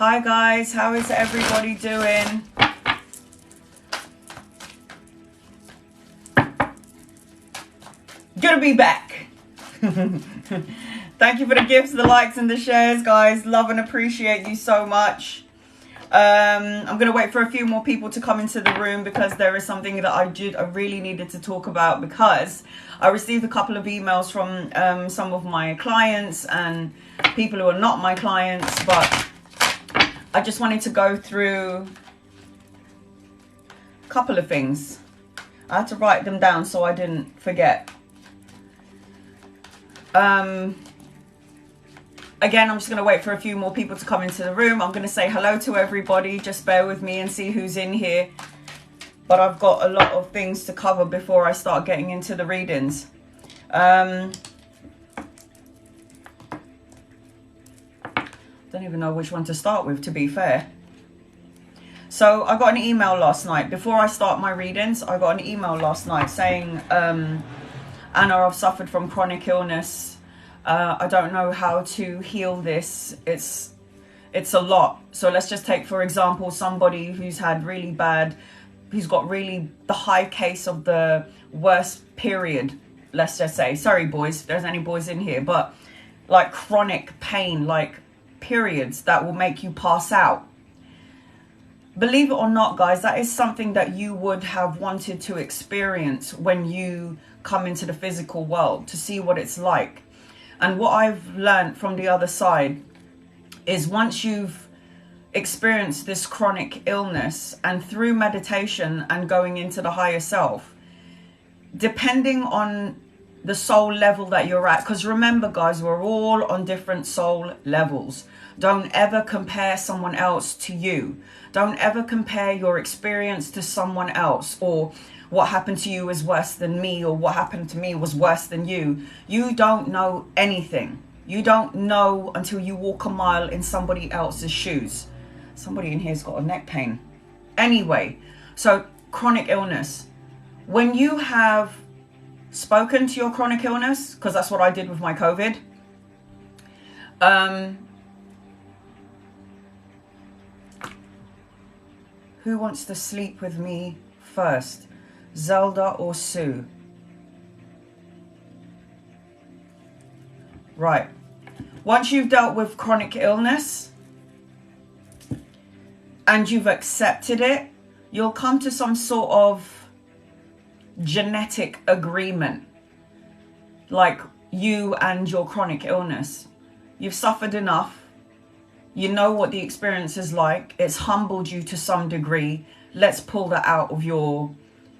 Hi guys, how is everybody doing? Good to be back. Thank you for the gifts, the likes and the shares, guys. Love and appreciate you so much. I'm going to wait for a few more people to come into the room because there is something that I really needed to talk about, because I received a couple of emails from some of my clients and people who are not my clients, but I just wanted to go through a couple of things. I had to write them down so I didn't forget. Again, I'm just going to wait for a few more people to come into the room. I'm going to say hello to everybody. Just bear with me and see who's in here. But I've got a lot of things to cover before I start getting into the readings. Don't even know which one to start with, to be fair. So I got an email last night. Before I start my readings, I got an email last night saying, Anna, I've suffered from chronic illness. I don't know how to heal this. It's a lot. So let's just take, for example, somebody who's had really bad, who's got really the high case of the worst period, let's just say. Sorry, boys, if there's any boys in here, but like chronic pain, like periods that will make you pass out. Believe it or not, guys, that is something that you would have wanted to experience when you come into the physical world, to see what it's like. And what I've learned from the other side is, once you've experienced this chronic illness, and through meditation and going into the higher self, depending on the soul level that you're at, because remember guys, we're all on different soul levels. Don't ever compare someone else to you. Don't ever compare your experience to someone else, or what happened to you is worse than me, or what happened to me was worse than you. You don't know anything. You don't know until you walk a mile in somebody else's shoes. Somebody in here's got a neck pain. Anyway, so chronic illness. When you have spoken to your chronic illness, because that's what I did with my COVID, who wants to sleep with me first? Zelda or Sue? Right. Once you've dealt with chronic illness and you've accepted it, you'll come to some sort of genetic agreement, like you and your chronic illness. You've suffered enough. You know what the experience is like. It's humbled you to some degree. Let's pull that out of your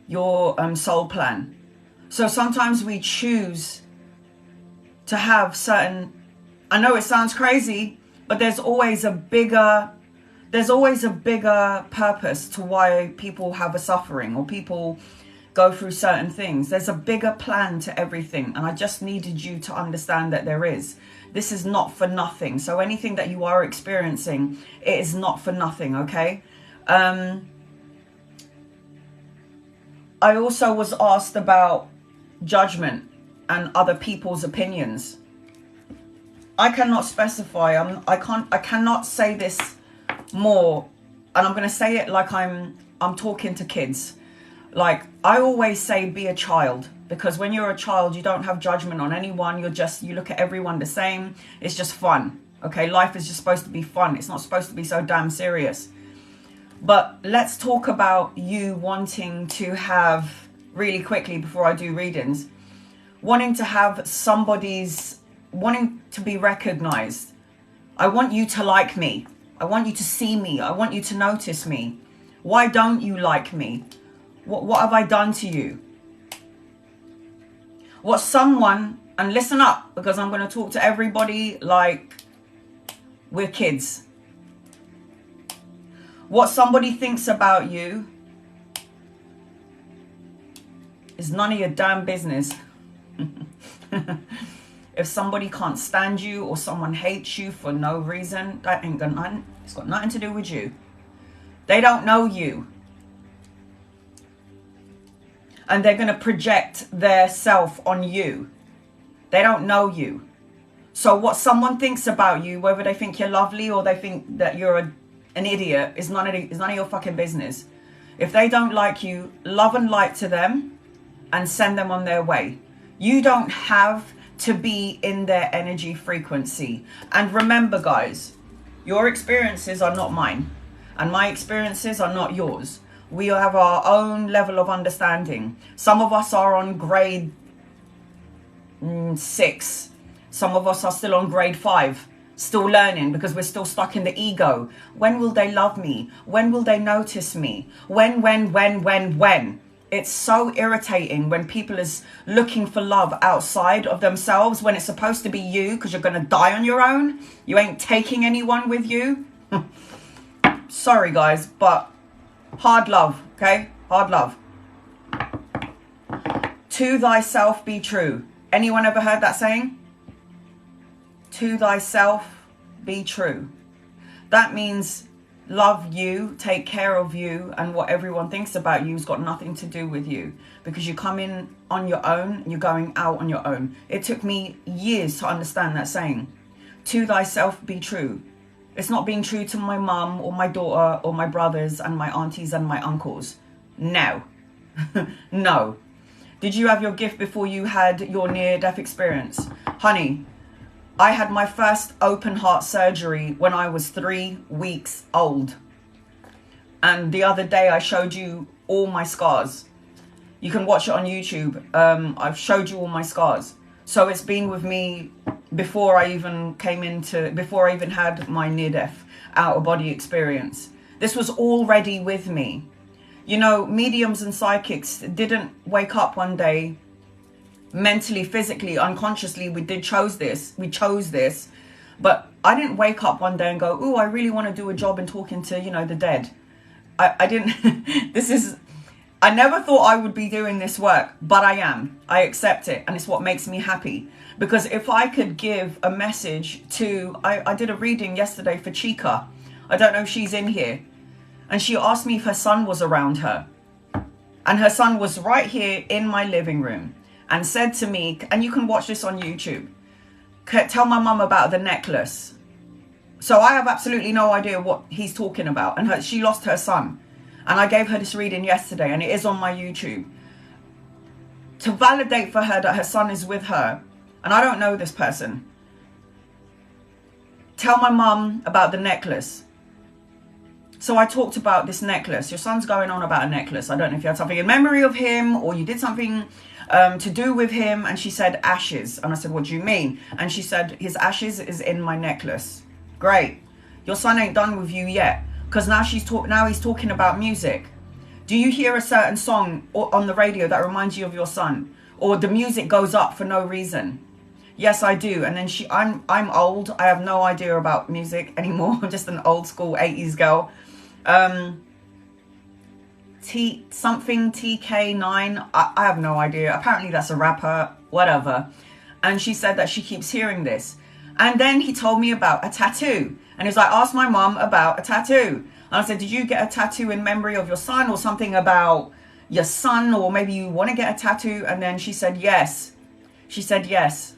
soul plan. So sometimes we choose to have certain, I know it sounds crazy, but there's always a bigger purpose to why people have a suffering, or people go through certain things. There's a bigger plan to everything, and I just needed you to understand that there is. This is not for nothing. So anything that you are experiencing, it is not for nothing, okay? I also was asked about judgment and other people's opinions. I cannot specify. I cannot say this more, and I'm going to say it like I'm talking to kids. Like I always say, be a child, because when you're a child, you don't have judgment on anyone. You look at everyone the same. It's just fun. Okay, life is just supposed to be fun. It's not supposed to be so damn serious. But let's talk about you wanting to have, really quickly before I do readings, wanting to have wanting to be recognized. I want you to like me. I want you to see me. I want you to notice me. Why don't you like me? What have I done to you? And listen up, because I'm going to talk to everybody like we're kids. What somebody thinks about you is none of your damn business. If somebody can't stand you, or someone hates you for no reason, that ain't got nothing. It's got nothing to do with you. They don't know you. And they're going to project their self on you. They don't know you. So what someone thinks about you, whether they think you're lovely or they think that you're an idiot, is none of your fucking business. If they don't like you, love and light to them and send them on their way. You don't have to be in their energy frequency. And remember, guys, your experiences are not mine, and my experiences are not yours. We have our own level of understanding. Some of us are on grade 6. Some of us are still on grade 5, still learning because we're still stuck in the ego. When will they love me? When will they notice me? When? It's so irritating when people is looking for love outside of themselves when it's supposed to be you, because you're going to die on your own. You ain't taking anyone with you. Sorry, guys, but hard love, okay? Hard love. To thyself be true. Anyone ever heard that saying? To thyself be true. That means love you, take care of you, and what everyone thinks about you has got nothing to do with you, because you come in on your own and you're going out on your own. It took me years to understand that saying. To thyself be true. It's not being true to my mum or my daughter or my brothers and my aunties and my uncles. No. No. Did you have your gift before you had your near-death experience? Honey, I had my first open heart surgery when I was 3 weeks old. And the other day I showed you all my scars. You can watch it on YouTube. I've showed you all my scars. So it's been with me before I even had my near-death out-of-body experience. This was already with me. You know, mediums and psychics didn't wake up one day mentally, physically, unconsciously. We chose this, but I didn't wake up one day and go, oh, I really want to do a job in talking to, the dead. I didn't. I never thought I would be doing this work, but I am. I accept it, and it's what makes me happy. Because if I could give a message to, I did a reading yesterday for Chica. I don't know if she's in here. And she asked me if her son was around her. And her son was right here in my living room and said to me, and you can watch this on YouTube, tell my mum about the necklace. So I have absolutely no idea what he's talking about. And she lost her son. And I gave her this reading yesterday, and it is on my YouTube. To validate for her that her son is with her, and I don't know this person, tell my mum about the necklace. So I talked about this necklace. Your son's going on about a necklace. I don't know if you had something in memory of him or you did something to do with him. And she said ashes. And I said, what do you mean? And she said, his ashes is in my necklace. Great. Your son ain't done with you yet. Because now he's talking about music. Do you hear a certain song on the radio that reminds you of your son? Or the music goes up for no reason? Yes, I do. And then I'm old. I have no idea about music anymore. I'm just an old school 80s girl. TK9. I have no idea. Apparently that's a rapper, whatever. And she said that she keeps hearing this. And then he told me about a tattoo. And he was like, ask my mum about a tattoo. And I said, did you get a tattoo in memory of your son or something about your son? Or maybe you want to get a tattoo? And then she said, yes. She said, yes.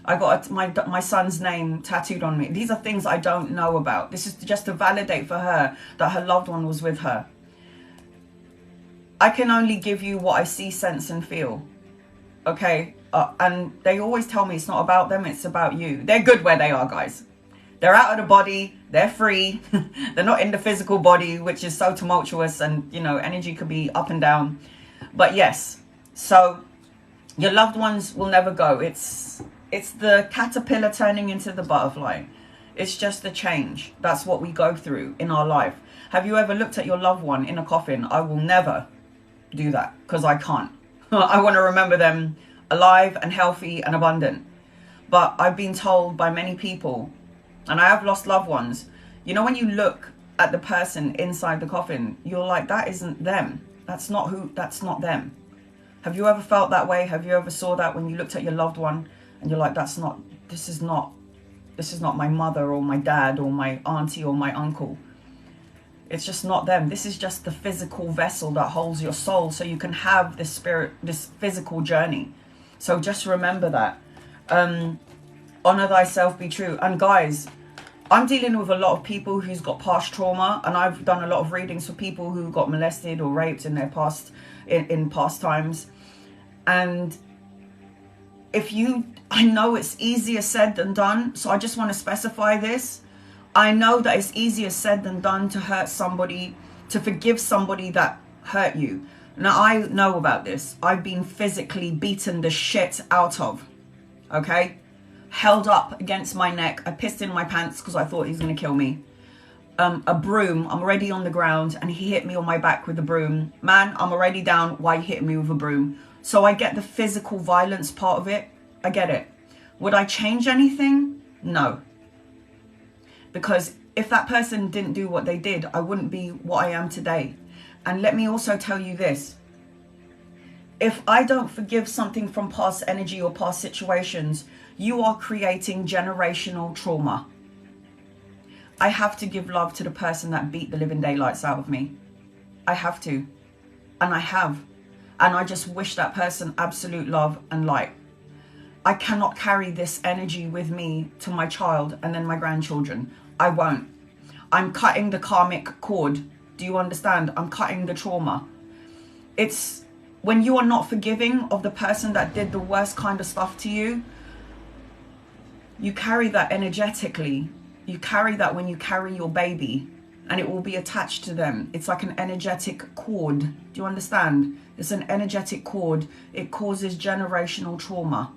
I got my son's name tattooed on me. These are things I don't know about. This is just to validate for her that her loved one was with her. I can only give you what I see, sense, and feel. Okay? And they always tell me it's not about them, it's about you. They're good where they are, guys. They're out of the body. They're free. They're not in the physical body, which is so tumultuous and, energy could be up and down. But yes, so your loved ones will never go. It's the caterpillar turning into the butterfly. It's just a change. That's what we go through in our life. Have you ever looked at your loved one in a coffin? I will never do that because I can't. I want to remember them alive and healthy and abundant. But I've been told by many people, and I have lost loved ones, when you look at the person inside the coffin, you're like, that isn't them. That's not them. Have you ever felt that way? Have you ever saw that when you looked at your loved one? And you're like, this is not my mother or my dad or my auntie or my uncle. It's just not them. This is just the physical vessel that holds your soul so you can have this physical journey. So just remember that. Honor thyself, be true. And guys, I'm dealing with a lot of people who's got past trauma, and I've done a lot of readings for people who got molested or raped in their past, in past times. And I know it's easier said than done, so I just want to specify this. I know that it's easier said than done to hurt somebody, to forgive somebody that hurt you. Now, I know about this. I've been physically beaten the shit out of, okay? Held up against my neck. I pissed in my pants because I thought he was going to kill me. A broom, I'm already on the ground, and he hit me on my back with a broom. Man, I'm already down. Why you hitting me with a broom? So I get the physical violence part of it. I get it. Would I change anything? No. Because if that person didn't do what they did, I wouldn't be what I am today. And let me also tell you this. If I don't forgive something from past energy or past situations, you are creating generational trauma. I have to give love to the person that beat the living daylights out of me. I have to. And I have. And I just wish that person absolute love and light. I cannot carry this energy with me to my child and then my grandchildren. I won't. I'm cutting the karmic cord. Do you understand? I'm cutting the trauma. It's when you are not forgiving of the person that did the worst kind of stuff to you, you carry that energetically. You carry that when you carry your baby, and it will be attached to them. It's like an energetic cord. Do you understand? It's an energetic cord. It causes generational trauma.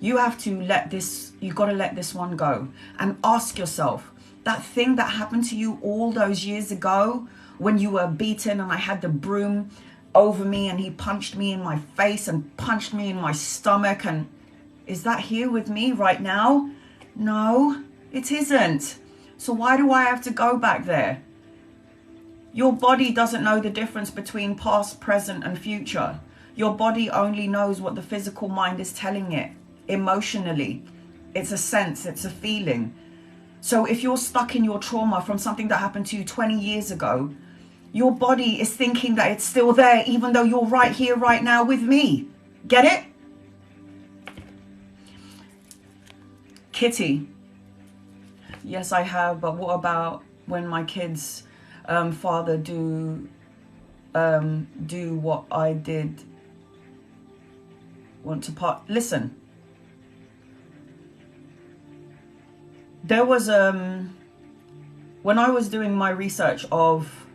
You have to let this, you got to let this one go and ask yourself, that thing that happened to you all those years ago when you were beaten and I had the broom over me and he punched me in my face and punched me in my stomach, and is that here with me right now? No, it isn't. So why do I have to go back there? Your body doesn't know the difference between past, present and future. Your body only knows what the physical mind is telling it. Emotionally, it's a sense, it's a feeling. So if you're stuck in your trauma from something that happened to you 20 years ago, your body is thinking that it's still there, even though you're right here, right now with me. Get it? Kitty. Yes, I have, but what about when my kids' father do what I did? Want to part? Listen. There was, when I was doing my research of,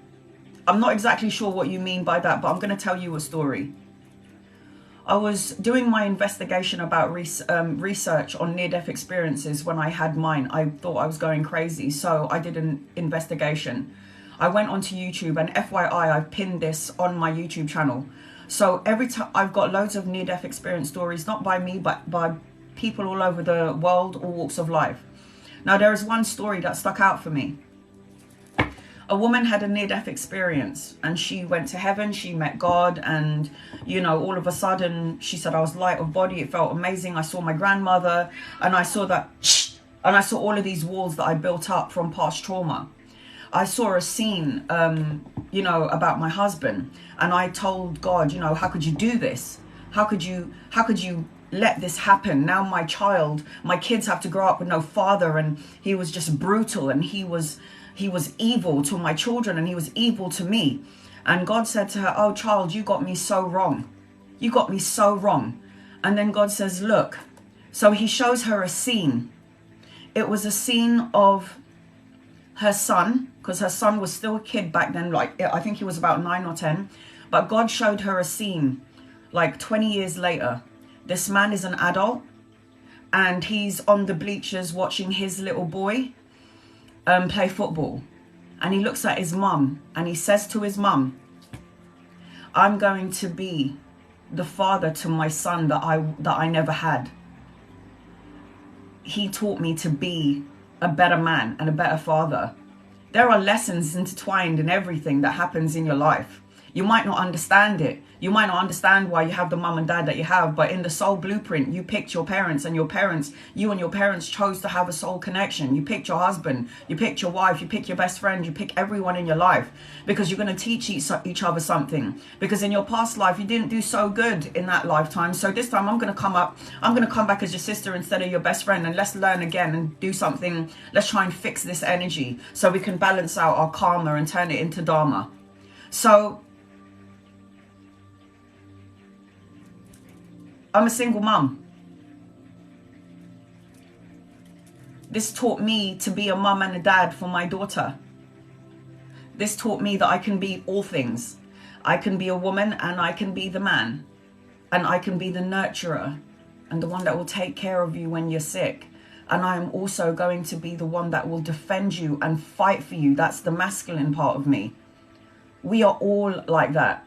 I'm not exactly sure what you mean by that, but I'm going to tell you a story. I was doing my investigation about research on near-death experiences when I had mine. I thought I was going crazy, so I did an investigation. I went onto YouTube, and FYI, I've pinned this on my YouTube channel. So every time, I've got loads of near-death experience stories, not by me, but by people all over the world, all walks of life. Now, there is one story that stuck out for me. A woman had a near-death experience, and she went to heaven, she met God, and, you know, all of a sudden, she said, I was light of body, it felt amazing. I saw my grandmother, and I saw all of these walls that I built up from past trauma. I saw a scene, you know, about my husband, and I told God, you know, how could you do this? How could you let this happen? Now my kids have to grow up with no father, and he was just brutal, and he was evil to my children, and he was evil to me. And God said to her, oh child, you got me so wrong. You got me so wrong. And then God says, look. So he shows her a scene. It was a scene of her son, because her son was still a kid back then, like I think he was about 9 or 10. But God showed her a scene like 20 years later. This man is an adult, and he's on the bleachers watching his little boy play football. And he looks at his mum, and he says to his mum, I'm going to be the father to my son that I never had. He taught me to be a better man and a better father. There are lessons intertwined in everything that happens in your life. You might not understand it. You might not understand why you have the mum and dad that you have, but in the soul blueprint, you picked your parents, and you and your parents chose to have a soul connection. You picked your husband, you picked your wife, you pick your best friend, you pick everyone in your life, because you're going to teach each other something. Because in your past life, you didn't do so good in that lifetime. So this time I'm going to come back as your sister instead of your best friend, and let's learn again and do something. Let's try and fix this energy so we can balance out our karma and turn it into dharma. So I'm a single mum. This taught me to be a mum and a dad for my daughter. This taught me that I can be all things. I can be a woman, and I can be the man. And I can be the nurturer and the one that will take care of you when you're sick. And I am also going to be the one that will defend you and fight for you. That's the masculine part of me. We are all like that.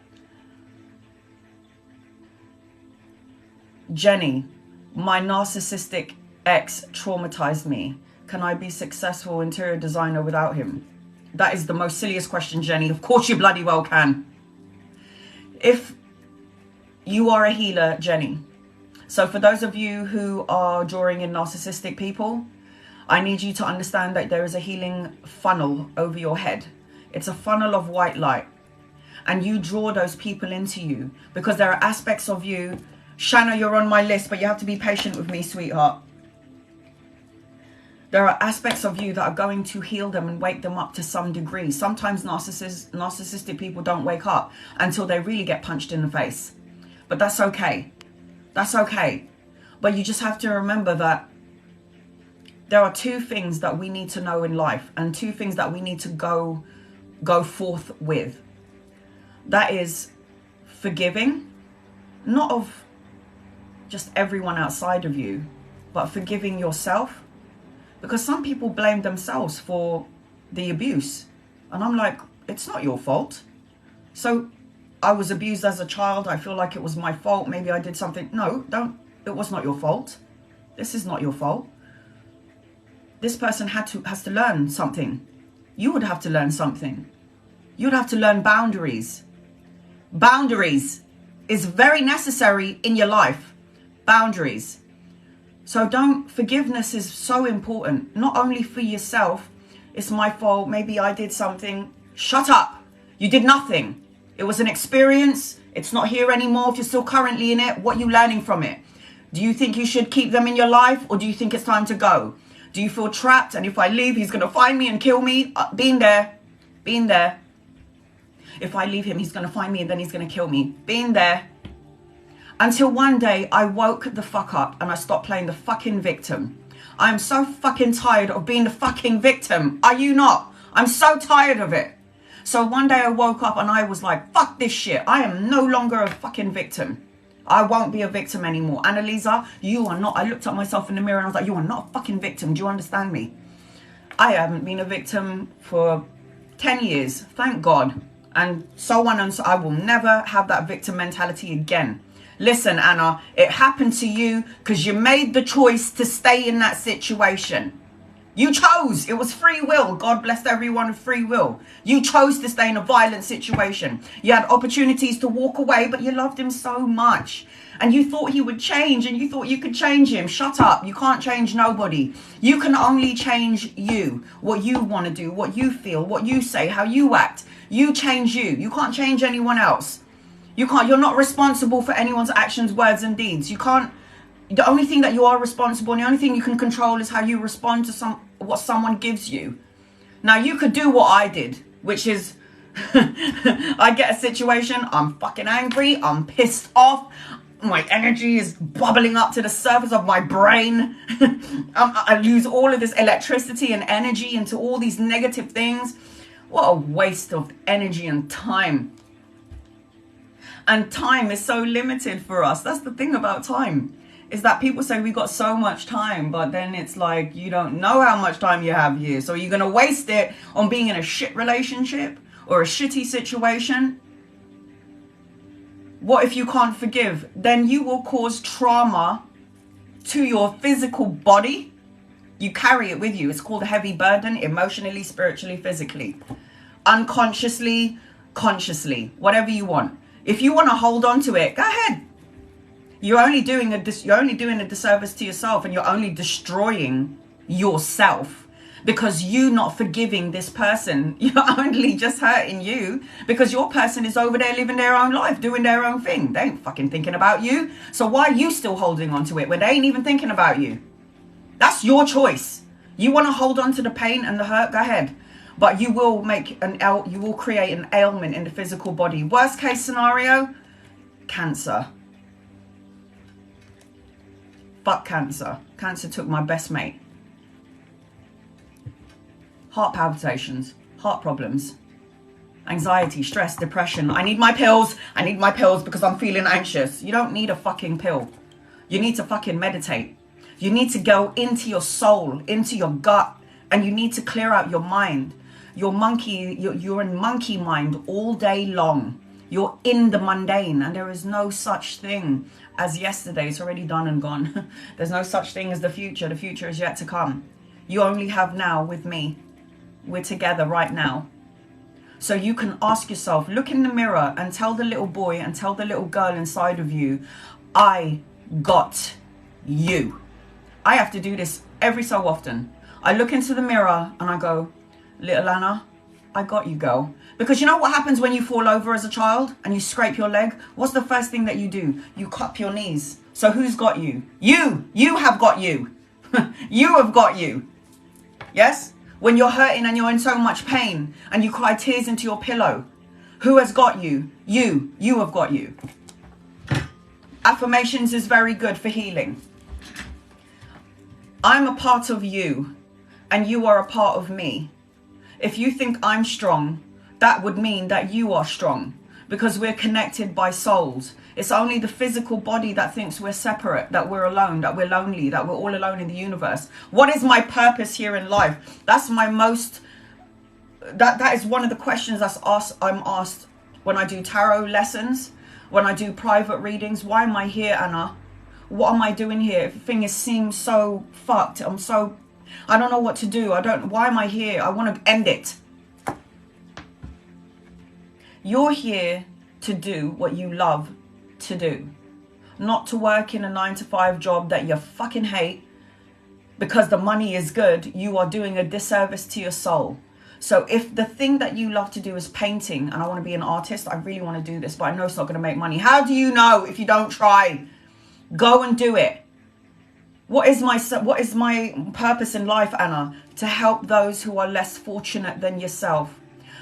Jenny, my narcissistic ex traumatized me. Can I be successful interior designer without him? That is the most silliest question, Jenny. Of course you bloody well can. If you are a healer, Jenny. So for those of you who are drawing in narcissistic people, I need you to understand that there is a healing funnel over your head. It's a funnel of white light. And you draw those people into you because there are aspects of you. Shanna, you're on my list, but you have to be patient with me, sweetheart. There are aspects of you that are going to heal them and wake them up to some degree. Sometimes narcissistic people don't wake up until they really get punched in the face. But that's okay. That's okay. But you just have to remember that there are two things that we need to know in life, and two things that we need to go forth with. That is forgiving, not of just everyone outside of you, but forgiving yourself. Because some people blame themselves for the abuse. And I'm like, it's not your fault. So I was abused as a child. I feel like it was my fault. Maybe I did something. No, it was not your fault. This is not your fault. This person has to learn something. You would have to learn something. You'd have to learn boundaries. Boundaries is very necessary in your life. Boundaries. So forgiveness is so important, not only for yourself. It's my fault. Maybe I did something. Shut up. You did nothing. It was an experience. It's not here anymore. If you're still currently in it, what are you learning from it? Do you think you should keep them in your life, or do you think it's time to go? Do you feel trapped? And if I leave, he's going to find me and kill me? Been there. Been there. If I leave him, he's going to find me and then he's going to kill me. Been there. Until one day I woke the fuck up and I stopped playing the fucking victim. I am so fucking tired of being the fucking victim. Are you not? I'm so tired of it. So one day I woke up and I was like, fuck this shit. I am no longer a fucking victim. I won't be a victim anymore. Annalisa, you are not. I looked at myself in the mirror and I was like, you are not a fucking victim. Do you understand me? I haven't been a victim for 10 years. Thank God. And so on and so. I will never have that victim mentality again. Listen, Anna, it happened to you because you made the choice to stay in that situation. You chose. It was free will. God blessed everyone with free will. You chose to stay in a violent situation. You had opportunities to walk away, but you loved him so much. And you thought he would change, and you thought you could change him. Shut up. You can't change nobody. You can only change you. What you want to do, what you feel, what you say, how you act. You change you. You can't change anyone else. You're not responsible for anyone's actions, words, and deeds. You can't. The only thing that you are responsible, and the only thing you can control is how you respond to what someone gives you. Now, you could do what I did, which is I get a situation, I'm fucking angry, I'm pissed off, my energy is bubbling up to the surface of my brain. I lose all of this electricity and energy into all these negative things. What a waste of energy and time. And time is so limited for us. That's the thing about time, is that people say we got so much time, but then it's like, you don't know how much time you have here. So you're going to waste it on being in a shit relationship or a shitty situation. What if you can't forgive? Then you will cause trauma to your physical body. You carry it with you. It's called a heavy burden, emotionally, spiritually, physically. Unconsciously, consciously, whatever you want. If you want to hold on to it, go ahead. You're only doing a disservice to yourself, and you're only destroying yourself, because you not forgiving this person. You're only just hurting you, because your person is over there living their own life, doing their own thing. They ain't fucking thinking about you. So why are you still holding on to it when they ain't even thinking about you? That's your choice. You want to hold on to the pain and the hurt, go ahead. But you will you will create an ailment in the physical body. Worst case scenario, cancer. Fuck cancer. Cancer took my best mate. Heart palpitations, heart problems, anxiety, stress, depression. I need my pills. I need my pills because I'm feeling anxious. You don't need a fucking pill. You need to fucking meditate. You need to go into your soul, into your gut, and you need to clear out your mind. You're in monkey mind all day long. You're in the mundane, and there is no such thing as yesterday. It's already done and gone. There's no such thing as the future. The future is yet to come. You only have now with me. We're together right now. So you can ask yourself, look in the mirror and tell the little boy and tell the little girl inside of you, I got you. I have to do this every so often. I look into the mirror and I go, little Anna, I got you, girl. Because you know what happens when you fall over as a child and you scrape your leg? What's the first thing that you do? You cup your knees. So who's got you? You have got you. You have got you. Yes? When you're hurting and you're in so much pain and you cry tears into your pillow, who has got you? You have got you. Affirmations is very good for healing. I'm a part of you and you are a part of me. If you think I'm strong, that would mean that you are strong, because we're connected by souls. It's only the physical body that thinks we're separate, that we're alone, that we're lonely, that we're all alone in the universe. What is my purpose here in life? That's my most, that is one of the questions I'm asked when I do tarot lessons, when I do private readings. Why am I here, Anna? What am I doing here? Everything seems so fucked. I don't know what to do. Why am I here? I want to end it. You're here to do what you love to do, not to work in a 9-to-5 job that you fucking hate because the money is good. You are doing a disservice to your soul. So if the thing that you love to do is painting, and I want to be an artist, I really want to do this, but I know it's not going to make money. How do you know if you don't try? Go and do it. What is my purpose in life, Anna? To help those who are less fortunate than yourself.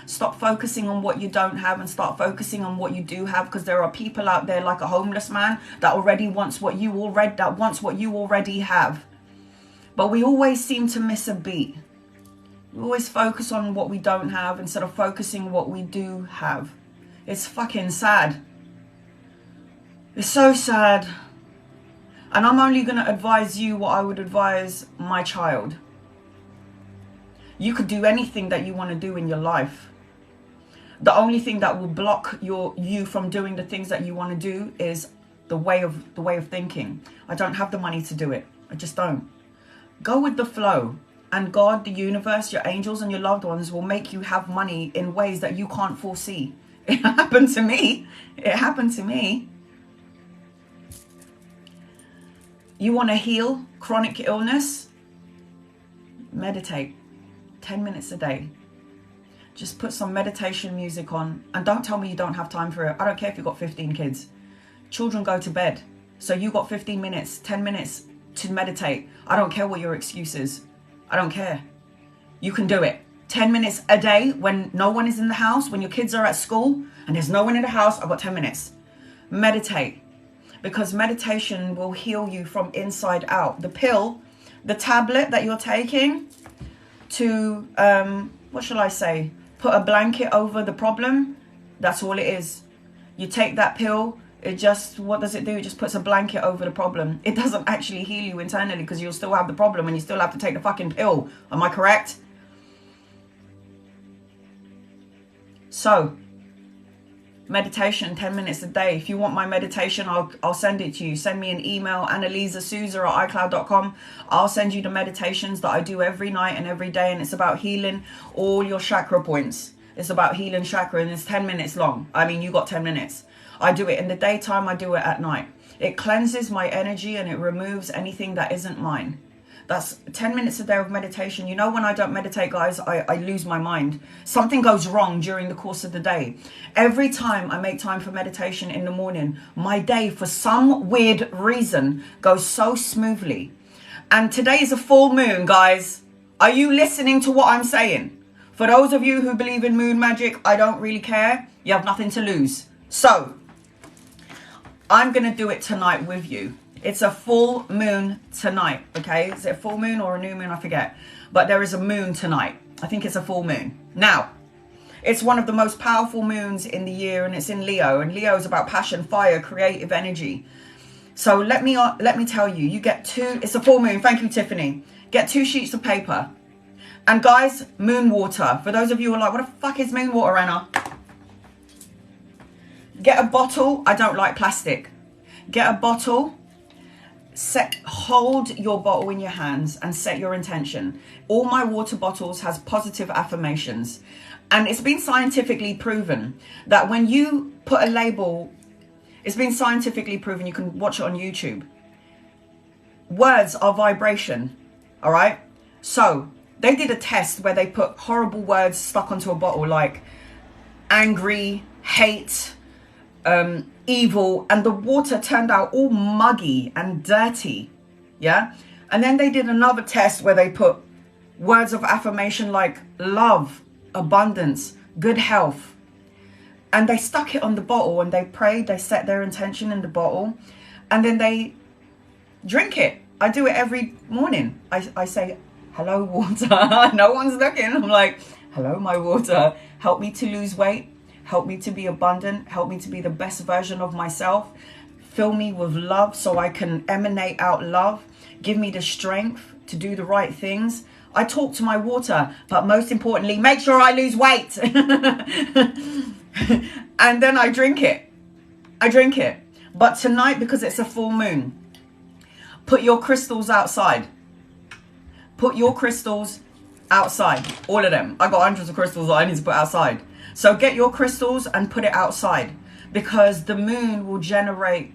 Stop focusing on what you don't have and start focusing on what you do have, because there are people out there like a homeless man that wants what you already have. But we always seem to miss a beat. We always focus on what we don't have instead of focusing on what we do have. It's fucking sad. It's so sad. And I'm only going to advise you what I would advise my child. You could do anything that you want to do in your life. The only thing that will block you from doing the things that you want to do is the way of thinking. I don't have the money to do it. I just don't. Go with the flow. And God, the universe, your angels and your loved ones will make you have money in ways that you can't foresee. It happened to me. It happened to me. You want to heal chronic illness? Meditate 10 minutes a day. Just put some meditation music on, and don't tell me you don't have time for it. I don't care if you've got 15 kids. Children go to bed. So you got 15 minutes, 10 minutes to meditate. I don't care what your excuse is. I don't care. You can do it. 10 minutes a day when no one is in the house, when your kids are at school and there's no one in the house, I've got 10 minutes. Meditate. Because meditation will heal you from inside out. The pill, the tablet that you're taking to, what shall I say? Put a blanket over the problem. That's all it is. You take that pill, what does it do? It just puts a blanket over the problem. It doesn't actually heal you internally, because you'll still have the problem and you still have to take the fucking pill. Am I correct? So, meditation 10 minutes a day. If you want my meditation, I'll send it to you. Send me an email, annalisasusa@icloud.com. I'll send you the meditations that I do every night and every day, and it's about healing all your chakra points. It's about healing chakra, and it's 10 minutes long. I mean, you got 10 minutes. I do it in the daytime. I do it at night. It cleanses my energy and it removes anything that isn't mine. That's 10 minutes a day of meditation. You know, when I don't meditate, guys, I lose my mind. Something goes wrong during the course of the day. Every time I make time for meditation in the morning, my day, for some weird reason, goes so smoothly. And today is a full moon, guys. Are you listening to what I'm saying? For those of you who believe in moon magic, I don't really care. You have nothing to lose. So, I'm going to do it tonight with you. It's a full moon tonight, okay? Is it a full moon or a new moon? I forget. But there is a moon tonight. I think it's a full moon. Now, it's one of the most powerful moons in the year, and it's in Leo. And Leo is about passion, fire, creative energy. So let me tell you, you get two, it's a full moon. Thank you, Tiffany. Get 2 sheets of paper. And guys, moon water. For those of you who are like, what the fuck is moon water, Anna? Get a bottle. I don't like plastic. Get a bottle. Hold your bottle in your hands and set your intention. All my water bottles has positive affirmations. And it's been scientifically proven that when you put a label, it's been scientifically proven, you can watch it on YouTube. Words are vibration, all right? So they did a test where they put horrible words stuck onto a bottle like angry, hate, evil, and the water turned out all muggy and dirty. Yeah. And then they did another test where they put words of affirmation like love, abundance, good health, and they stuck it on the bottle and they prayed, they set their intention in the bottle, and then they drink it. I do it every morning. I say, hello water. No one's looking. I'm like, hello my water, help me to lose weight. Help me to be abundant. Help me to be the best version of myself. Fill me with love so I can emanate out love. Give me the strength to do the right things. I talk to my water, but most importantly, make sure I lose weight. And then I drink it. I drink it. But tonight, because it's a full moon, put your crystals outside. Put your crystals outside. All of them. I got hundreds of crystals that I need to put outside. So get your crystals and put it outside, because the moon will generate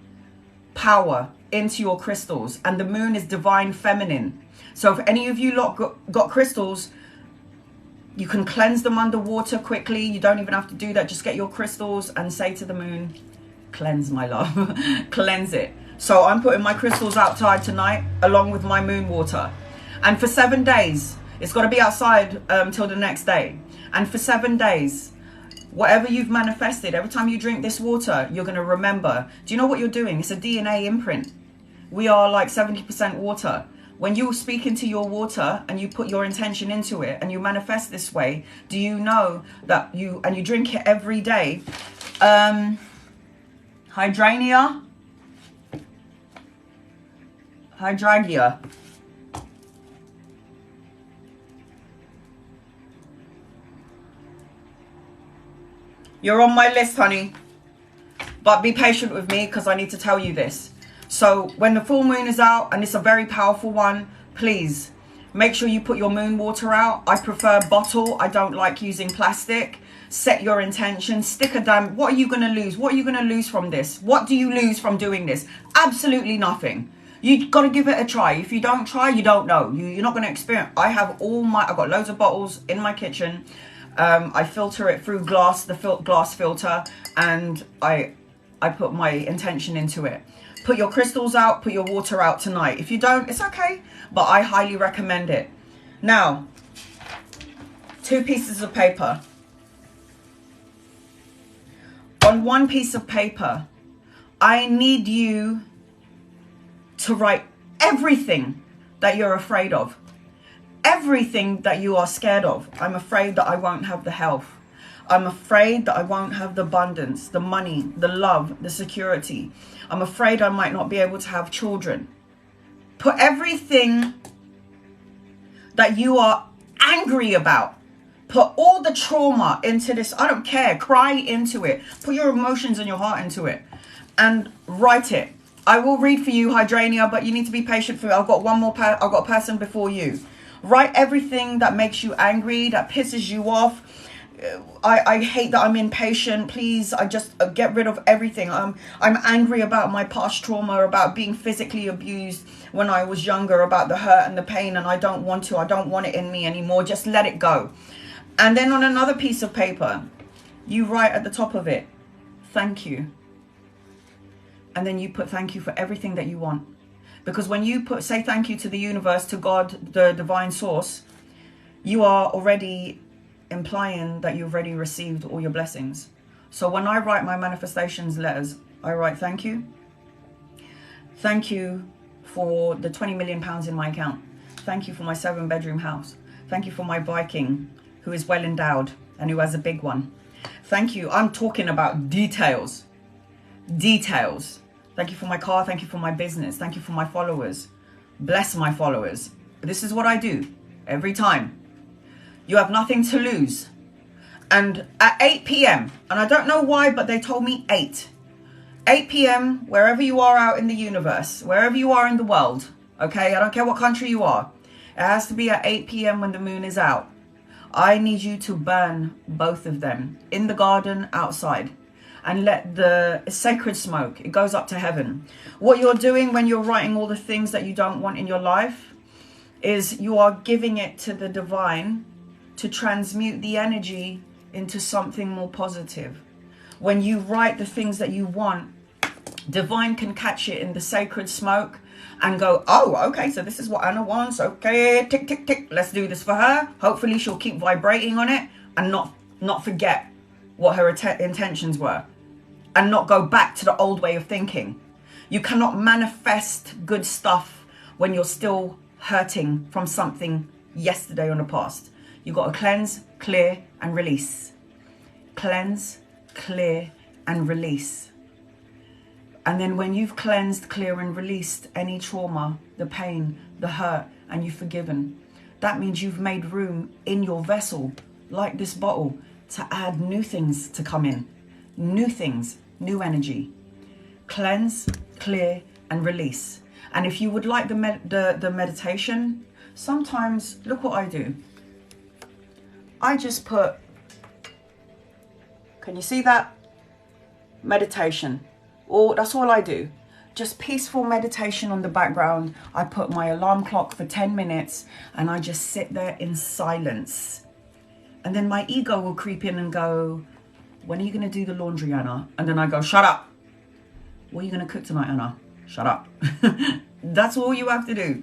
power into your crystals, and the moon is divine feminine. So if any of you lot got crystals, you can cleanse them underwater quickly. You don't even have to do that. Just get your crystals and say to the moon, cleanse my love, cleanse it. So I'm putting my crystals outside tonight along with my moon water. And for 7 days, it's got to be outside till the next day. And for 7 days, whatever you've manifested, every time you drink this water, you're going to remember. Do you know what you're doing? It's a DNA imprint. We are like 70% water. When you speak into your water and you put your intention into it and you manifest this way, do you know that you drink it every day? Hydragia. You're on my list, honey. But be patient with me because I need to tell you this. So when the full moon is out, and it's a very powerful one, please make sure you put your moon water out. I prefer bottle. I don't like using plastic. Set your intention. Stick a damn. What are you going to lose? What are you going to lose from this? What do you lose from doing this? Absolutely nothing. You got to give it a try. If you don't try, you don't know. You're not going to experience. I've got loads of bottles in my kitchen. I filter it through glass, the glass filter, and I put my intention into it. Put your crystals out, put your water out tonight. If you don't, it's okay, but I highly recommend it. Now, 2 pieces of paper. On 1 piece of paper, I need you to write everything that you're afraid of. Everything that you are scared of. I'm afraid that I won't have the health. I'm afraid that I won't have the abundance, the money, the love, the security. I'm afraid I might not be able to have children. Put everything that you are angry about. Put all the trauma into this. I don't care. Cry into it. Put your emotions and your heart into it. And write it. I will read for you, Hydrania, but you need to be patient for me. I've got one more. I've got a person before you. Write everything that makes you angry, that pisses you off, I hate that I'm impatient. Please, I just get rid of everything. I'm angry about my past trauma, about being physically abused when I was younger, about the hurt and the pain, and I don't want it in me anymore. Just let it go. And then on another piece of paper, you write at the top of it, thank you. And then you put thank you for everything that you want. Because when you say thank you to the universe, to God, the divine source, you are already implying that you've already received all your blessings. So when I write my manifestations letters, I write thank you. Thank you for the 20 million pounds in my account. Thank you for my 7-bedroom house. Thank you for my Viking, who is well endowed and who has a big one. Thank you. I'm talking about details. Details. Thank you for my car. Thank you for my business. Thank you for my followers. Bless my followers. This is what I do every time. You have nothing to lose. And at 8 p.m, and I don't know why, but they told me 8 p.m, wherever you are out in the universe, wherever you are in the world, okay? I don't care what country you are. It has to be at 8 p.m. when the moon is out. I need you to burn both of them in the garden outside and let the sacred smoke, it goes up to heaven. What you're doing when you're writing all the things that you don't want in your life is you are giving it to the divine to transmute the energy into something more positive. When you write the things that you want, divine can catch it in the sacred smoke and go, oh, okay, so this is what Anna wants. Okay, tick, tick, tick. Let's do this for her. Hopefully she'll keep vibrating on it and not forget what her intentions were and not go back to the old way of thinking. You cannot manifest good stuff when you're still hurting from something yesterday or the past. You got to cleanse, clear, and release. Cleanse, clear, and release. And then when you've cleansed, clear, and released any trauma, the pain, the hurt, and you've forgiven, that means you've made room in your vessel, like this bottle, to add new things to come in. New things, new energy. Cleanse, clear, and release. And if you would like the meditation, sometimes, look what I do. I just put, can you see that? Meditation. Or that's all I do. Just peaceful meditation on the background. I put my alarm clock for 10 minutes and I just sit there in silence. And then my ego will creep in and go, when are you going to do the laundry, Anna? And then I go, shut up. What are you going to cook tonight, Anna? Shut up. That's all you have to do.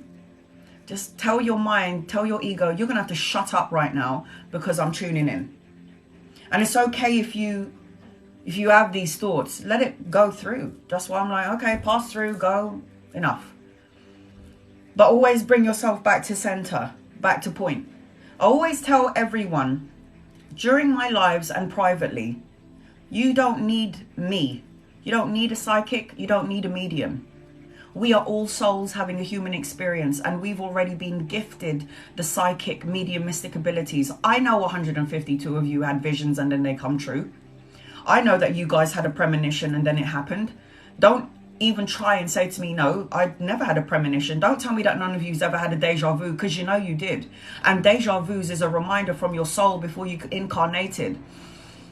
Just tell your mind, tell your ego, you're going to have to shut up right now because I'm tuning in. And it's okay if you have these thoughts, let it go through. That's why I'm like, okay, pass through, go, enough. But always bring yourself back to center, back to point. I always tell everyone, during my lives and privately, you don't need me. You don't need a psychic. You don't need a medium. We are all souls having a human experience, and we've already been gifted the psychic, mediumistic abilities. I know 152 of you had visions and then they come true. I know that you guys had a premonition and then it happened. Don't even try and say to me, no, I never had a premonition. Don't tell me that none of you's ever had a deja vu, because you know you did. And deja vus is a reminder from your soul before you incarnated.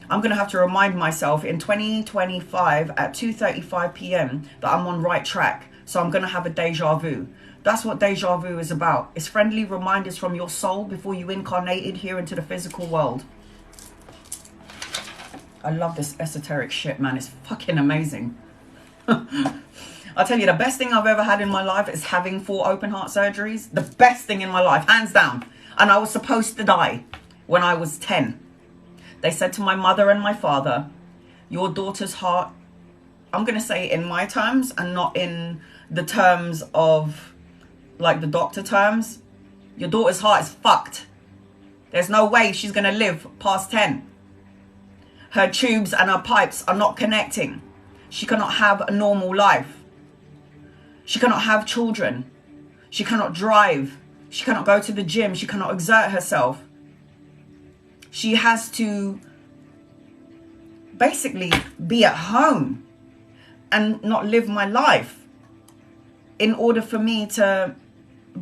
I'm going to have to remind myself in 2025 at 2:35 p.m. that I'm on right track. So I'm going to have a deja vu. That's what deja vu is about. It's friendly reminders from your soul before you incarnated here into the physical world. I love this esoteric shit, man. It's fucking amazing. I'll tell you, the best thing I've ever had in my life is having 4 open heart surgeries. The best thing in my life, hands down. And I was supposed to die when I was 10. They said to my mother and my father, your daughter's heart, I'm going to say it in my terms and not in the terms of like the doctor terms. Your daughter's heart is fucked. There's no way she's going to live past 10. Her tubes and her pipes are not connecting. She cannot have a normal life. She cannot have children. She cannot drive. She cannot go to the gym. She cannot exert herself. She has to basically be at home and not live my life in order for me to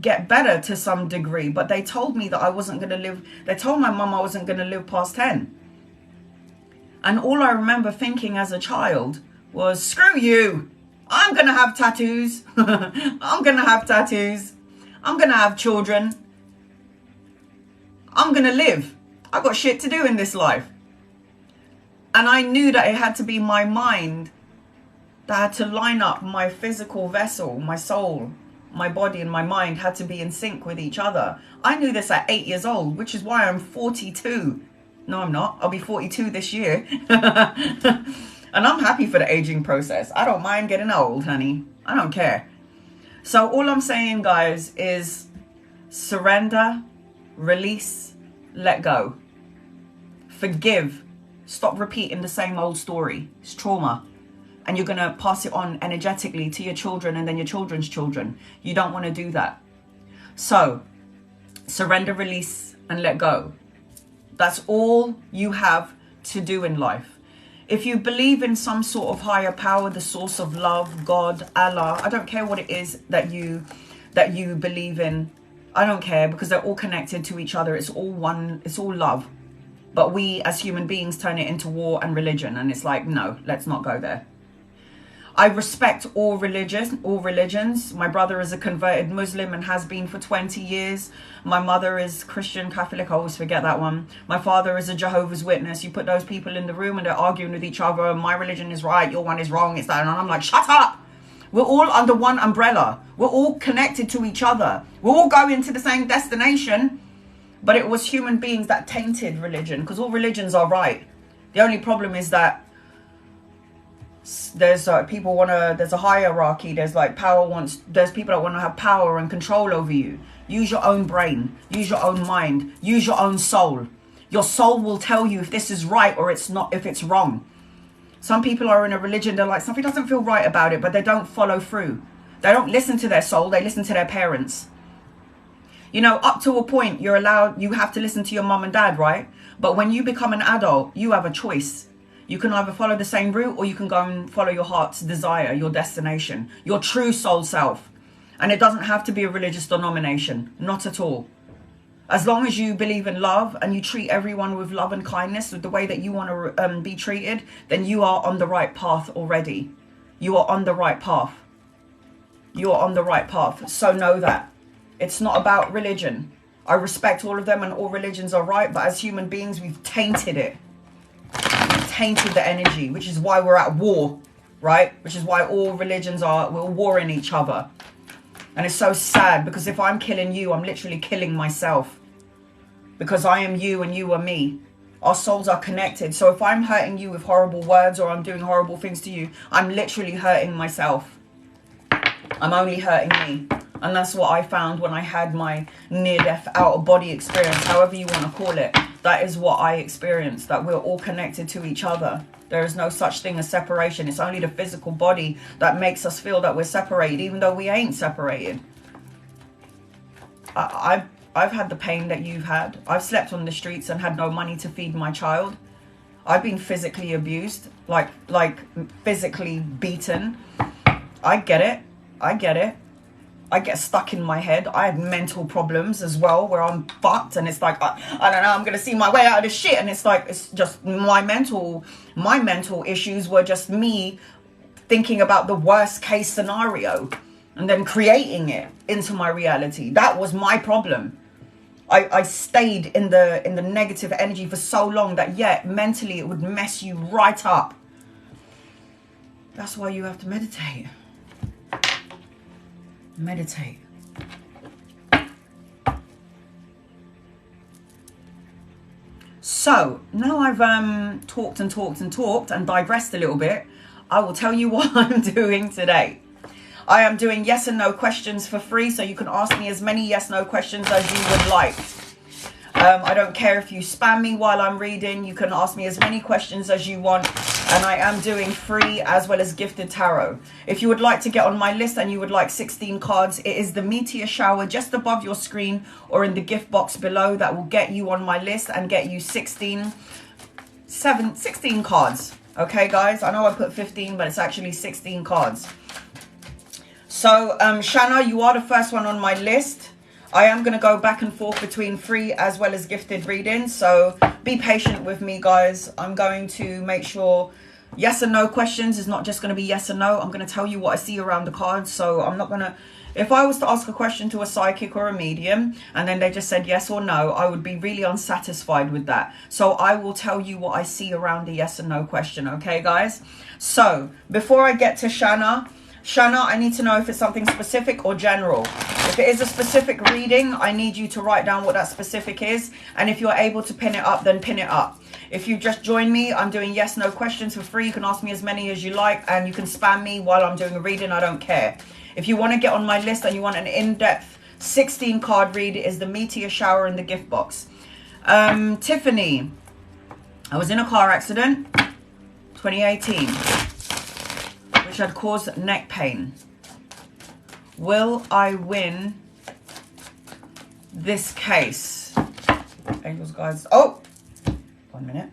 get better to some degree. But they told me that I wasn't going to live. They told my mum I wasn't going to live past 10. And all I remember thinking as a child was, screw you. I'm going to have tattoos. I'm going to have tattoos. I'm going to have children. I'm going to live. I've got shit to do in this life. And I knew that it had to be my mind that had to line up. My physical vessel, my soul, my body and my mind had to be in sync with each other. I knew this at 8 years old, which is why I'm 42. No, I'm not. I'll be 42 this year. And I'm happy for the aging process. I don't mind getting old, honey. I don't care. So all I'm saying, guys, is surrender, release, let go. Forgive. Stop repeating the same old story. It's trauma. And you're going to pass it on energetically to your children and then your children's children. You don't want to do that. So surrender, release, and let go. That's all you have to do in life. If you believe in some sort of higher power, the source of love, God, Allah, I don't care what it is that you believe in. I don't care, because they're all connected to each other. It's all one, it's all love. But we as human beings turn it into war and religion. And it's like, no, let's not go there. I respect all religions. My brother is a converted Muslim and has been for 20 years. My mother is Christian, Catholic. I always forget that one. My father is a Jehovah's Witness. You put those people in the room and they're arguing with each other. My religion is right, your one is wrong. It's that. And I'm like, shut up. We're all under one umbrella. We're all connected to each other. We're all going to the same destination. But it was human beings that tainted religion, because all religions are right. The only problem is that there's there's a hierarchy. There's there's people that want to have power and control over you. Use your own brain, use your own mind, use your own soul. Your soul will tell you if this is right or it's not, if it's wrong. Some people are in a religion, they're like, something doesn't feel right about it, but they don't follow through. They don't listen to their soul, they listen to their parents. You know, up to a point, you have to listen to your mum and dad, right? But when you become an adult, you have a choice. You can either follow the same route or you can go and follow your heart's desire, your destination, your true soul self. And it doesn't have to be a religious denomination, not at all. As long as you believe in love and you treat everyone with love and kindness, with the way that you want to be treated, then you are on the right path already. You are on the right path. You are on the right path. So know that. It's not about religion. I respect all of them and all religions are right, but as human beings, we've tainted it. We've tainted the energy, which is why we're at war, right? Which is why all religions we're warring each other. And it's so sad, because if I'm killing you, I'm literally killing myself. Because I am you and you are me. Our souls are connected. So if I'm hurting you with horrible words or I'm doing horrible things to you, I'm literally hurting myself. I'm only hurting me. And that's what I found when I had my near-death out-of-body experience, however you want to call it. That is what I experienced, that we're all connected to each other. There is no such thing as separation. It's only the physical body that makes us feel that we're separated, even though we ain't separated. I've had the pain that you've had. I've slept on the streets and had no money to feed my child. I've been physically abused, like physically beaten. I get it. I get it. I get stuck in my head. I had mental problems as well, where I'm fucked, and it's like, I don't know, I'm gonna see my way out of this shit. And it's like, it's just my mental issues were just me thinking about the worst case scenario and then creating it into my reality. That was my problem. I stayed in the negative energy for so long that, yeah, mentally it would mess you right up. That's why you have to meditate. Meditate. So now I've talked and digressed a little bit. I will tell you what I'm doing today. I am doing yes and no questions for free, so you can ask me as many yes no questions as you would like. I don't care if you spam me while I'm reading. You can ask me as many questions as you want. And I am doing free as well as gifted tarot. If you would like to get on my list and you would like 16 cards, it is the meteor shower just above your screen or in the gift box below that will get you on my list and get you 16 cards. Okay, guys? I know I put 15, but it's actually 16 cards. So, Shanna, you are the first one on my list. I am going to go back and forth between free as well as gifted readings. So be patient with me, guys. I'm going to make sure yes and no questions is not just going to be yes and no. I'm going to tell you what I see around the cards. So I'm not going to... If I was to ask a question to a psychic or a medium and then they just said yes or no, I would be really unsatisfied with that. So I will tell you what I see around the yes and no question. Okay, guys? So before I get to Shanna, I need to know if it's something specific or general. If it is a specific reading, I need you to write down what that specific is. And if you're able to pin it up, then pin it up. If you just join me, I'm doing yes, no questions for free. You can ask me as many as you like and you can spam me while I'm doing a reading. I don't care. If you want to get on my list and you want an in-depth 16 card read, it is the meteor shower in the gift box. Tiffany, I was in a car accident, 2018. Which had caused neck pain. Will I win this case? Angels, guides. Oh, 1 minute.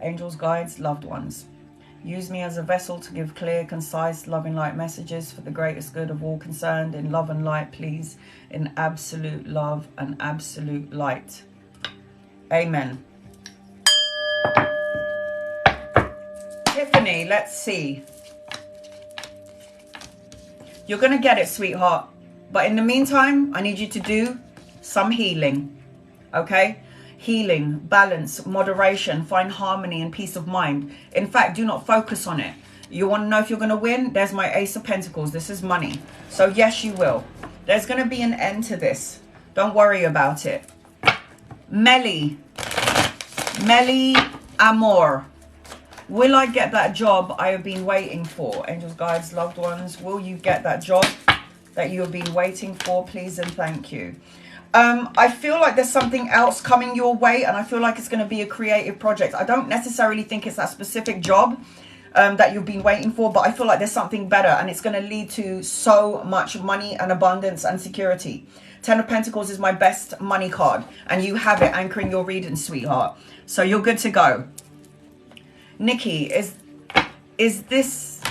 Angels, guides, loved ones. Use me as a vessel to give clear, concise, loving light messages for the greatest good of all concerned. In love and light, please. In absolute love and absolute light. Amen. Tiffany, let's see. You're going to get it, sweetheart. But in the meantime, I need you to do some healing. Okay? Healing, balance, moderation, find harmony and peace of mind. In fact, do not focus on it. You want to know if you're going to win? There's my Ace of Pentacles. This is money. So yes, you will. There's going to be an end to this. Don't worry about it. Melly Amor. Will I get that job I have been waiting for? Angels, guides, loved ones, will you get that job that you have been waiting for? Please and thank you. I feel like there's something else coming your way and I feel like it's going to be a creative project. I don't necessarily think it's that specific job that you've been waiting for, but I feel like there's something better and it's going to lead to so much money and abundance and security. 10 of Pentacles is my best money card and you have it anchoring your reading, sweetheart. So you're good to go. Nikki, is this...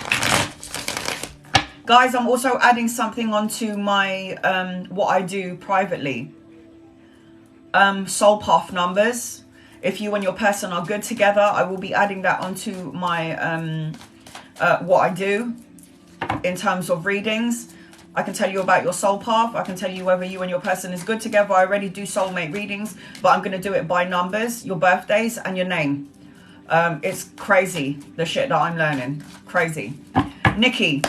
Guys, I'm also adding something onto my, what I do privately. Soul path numbers. If you and your person are good together, I will be adding that onto my, what I do in terms of readings. I can tell you about your soul path. I can tell you whether you and your person is good together. I already do soulmate readings, but I'm going to do it by numbers, your birthdays and your name. It's crazy, the shit that I'm learning. Crazy. Nikki.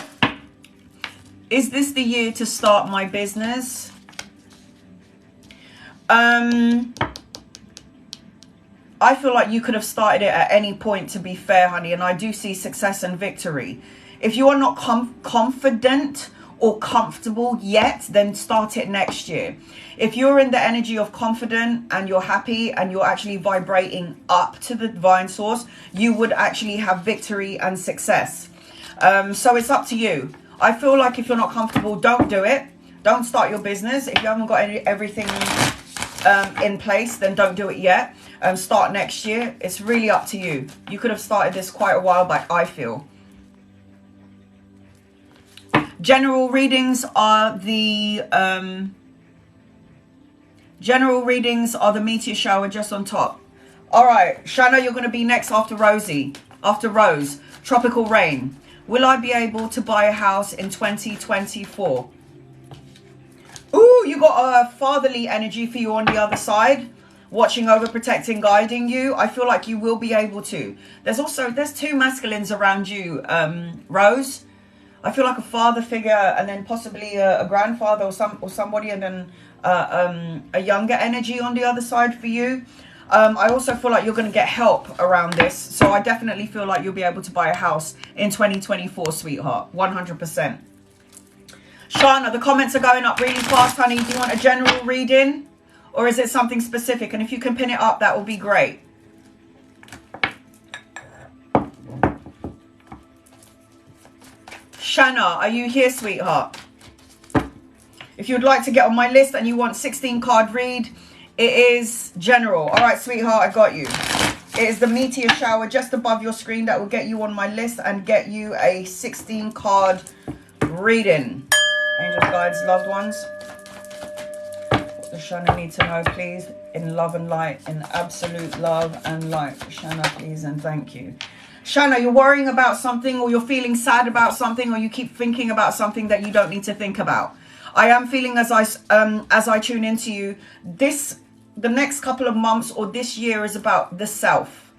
Is this the year to start my business? I feel like you could have started it at any point, to be fair, honey. And I do see success and victory. If you are not confident or comfortable yet, then start it next year. If you're in the energy of confident and you're happy and you're actually vibrating up to the divine source, you would actually have victory and success. So it's up to you. I feel like if you're not comfortable, don't do it. Don't start your business. If you haven't got everything in place, then don't do it yet. Start next year. It's really up to you. You could have started this quite a while back, I feel. General readings are the meteor shower just on top. All right, Shanna, you're going to be next after Rosie. After Rose, tropical rain. Will I be able to buy a house in 2024? Ooh, you got a fatherly energy for you on the other side. Watching over, protecting, guiding you. I feel like you will be able to. There's two masculines around you, Rose. I feel like a father figure and then possibly a grandfather or somebody and then a younger energy on the other side for you. I also feel like you're going to get help around this. So I definitely feel like you'll be able to buy a house in 2024, sweetheart. 100%. Shana, the comments are going up really fast, honey. Do you want a general reading? Or is it something specific? And if you can pin it up, that will be great. Shana, are you here, sweetheart? If you would like to get on my list and you want 16 card read, it is general. All right, sweetheart, I got you. It is the meteor shower just above your screen that will get you on my list and get you a 16 card reading. Angels, guides, loved ones. does Shanna need to know, please? In love and light, in absolute love and light. Shanna, please, and thank you. Shanna, you're worrying about something, or you're feeling sad about something, or you keep thinking about something that you don't need to think about. I am feeling as I tune into you, the next couple of months or this year is about the self,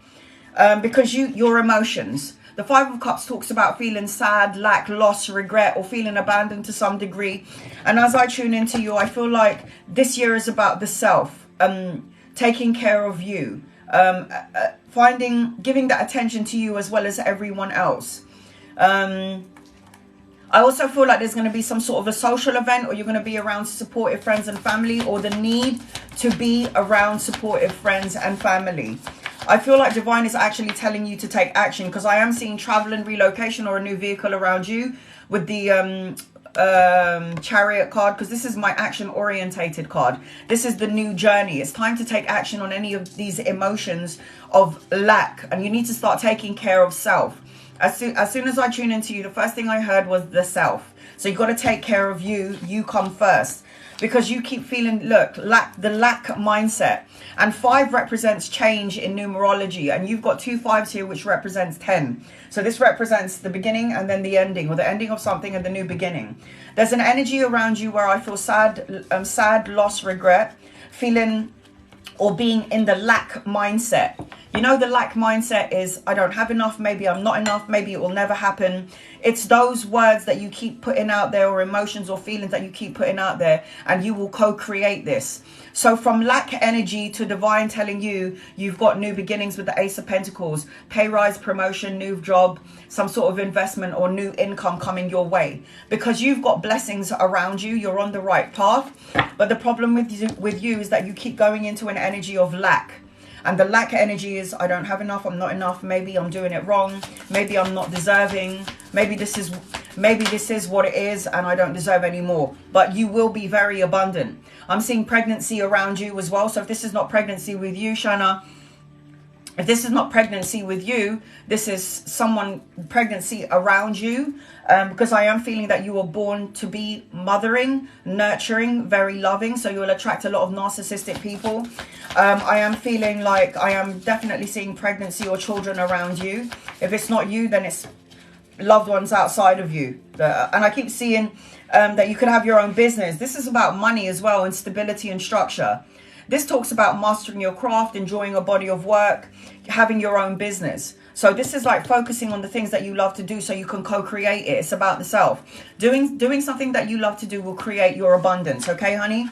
because your emotions. The Five of Cups talks about feeling sad, lack, loss, regret, or feeling abandoned to some degree. And as I tune into you, I feel like this year is about the self, taking care of you, giving that attention to you as well as everyone else. I also feel like there's going to be some sort of a social event, or you're going to be around supportive friends and family, or the need to be around supportive friends and family. I feel like Divine is actually telling you to take action, because I am seeing travel and relocation or a new vehicle around you with the Chariot card, because this is my action orientated card. This is the new journey. It's time to take action on any of these emotions of lack, and you need to start taking care of self. As soon as I tune into you, the first thing I heard was the self. So you've got to take care of you. You come first, because you keep feeling, look, the lack mindset. And 5 represents change in numerology, and you've got 2 5s here, which represents 10. So this represents the beginning and then the ending, or the ending of something and the new beginning. There's an energy around you where I feel sad, loss, regret, feeling or being in the lack mindset. You know, the lack mindset is, I don't have enough, maybe I'm not enough, maybe it will never happen. It's those words that you keep putting out there, or emotions or feelings that you keep putting out there, and you will co-create this. So from lack energy to Divine telling you, you've got new beginnings with the Ace of Pentacles, pay rise, promotion, new job, some sort of investment or new income coming your way. Because you've got blessings around you, you're on the right path. But the problem with you is that you keep going into an energy of lack. And the lack energy is, I don't have enough, I'm not enough, maybe I'm doing it wrong, maybe I'm not deserving, maybe this is what it is and I don't deserve any more. But you will be very abundant. I'm seeing pregnancy around you as well. So if this is not pregnancy with you, Shanna, if this is not pregnancy with you, this is pregnancy around you. Because I am feeling that you were born to be mothering, nurturing, very loving. So you will attract a lot of narcissistic people. I am feeling like I am definitely seeing pregnancy or children around you. If it's not you, then it's loved ones outside of you. And I keep seeing that you could have your own business. This is about money as well, and stability and structure. This talks about mastering your craft, enjoying a body of work, having your own business. So this is like focusing on the things that you love to do so you can co-create it. It's about the self. Doing something that you love to do will create your abundance. Okay, honey?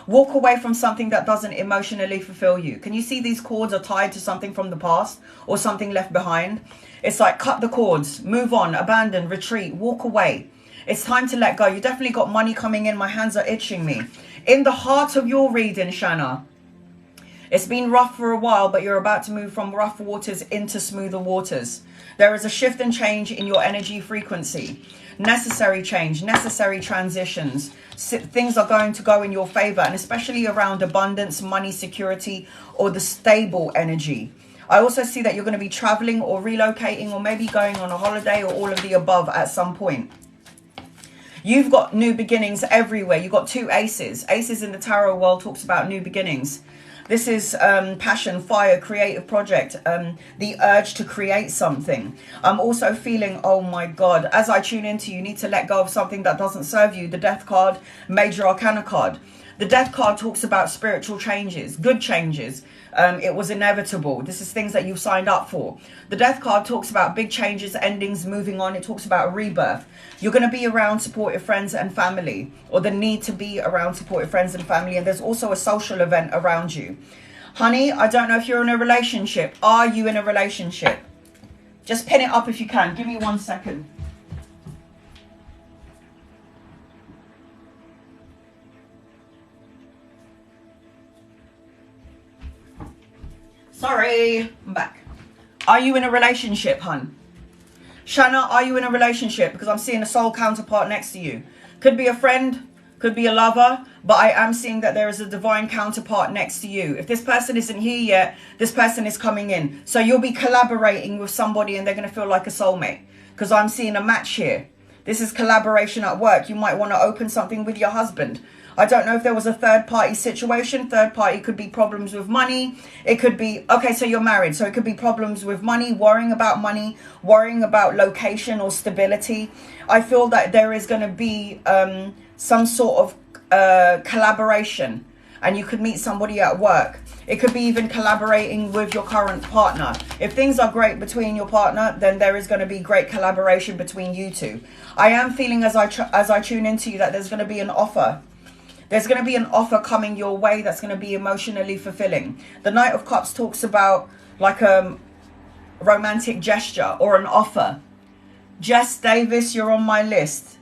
Walk away from something that doesn't emotionally fulfill you. Can you see these cords are tied to something from the past or something left behind? It's like cut the cords, move on, abandon, retreat, walk away. It's time to let go. You definitely got money coming in. My hands are itching me. In the heart of your reading, Shanna, it's been rough for a while, but you're about to move from rough waters into smoother waters. There is a shift and change in your energy frequency. Necessary change, necessary transitions. Things are going to go in your favor, and especially around abundance, money, security, or the stable energy. I also see that you're going to be traveling or relocating, or maybe going on a holiday, or all of the above at some point. You've got new beginnings everywhere. You've got 2 aces. Aces in the tarot world talks about new beginnings. This is passion, fire, creative project, the urge to create something. I'm also feeling, oh my God, as I tune into you need to let go of something that doesn't serve you. The Death card, Major Arcana card. The Death card talks about spiritual changes, good changes. It was inevitable. This is things that you've signed up for. The Death card talks about big changes, endings, moving on. It talks about rebirth. You're going to be around supportive friends and family, or the need to be around supportive friends and family. And there's also a social event around you. Honey, I don't know if you're in a relationship. Are you in a relationship? Just pin it up if you can. Give me 1 second. Sorry, I'm back. Are you in a relationship, hun? Shanna, are you in a relationship? Because I'm seeing a soul counterpart next to you. Could be a friend, could be a lover, but I am seeing that there is a divine counterpart next to you. If this person isn't here yet, this person is coming in. So you'll be collaborating with somebody and they're going to feel like a soulmate. Because I'm seeing a match here. This is collaboration at work. You might want to open something with your husband. I don't know if there was a third party situation. Third party could be problems with money. It could be, okay, so you're married. So it could be problems with money, worrying about location or stability. I feel that there is going to be some sort of collaboration, and you could meet somebody at work. It could be even collaborating with your current partner. If things are great between your partner, then there is going to be great collaboration between you two. I am feeling as I tune into you that there's going to be an offer. There's going to be an offer coming your way that's going to be emotionally fulfilling. The Knight of Cups talks about like a romantic gesture or an offer. Jess Davis, you're on my list.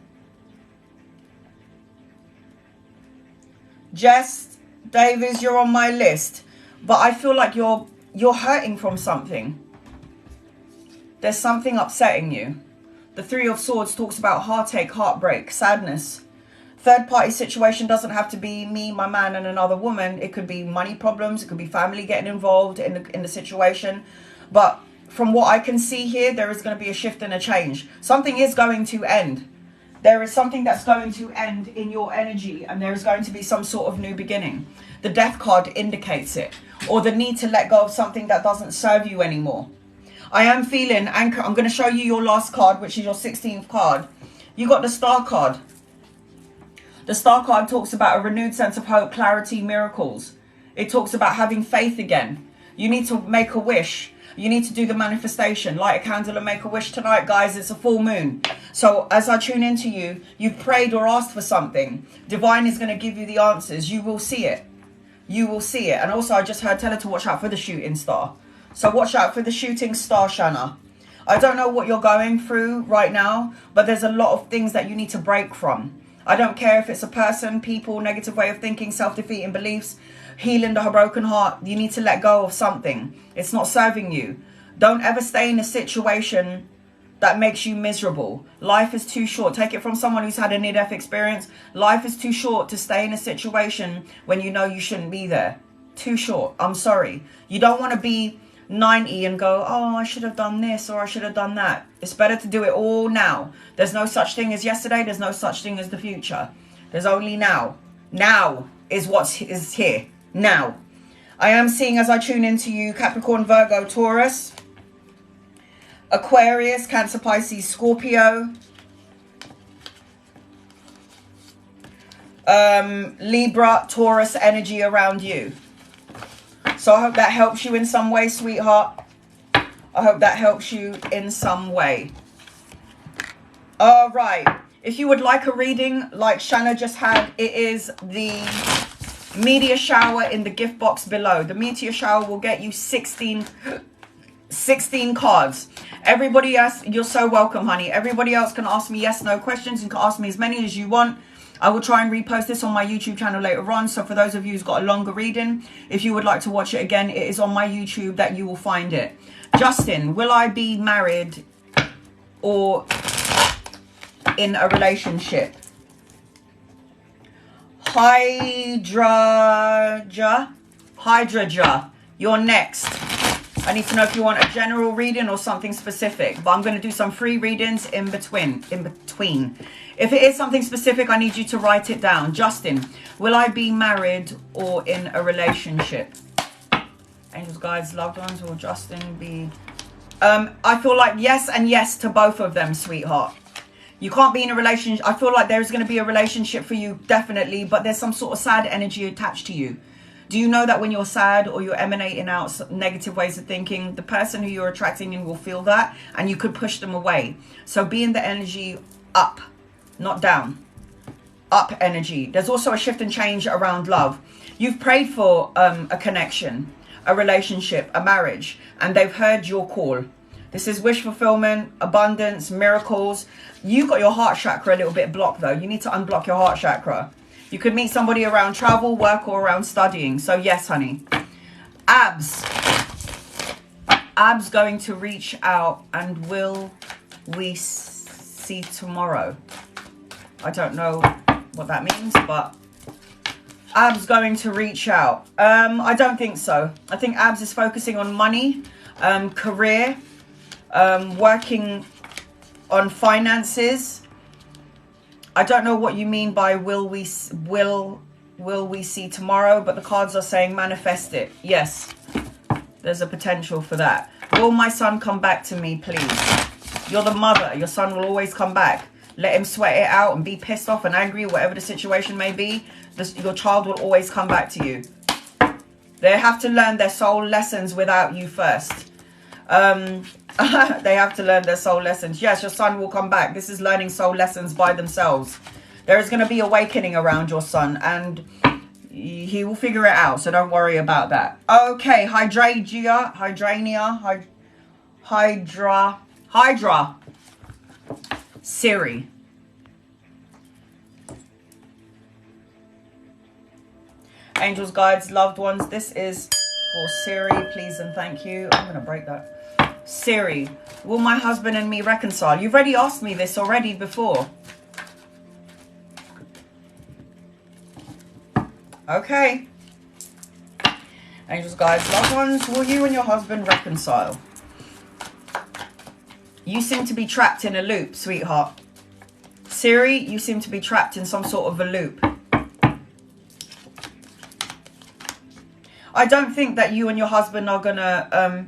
Jess Davis, you're on my list. But I feel like you're hurting from something. There's something upsetting you. The Three of Swords talks about heartache, heartbreak, sadness. Third party situation doesn't have to be me, my man, and another woman. It could be money problems. It could be family getting involved in the situation. But from what I can see here, there is going to be a shift and a change. Something is going to end. There is something that's going to end in your energy, and there is going to be some sort of new beginning. The Death card indicates it, or the need to let go of something that doesn't serve you anymore. I am feeling anchor. I'm going to show you your last card, which is your 16th card. You got the Star card. The Star card talks about a renewed sense of hope, clarity, miracles. It talks about having faith again. You need to make a wish. You need to do the manifestation. Light a candle and make a wish tonight, guys. It's a full moon. So as I tune into you, you've prayed or asked for something. Divine is going to give you the answers. You will see it. You will see it. And also, I just heard, tell her to watch out for the shooting star. So watch out for the shooting star, Shanna. I don't know what you're going through right now, but there's a lot of things that you need to break from. I don't care if it's a person, people, negative way of thinking, self-defeating beliefs, healing her broken heart. You need to let go of something. It's not serving you. Don't ever stay in a situation that makes you miserable. Life is too short. Take it from someone who's had a near-death experience. Life is too short to stay in a situation when you know you shouldn't be there. Too short. I'm sorry. You don't want to be 90 and go, oh, I should have done this or I should have done that. It's better to do it all now. There's no such thing as yesterday. There's no such thing as the future. There's only now. Now is what is here. Now. I am seeing, as I tune into you, Capricorn, Virgo, Taurus, Aquarius, Cancer, Pisces, Scorpio, Libra, Taurus energy around you. So I hope that helps you in some way, sweetheart. I hope that helps you in some way. All right. If you would like a reading like Shanna just had, it is the meteor shower in the gift box below. The meteor shower will get you 16 cards. Everybody else, you're so welcome, honey. Everybody else can ask me yes, no questions. You can ask me as many as you want. I will try and repost this on my YouTube channel later on. So for those of you who's got a longer reading, if you would like to watch it again, it is on my YouTube that you will find it. Justin, will I be married or in a relationship? Hydraja, you're next. I need to know if you want a general reading or something specific, but I'm going to do some free readings in between. If it is something specific, I need you to write it down. Justin, will I be married or in a relationship? Angels, guides, loved ones, will Justin be... I feel like yes and yes to both of them, sweetheart. You can't be in a relationship. I feel like there's going to be a relationship for you, definitely, but there's some sort of sad energy attached to you. Do you know that when you're sad or you're emanating out negative ways of thinking, the person who you're attracting in will feel that and you could push them away? So be in the energy up, not down. Up energy. There's also a shift and change around love. You've prayed for a connection, a relationship, a marriage, and they've heard your call. This is wish fulfillment, abundance, miracles. You got your heart chakra a little bit blocked though. You need to unblock your heart chakra. You could meet somebody around travel, work, or around studying. So yes, honey. Abs. Abs going to reach out, and will we see tomorrow? I don't know what that means, but Abs going to reach out. I don't think so. I think Abs is focusing on money, career, working on finances. I don't know what you mean by will will we see tomorrow? But the cards are saying manifest it. Yes, there's a potential for that. Will my son come back to me, please? You're the mother. Your son will always come back. Let him sweat it out and be pissed off and angry, whatever the situation may be. Your child will always come back to you. They have to learn their soul lessons without you first. They have to learn their soul lessons. Yes, your son will come back. This is learning soul lessons by themselves. There is going to be awakening around your son, and he will figure it out. So don't worry about that. Okay, Hydra. Siri. Angels, guides, loved ones. This is for Siri, please and thank you. I'm going to break that. Siri, will my husband and me reconcile? You've already asked me this already before. Okay. Angels, guides, loved ones, will you and your husband reconcile? You seem to be trapped in a loop, sweetheart. Siri, you seem to be trapped in some sort of a loop. I don't think that you and your husband are gonna,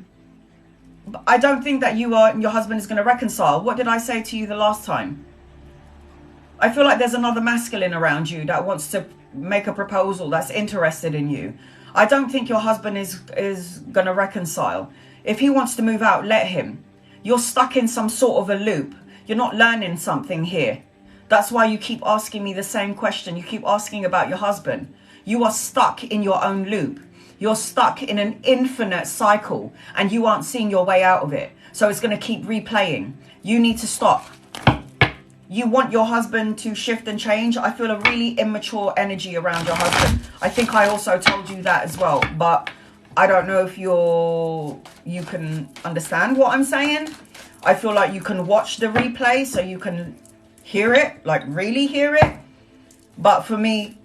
I don't think that you and your husband is gonna reconcile. What did I say to you the last time? I feel like there's another masculine around you that wants to make a proposal, that's interested in you. I don't think your husband is gonna reconcile. If he wants to move out, let him. You're stuck in some sort of a loop. You're not learning something here. That's why you keep asking me the same question. You keep asking about your husband. You are stuck in your own loop. You're stuck in an infinite cycle and you aren't seeing your way out of it. So it's going to keep replaying. You need to stop. You want your husband to shift and change. I feel a really immature energy around your husband. I think I also told you that as well, but I don't know if you can understand what I'm saying. I feel like you can watch the replay so you can hear it, like really hear it. But for me,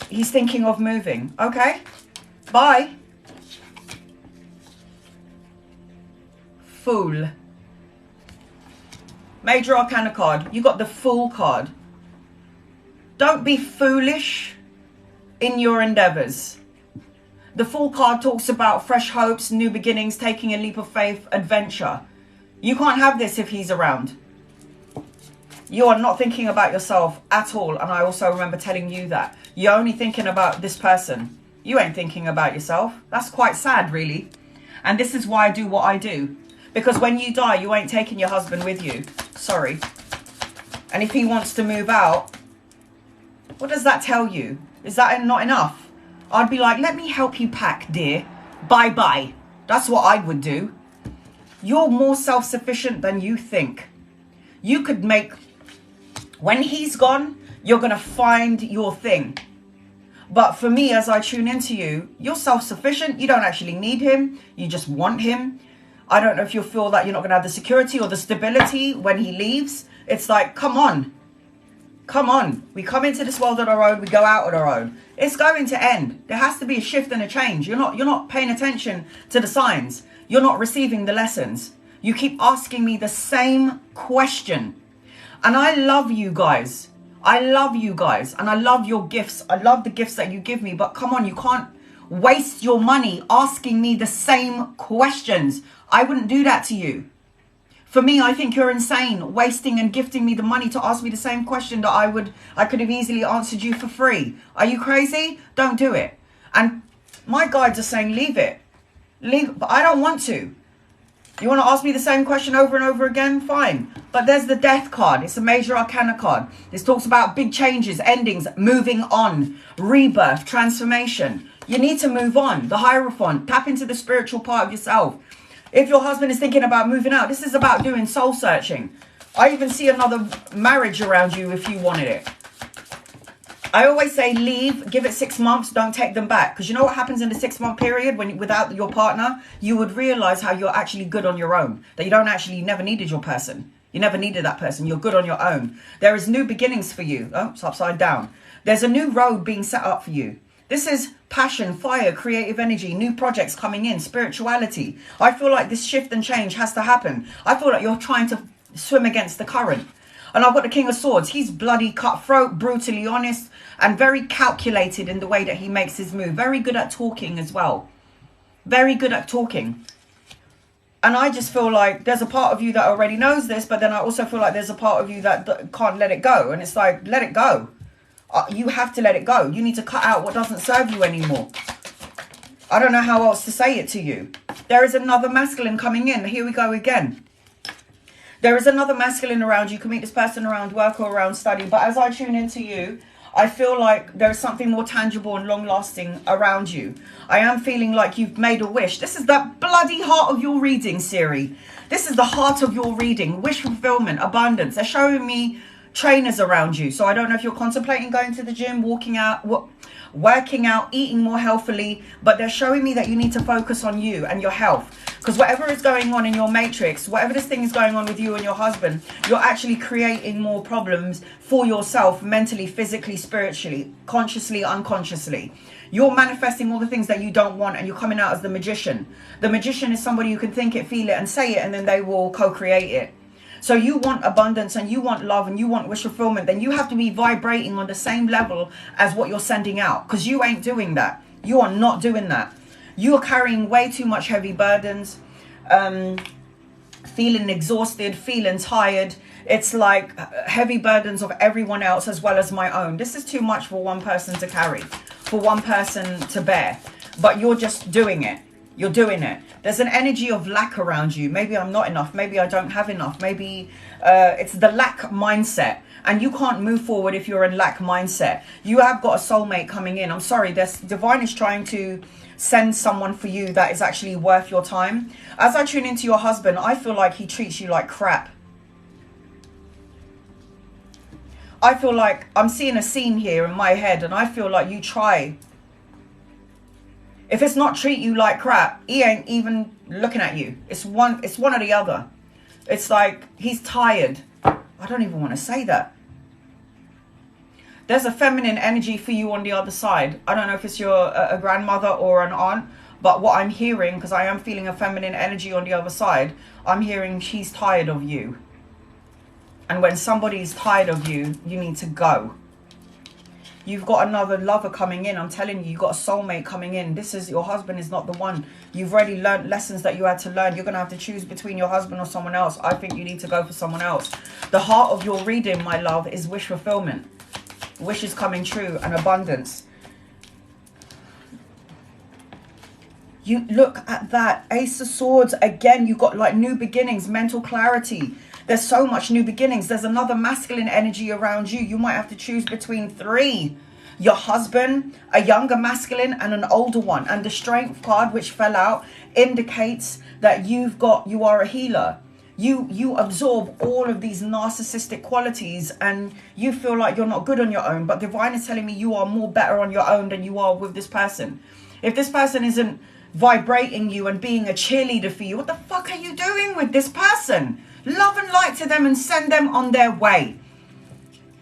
he's thinking of moving. Okay, bye. Fool. Major Arcana card. You got the Fool card. Don't be foolish in your endeavors. The Fool card talks about fresh hopes, new beginnings, taking a leap of faith, adventure. You can't have this if he's around. You are not thinking about yourself at all. And I also remember telling you that. You're only thinking about this person. You ain't thinking about yourself. That's quite sad, really. And this is why I do what I do. Because when you die, you ain't taking your husband with you. Sorry. And if he wants to move out, what does that tell you? Is that not enough? I'd be like, let me help you pack, dear. Bye-bye. That's what I would do. You're more self-sufficient than you think. You could make... When he's gone, you're going to find your thing. But for me, as I tune into you, you're self-sufficient. You don't actually need him. You just want him. I don't know if you'll feel that you're not going to have the security or the stability when he leaves. It's like, come on. Come on. We come into this world on our own. We go out on our own. It's going to end. There has to be a shift and a change. You're not paying attention to the signs. You're not receiving the lessons. You keep asking me the same question. And I love you guys. I love you guys. And I love your gifts. I love the gifts that you give me. But come on, you can't waste your money asking me the same questions. I wouldn't do that to you. For me, I think you're insane, wasting and gifting me the money to ask me the same question that I could have easily answered you for free. Are you crazy? Don't do it. And my guides are saying, leave it. Leave, but I don't want to. You want to ask me the same question over and over again? Fine. But there's the Death card. It's a Major Arcana card. This talks about big changes, endings, moving on, rebirth, transformation. You need to move on. The Hierophant. Tap into the spiritual part of yourself. If your husband is thinking about moving out, this is about doing soul searching. I even see another marriage around you if you wanted it. I always say leave, give it 6 months, don't take them back. Because you know what happens in the 6-month period when without your partner? You would realize how you're actually good on your own. That you never needed your person. You never needed that person. You're good on your own. There is new beginnings for you. Oh, it's upside down. There's a new road being set up for you. This is passion, fire, creative energy, new projects coming in, spirituality. I feel like this shift and change has to happen. I feel like you're trying to swim against the current. And I've got the King of Swords. He's bloody cutthroat, brutally honest, and very calculated in the way that he makes his move. Very good at talking as well. Very good at talking. And I just feel like there's a part of you that already knows this, but then I also feel like there's a part of you that can't let it go. And it's like, let it go. You have to let it go. You need to cut out what doesn't serve you anymore. I don't know how else to say it to you. There is another masculine coming in. Here we go again. There is another masculine around you. You can meet this person around work or around study. But as I tune into you, I feel like there's something more tangible and long-lasting around you. I am feeling like you've made a wish. This is the bloody heart of your reading, Siri. This is the heart of your reading. Wish fulfillment, abundance. They're showing me trainers around you. So I don't know if you're contemplating going to the gym, working out, eating more healthily, but they're showing me that you need to focus on you and your health, because whatever is going on in your matrix, whatever this thing is going on with you and your husband, you're actually creating more problems for yourself, mentally, physically, spiritually, consciously, unconsciously. You're manifesting all the things that you don't want, and you're coming out as the magician. The magician is somebody who can think it, feel it, and say it, and then they will co-create it. So you want abundance and you want love and you want wish fulfillment, then you have to be vibrating on the same level as what you're sending out, because you ain't doing that. You are not doing that. You are carrying way too much heavy burdens, feeling exhausted, feeling tired. It's like heavy burdens of everyone else as well as my own. This is too much for one person to carry, for one person to bear, but you're just doing it. You're doing it. There's an energy of lack around you. Maybe I'm not enough. Maybe I don't have enough. Maybe it's the lack mindset. And you can't move forward if you're in lack mindset. You have got a soulmate coming in. I'm sorry. Divine is trying to send someone for you that is actually worth your time. As I tune into your husband, I feel like he treats you like crap. I feel like I'm seeing a scene here in my head, and I feel like you try. If it's not treat you like crap, he ain't even looking at you. It's one or the other. It's like he's tired. I don't even want to say that. There's a feminine energy for you on the other side. I don't know if it's your a grandmother or an aunt, but what I'm hearing, because I am feeling a feminine energy on the other side, I'm hearing she's tired of you. And when somebody's tired of you, you need to go. You've got another lover coming in. I'm telling you, you've got a soulmate coming in. This is, your husband is not the one. You've already learned lessons that you had to learn. You're going to have to choose between your husband or someone else. I think you need to go for someone else. The heart of your reading, my love, is wish fulfillment. Wishes coming true and abundance. You look at that. Ace of Swords. Again, you've got like new beginnings, mental clarity. There's so much new beginnings. There's another masculine energy around you. You might have to choose between three. Your husband, a younger masculine, and an older one. And the Strength card, which fell out, indicates that you are a healer. You absorb all of these narcissistic qualities and you feel like you're not good on your own. But Divine is telling me you are more better on your own than you are with this person. If this person isn't vibrating you and being a cheerleader for you, what the fuck are you doing with this person? Love and light to them and send them on their way.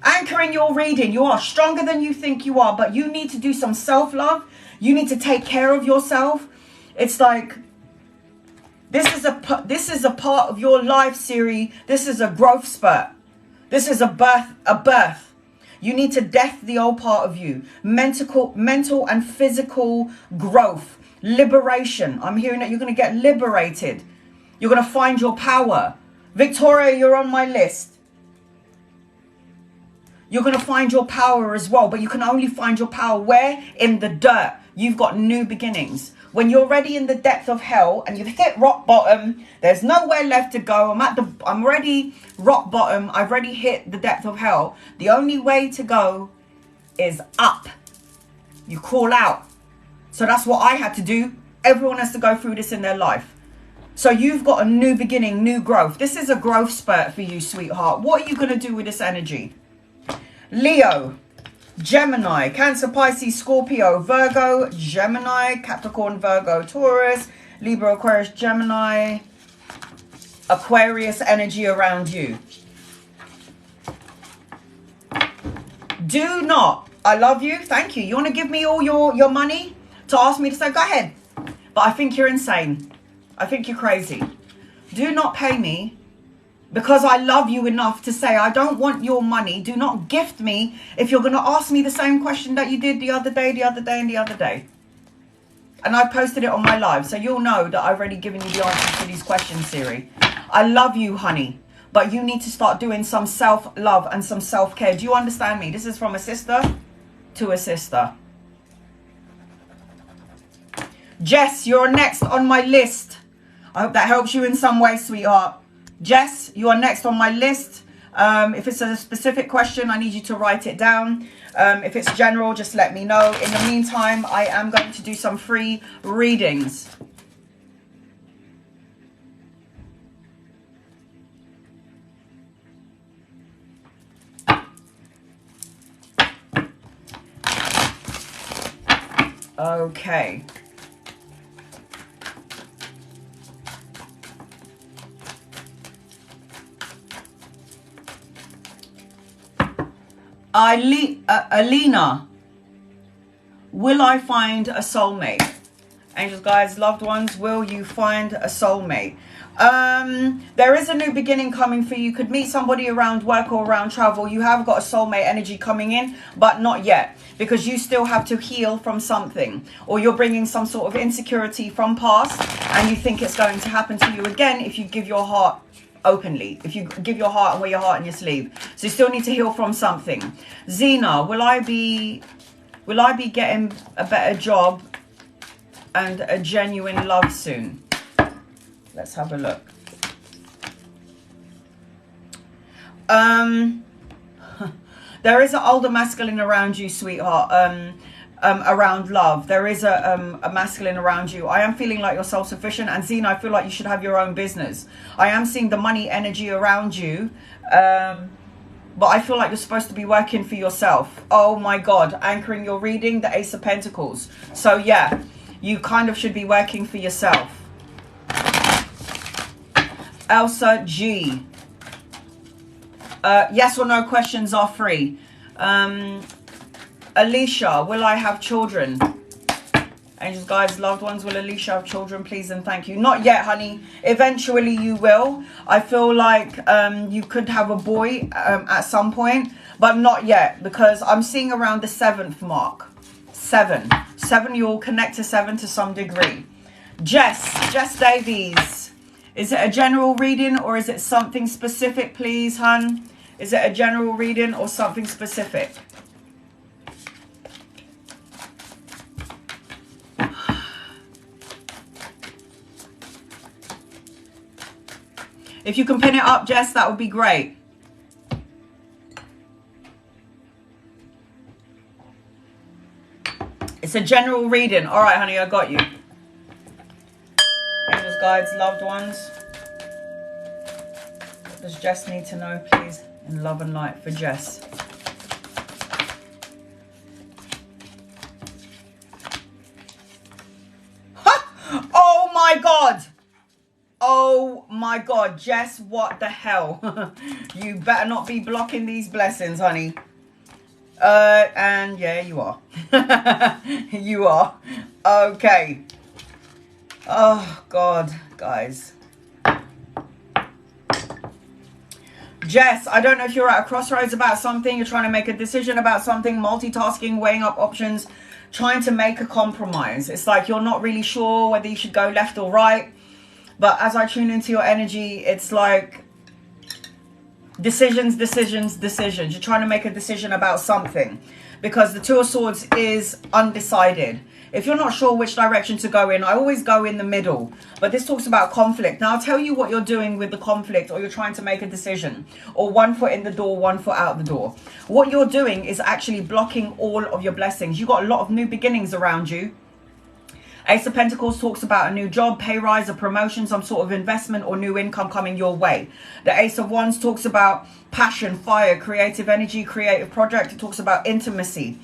Anchoring your reading. You are stronger than you think you are, but you need to do some self-love. You need to take care of yourself. It's like, this is a part of your life, Siri. This is a growth spurt. This is a birth. You need to death the old part of you. Mental and physical growth. Liberation. I'm hearing that you're going to get liberated. You're going to find your power. Victoria, you're on my list. You're going to find your power as well, but you can only find your power where? In the dirt. You've got new beginnings. When you're already in the depth of hell and you've hit rock bottom, there's nowhere left to go. I'm already rock bottom. I've already hit the depth of hell. The only way to go is up. You crawl out. So that's what I had to do. Everyone has to go through this in their life. So you've got a new beginning, new growth. This is a growth spurt for you, sweetheart. What are you going to do with this energy? Leo, Gemini, Cancer, Pisces, Scorpio, Virgo, Gemini, Capricorn, Virgo, Taurus, Libra, Aquarius, Gemini, Aquarius energy around you. Do not, I love you, thank you. You want to give me all your money to ask me to say, go ahead. But I think you're insane. I think you're crazy. Do not pay me Because I love you enough to say, I don't want your money. Do not gift me if you're going to ask me the same question that you did the other day, and the other day. And I posted it on my live, so you'll know that I've already given you the answers to these questions, Siri. I love you, honey, but you need to start doing some self-love and some self-care. Do you understand me? This is from a sister to a sister. Jess, you're next on my list. I hope that helps you in some way, sweetheart. Jess, you are next on my list. If it's a specific question, I need you to write it down. If it's general, just let me know. In the meantime, I am going to do some free readings. Okay. Alina, will I find a soulmate? Angels, guides, loved ones, will you find a soulmate? There is a new beginning coming for you. You could meet somebody around work or around travel. You have got a soulmate energy coming in, but not yet, because you still have to heal from something, or you're bringing some sort of insecurity from past, and you think it's going to happen to you again if you give your heart openly, if you give your heart and wear your heart in your sleeve. So you still need to heal from something. Zena, will I be getting a better job and a genuine love soon? Let's have a look. There is an older masculine around you, sweetheart. Around love, there is a masculine around you. I am feeling like you're self-sufficient, and Zena, I feel like you should have your own business. I am seeing the money energy around you, but I feel like you're supposed to be working for yourself. Oh my God, anchoring your reading, the Ace of Pentacles. So yeah, you kind of should be working for yourself. Elsa G, yes or no questions are free. Alicia, will I have children? Angels, guides, loved ones, will Alicia have children, please and thank you? Not yet, honey. Eventually you will. I feel like you could have a boy at some point, but not yet, because I'm seeing around the 7th mark. 7, you'll connect to 7 to some degree. Jess Davies, is it a general reading or is it something specific, please, hun? Is it a general reading or something specific? If you can pin it up, Jess, that would be great. It's a general reading. All right, honey, I got you. Angels, guides, loved ones. What does Jess need to know, please? In love and light for Jess. Oh, my God. Oh my God, Jess, what the hell? You better not be blocking these blessings, honey. And yeah, you are. You are. Okay. Oh God, guys. Jess, I don't know if you're at a crossroads about something. You're trying to make a decision about something, multitasking, weighing up options, trying to make a compromise. It's like you're not really sure whether you should go left or right. But as I tune into your energy, it's like decisions. You're trying to make a decision about something, because the Two of Swords is undecided. If you're not sure which direction to go in, I always go in the middle. But this talks about conflict. Now, I'll tell you what you're doing with the conflict, or you're trying to make a decision, or one foot in the door, one foot out the door. What you're doing is actually blocking all of your blessings. You've got a lot of new beginnings around you. Ace of Pentacles talks about a new job, pay rise, a promotion, some sort of investment or new income coming your way. The Ace of Wands talks about passion, fire, creative energy, creative project. It talks about intimacy.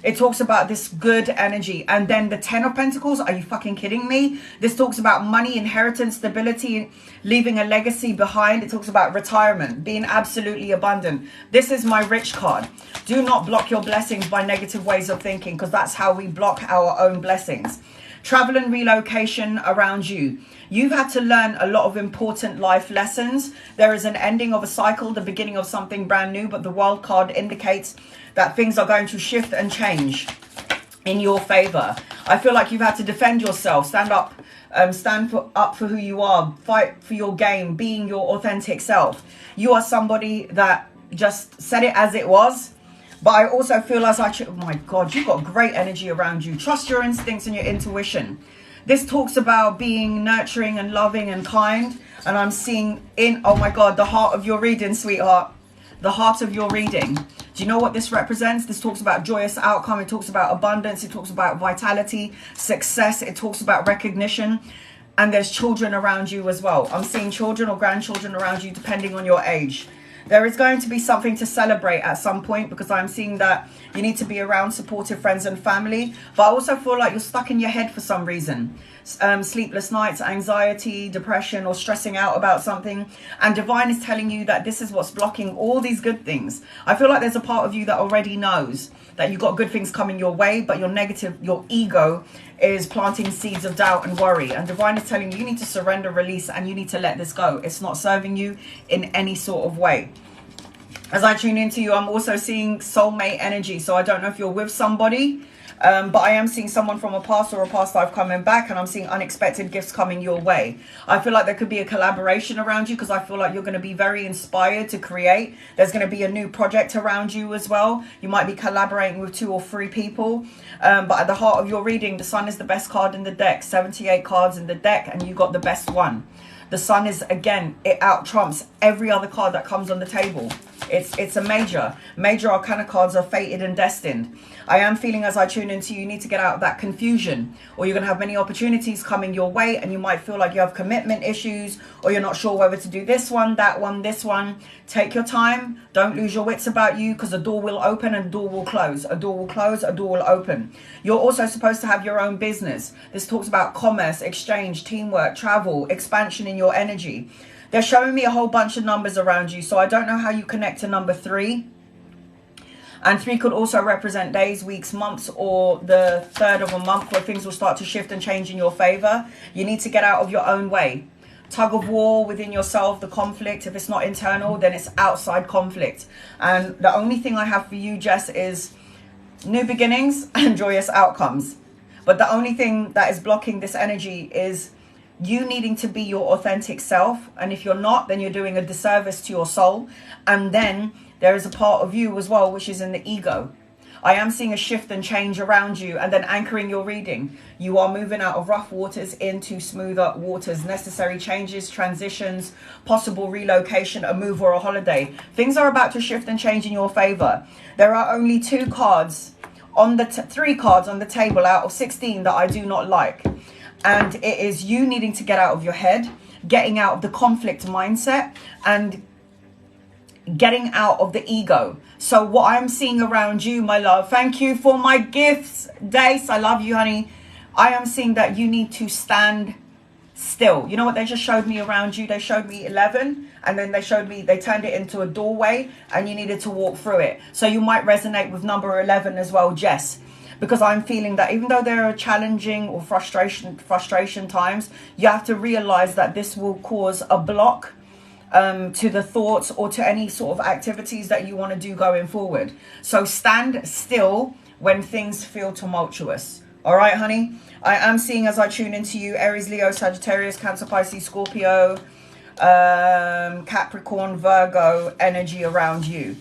It talks about this good energy. And then the 10 of Pentacles, are you fucking kidding me? This talks about money, inheritance, stability, leaving a legacy behind. It talks about retirement, being absolutely abundant. This is my rich card. Do not block your blessings by negative ways of thinking, because that's how we block our own blessings. Travel and relocation around you. You've had to learn a lot of important life lessons. There is an ending of a cycle, the beginning of something brand new, but the world card indicates that things are going to shift and change in your favor. I feel like you've had to defend yourself, stand up for who you are, fight for your game, being your authentic self. You are somebody that just said it as it was. But I also feel as oh my God, you've got great energy around you. Trust your instincts and your intuition. This talks about being nurturing and loving and kind. And I'm seeing oh my God, the heart of your reading, sweetheart. The heart of your reading. Do you know what this represents? This talks about joyous outcome. It talks about abundance. It talks about vitality, success. It talks about recognition. And there's children around you as well. I'm seeing children or grandchildren around you depending on your age. There is going to be something to celebrate at some point, because I'm seeing that you need to be around supportive friends and family. But I also feel like you're stuck in your head for some reason. Sleepless nights, anxiety, depression, or stressing out about something. And Divine is telling you that this is what's blocking all these good things. I feel like there's a part of you that already knows that you've got good things coming your way, but your ego is planting seeds of doubt and worry. And Divine is telling you, you need to surrender, release, and you need to let this go. It's not serving you in any sort of way. As I tune into you, I'm also seeing soulmate energy. So I don't know if you're with somebody, but I am seeing someone from a past or a past life coming back, and I'm seeing unexpected gifts coming your way. I feel like there could be a collaboration around you, because I feel like you're going to be very inspired to create. There's going to be a new project around you as well. You might be collaborating with 2 or 3 people. But at the heart of your reading, the Sun is the best card in the deck. 78 cards in the deck, and you got the best one. The Sun is, again, it out trumps every other card that comes on the table. It's a major arcana cards are fated and destined. I am feeling, as I tune into you need to get out of that confusion, or you're going to have many opportunities coming your way, and you might feel like you have commitment issues, or you're not sure whether to do this one, that one, this one. Take your time. Don't lose your wits about you, because a door will open and a door will close. A door will close, a door will open. You're also supposed to have your own business. This talks about commerce, exchange, teamwork, travel, expansion in your energy. They're showing me a whole bunch of numbers around you, so I don't know how you connect to number 3. And 3 could also represent days, weeks, months, or the third of a month where things will start to shift and change in your favor. You need to get out of your own way. Tug of war within yourself, the conflict. If it's not internal, then it's outside conflict. And the only thing I have for you, Jess, is new beginnings and joyous outcomes. But the only thing that is blocking this energy is you needing to be your authentic self. And if you're not, then you're doing a disservice to your soul. And then there is a part of you as well, which is in the ego. I am seeing a shift and change around you, and then anchoring your reading. You are moving out of rough waters into smoother waters. Necessary changes, transitions, possible relocation, a move, or a holiday. Things are about to shift and change in your favor. There are only 2 cards on the 3 cards on the table out of 16 that I do not like. And it is you needing to get out of your head, getting out of the conflict mindset, and getting out of the ego. So what I'm seeing around you, my love, thank you for my gifts, Dace, I love you, honey. I am seeing that you need to stand still. You know what they just showed me around you? They showed me 11, and then they turned it into a doorway, and you needed to walk through it. So you might resonate with number 11 as well, Jess. Because I'm feeling that even though there are challenging or frustration times, you have to realize that this will cause a block to the thoughts or to any sort of activities that you want to do going forward. So stand still when things feel tumultuous. All right, honey? I am seeing, as I tune into you, Aries, Leo, Sagittarius, Cancer, Pisces, Scorpio, Capricorn, Virgo energy around you.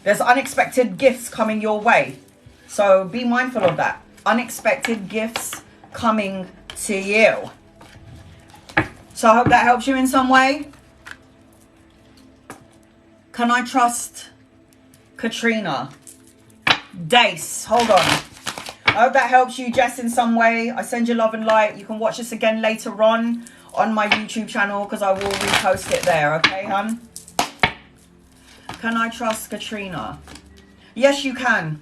There's unexpected gifts coming your way. So be mindful of that. Unexpected gifts coming to you. So I hope that helps you in some way. Can I trust Katrina? Dace, hold on. I hope that helps you, Jess, in some way. I send you love and light. You can watch this again later on my YouTube channel, because I will repost it there. Okay, hon? Can I trust Katrina? Yes, you can.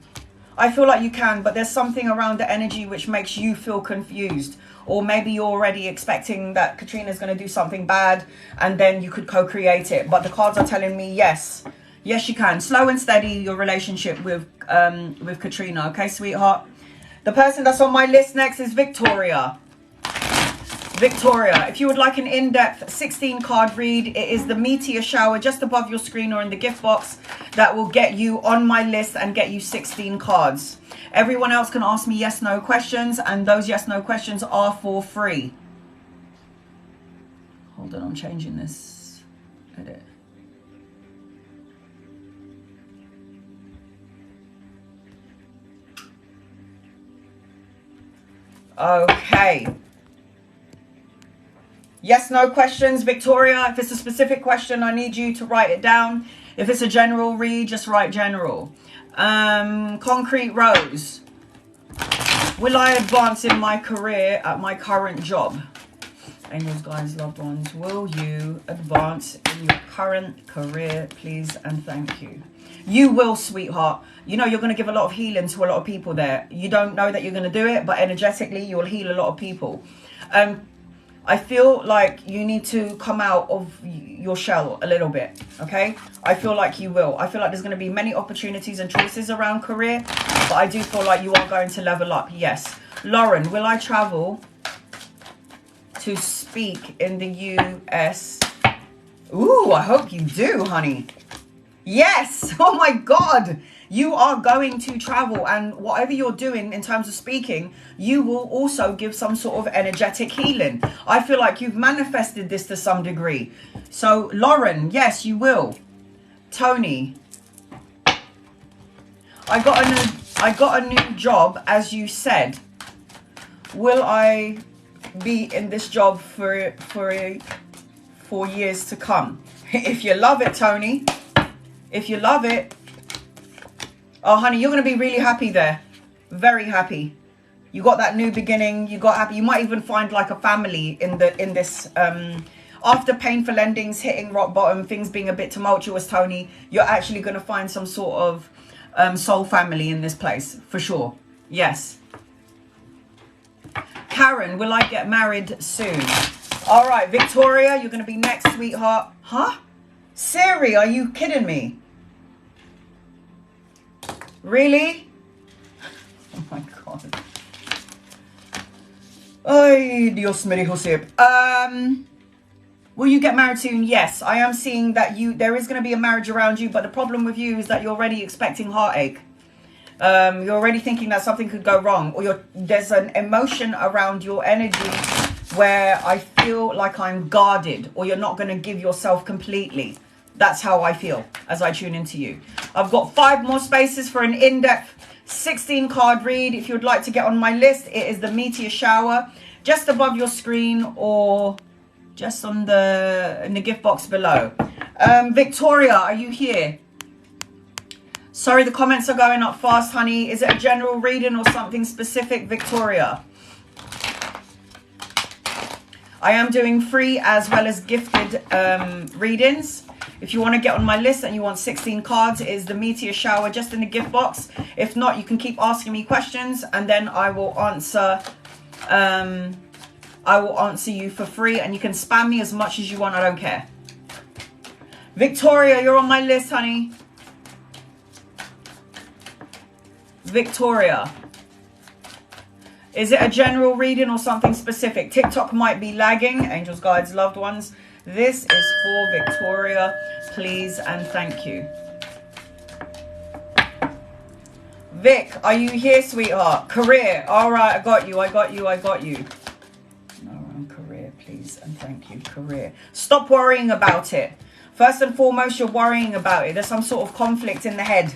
I feel like you can, but there's something around the energy which makes you feel confused. Or maybe you're already expecting that Katrina's going to do something bad, and then you could co-create it. But the cards are telling me yes. Yes, you can. Slow and steady your relationship with Katrina. Okay, sweetheart? The person that's on my list next is Victoria. Victoria, if you would like an in-depth 16 card read, it is the meteor shower just above your screen or in the gift box that will get you on my list and get you 16 cards. Everyone else can ask me yes no questions, and those yes no questions are for free. Hold on, I'm changing this. Edit. Okay. Yes, no questions, Victoria. If it's a specific question, I need you to write it down. If it's a general read, just write general. Concrete Rose. Will I advance in my career at my current job? Angels, guides, loved ones, will you advance in your current career, please and thank you? You will, sweetheart. You know, you're going to give a lot of healing to a lot of people there. You don't know that you're going to do it, but energetically, you will heal a lot of people. I feel like you need to come out of your shell a little bit, okay? I feel like you will. I feel like there's going to be many opportunities and choices around career, but I do feel like you are going to level up, yes. Lauren, will I travel to speak in the US? Ooh, I hope you do, honey. Yes. Oh my God. You are going to travel, and whatever you're doing in terms of speaking, you will also give some sort of energetic healing. I feel like you've manifested this to some degree. So Lauren, yes, you will. Tony, I got a new job, as you said. Will I be in this job for years to come? If you love it, Tony. If you love it. Oh, honey, you're going to be really happy there. Very happy. You got that new beginning. You got happy. You might even find like a family in this. After painful endings, hitting rock bottom, things being a bit tumultuous, Tony, you're actually going to find some sort of soul family in this place. For sure. Yes. Karen, will I get married soon? All right, Victoria, you're going to be next, sweetheart. Huh? Siri, are you kidding me? Really? Oh my God. Ay, Dios me dijo sip. Will you get married soon? Yes, I am seeing that there is going to be a marriage around you, but the problem with you is that you're already expecting heartache. You're already thinking that something could go wrong, or there's an emotion around your energy where I feel like I'm guarded, or you're not going to give yourself completely. That's how I feel as I tune into you. I've got 5 more spaces for an in-depth 16 card read. If you would like to get on my list, it is the meteor shower just above your screen or just in the gift box below. Victoria, are you here? Sorry, the comments are going up fast, honey. Is it a general reading or something specific, Victoria? I am doing free as well as gifted readings. If you want to get on my list and you want 16 cards, it is the meteor shower just in the gift box. If not, you can keep asking me questions and then I will answer you for free, and you can spam me as much as you want. I don't care. Victoria, you're on my list, honey. Victoria. Is it a general reading or something specific? TikTok might be lagging. Angels, guides, loved ones. This is for Victoria, please and thank you. Vic, are you here, sweetheart? Career. All right, I got you. No, career, please and thank you. Career. Stop worrying about it. First and foremost, you're worrying about it. There's some sort of conflict in the head.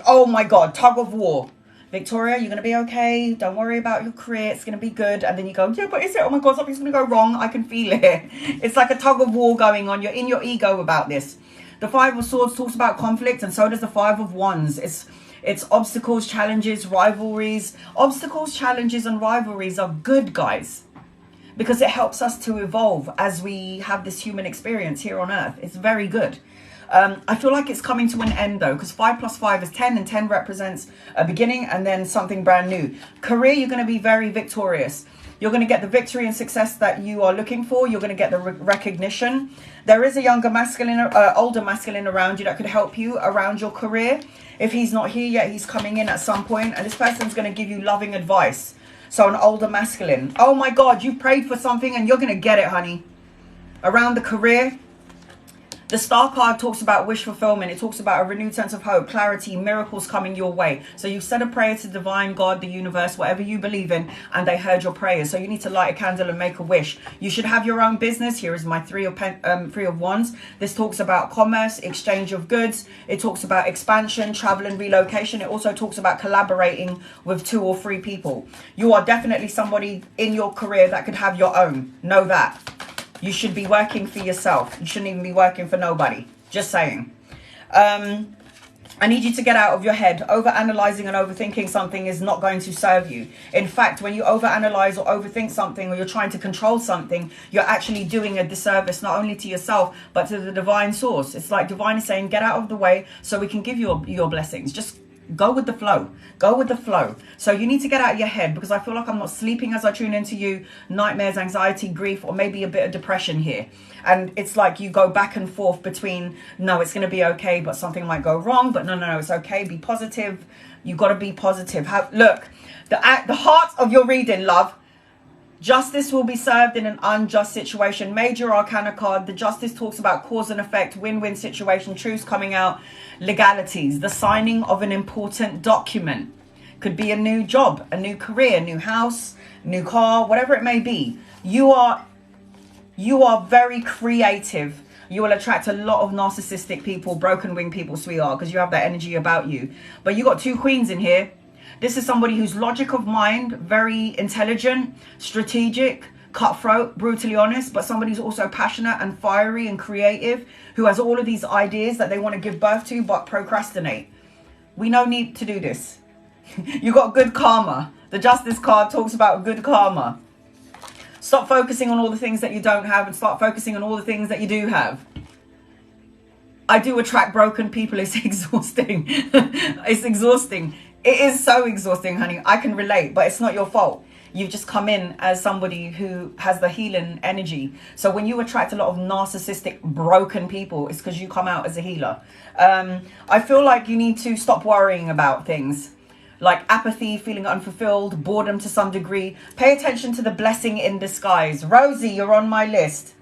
Oh my God, tug of war. Victoria, you're going to be okay. Don't worry about your career. It's going to be good. And then you go, yeah, but is it? Oh my God, something's going to go wrong. I can feel it. It's like a tug of war going on. You're in your ego about this. The 5 of Swords talks about conflict, and so does the 5 of Wands. It's obstacles, challenges, rivalries. Obstacles, challenges, and rivalries are good, guys, because it helps us to evolve as we have this human experience here on Earth. It's very good. I feel like it's coming to an end though, because 5 plus 5 is 10, and 10 represents a beginning and then something brand new. Career, you're going to be very victorious. You're going to get the victory and success that you are looking for. You're going to get the recognition. There is a younger masculine, older masculine around you that could help you around your career. If he's not here yet, he's coming in at some point, and this person's going to give you loving advice. So an older masculine. Oh my God, you prayed for something and you're going to get it, honey. Around the career, the Star card talks about wish fulfillment. It talks about a renewed sense of hope, clarity, miracles coming your way. So you've said a prayer to divine, God, the universe, whatever you believe in, and they heard your prayers. So you need to light a candle and make a wish. You should have your own business. Here is my three of wands. This talks about commerce, exchange of goods. It talks about expansion, travel and relocation. It also talks about collaborating with 2 or 3 people. You are definitely somebody in your career that could have your own. Know that. You should be working for yourself. You shouldn't even be working for nobody. Just saying. I need you to get out of your head. Overanalyzing and overthinking something is not going to serve you. In fact, when you overanalyze or overthink something, or you're trying to control something, you're actually doing a disservice not only to yourself, but to the divine source. It's like divine is saying, get out of the way so we can give you your blessings. Just go with the flow. Go with the flow. So you need to get out of your head, because I feel like I'm not sleeping as I tune into you. Nightmares, anxiety, grief, or maybe a bit of depression here. And it's like you go back and forth between, no, it's going to be okay, but something might go wrong. But no, it's okay. Be positive. You got to be positive. Look, the heart of your reading, love. Justice will be served in an unjust situation. Major Arcana card. The Justice talks about cause and effect, win-win situation, truths coming out, legalities, the signing of an important document. Could be a new job, a new career, new house, new car, whatever it may be. You are very creative. You will attract a lot of narcissistic people, broken wing people, sweetheart, because you have that energy about you. But you got 2 queens in here. This is somebody who's logic of mind, very intelligent, strategic, cutthroat, brutally honest, but somebody who's also passionate and fiery and creative, who has all of these ideas that they want to give birth to, but procrastinate. We no need to do this. You got good karma. The Justice card talks about good karma. Stop focusing on all the things that you don't have and start focusing on all the things that you do have. I do attract broken people. It's exhausting. It's exhausting. It is so exhausting, honey. I can relate, but it's not your fault. You've just come in as somebody who has the healing energy. So when you attract a lot of narcissistic, broken people, it's because you come out as a healer. I feel like you need to stop worrying about things like apathy, feeling unfulfilled, boredom to some degree. Pay attention to the blessing in disguise. Rosie, you're on my list.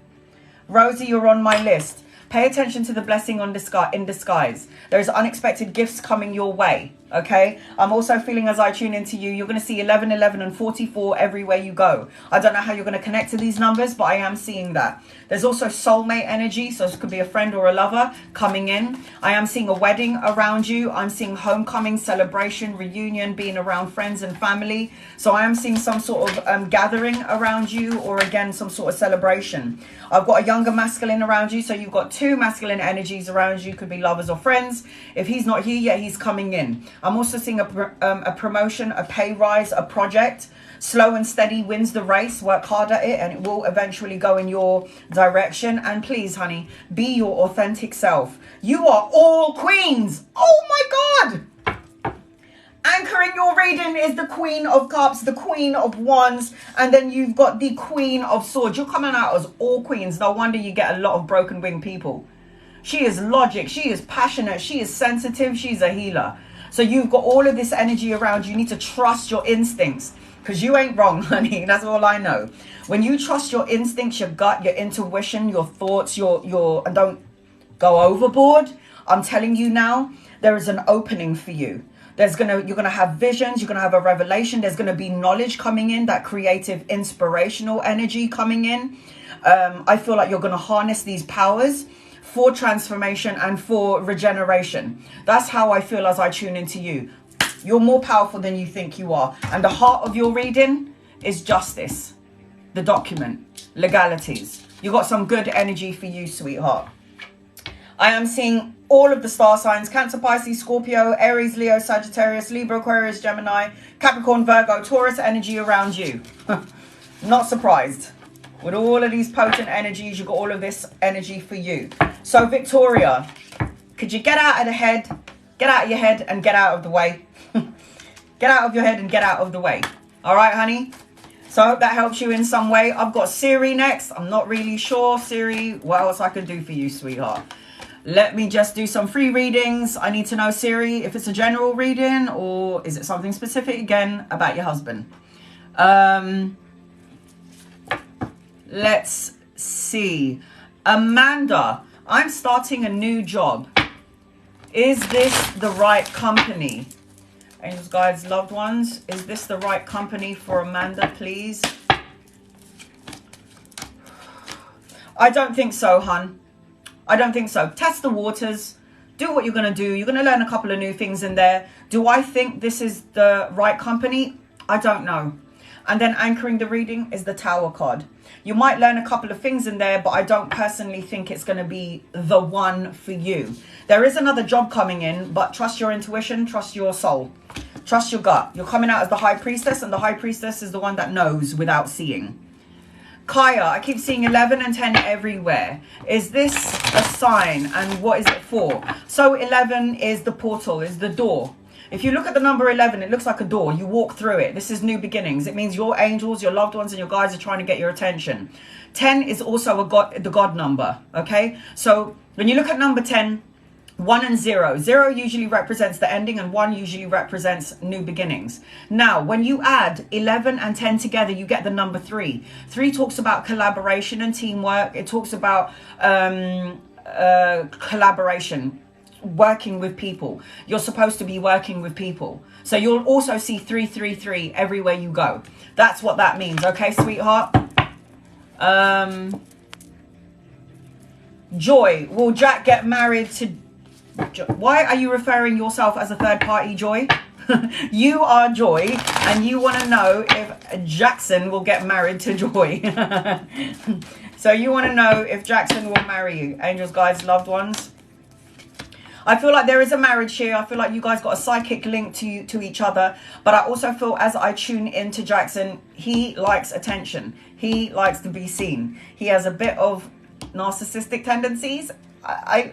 Rosie, you're on my list. Pay attention to the blessing in disguise. There's unexpected gifts coming your way. Okay, I'm also feeling as I tune into you, you're going to see 11, 11 and 44 everywhere you go. I don't know how you're going to connect to these numbers, but I am seeing that. There's also soulmate energy, so this could be a friend or a lover coming in. I am seeing a wedding around you. I'm seeing homecoming, celebration, reunion, being around friends and family. So I am seeing some sort of gathering around you, or again some sort of celebration. I've got a younger masculine around you, so you've got 2 masculine energies around you. Could be lovers or friends. If he's not here yet, he's coming in. I'm also seeing a promotion, a pay rise, a project. Slow and steady wins the race. Work hard at it and it will eventually go in your direction. And please, honey, be your authentic self. You are all queens. Oh my God. Anchoring your reading is the Queen of Cups, the Queen of Wands, and then you've got the Queen of Swords. You're coming out as all queens. No wonder you get a lot of broken wing people. She is logic. She is passionate. She is sensitive. She's a healer. So you've got all of this energy around you. You need to trust your instincts, because you ain't wrong, honey. That's all I know. When you trust your instincts, your gut, your intuition, your thoughts, and don't go overboard. I'm telling you now, there is an opening for you. You're gonna have visions. You're gonna have a revelation. There's gonna be knowledge coming in, that creative, inspirational energy coming in. I feel like you're gonna harness these powers for transformation and for regeneration. That's how I feel as I tune into you. You're more powerful than you think you are. And the heart of your reading is justice, the document, legalities. You got some good energy for you, sweetheart. I am seeing all of the star signs: Cancer, Pisces, Scorpio, Aries, Leo, Sagittarius, Libra, Aquarius, Gemini, Capricorn, Virgo, Taurus energy around you. Not surprised. With all of these potent energies, you've got all of this energy for you. So Victoria, could you get out of the head, get out of your head and get out of the way? Get out of your head and get out of the way. All right, honey? So I hope that helps you in some way. I've got Siri next. I'm not really sure, Siri, what else I can do for you, sweetheart. Let me just do some free readings. I need to know, Siri, if it's a general reading or is it something specific again about your husband. Let's see. Amanda, I'm starting a new job. Is this the right company? Angels, guides, loved ones, is this the right company for Amanda, please? I don't think so, hun. I don't think so. Test the waters. Do what you're going to do. You're going to learn a couple of new things in there. Do I think this is the right company? I don't know. And then anchoring the reading is the Tower card. You might learn a couple of things in there, but I don't personally think it's going to be the one for you. There is another job coming in, but trust your intuition, trust your soul, trust your gut. You're coming out as the High Priestess, and the High Priestess is the one that knows without seeing. Kaya, I keep seeing 11 and 10 everywhere. Is this a sign, and what is it for? So 11 is the portal, is the door. If you look at the number 11, it looks like a door. You walk through it. This is new beginnings. It means your angels, your loved ones, and your guides are trying to get your attention. 10 is also the God number, okay? So when you look at number 10, 1 and 0. 0 usually represents the ending and 1 usually represents new beginnings. Now, when you add 11 and 10 together, you get the number 3. 3 talks about collaboration and teamwork. It talks about collaboration. Working with people. You're supposed to be working with people. So you'll also see 333 everywhere you go. That's what that means. Okay, sweetheart? Joy, will Jack get married to... Why are you referring yourself as a third party, Joy? You are Joy, and you want to know if Jackson will get married to Joy. So you want to know if Jackson will marry you. Angels, guides, loved ones. I feel like there is a marriage here. I feel like you guys got a psychic link to each other. But I also feel as I tune into Jackson, he likes attention. He likes to be seen. He has a bit of narcissistic tendencies. I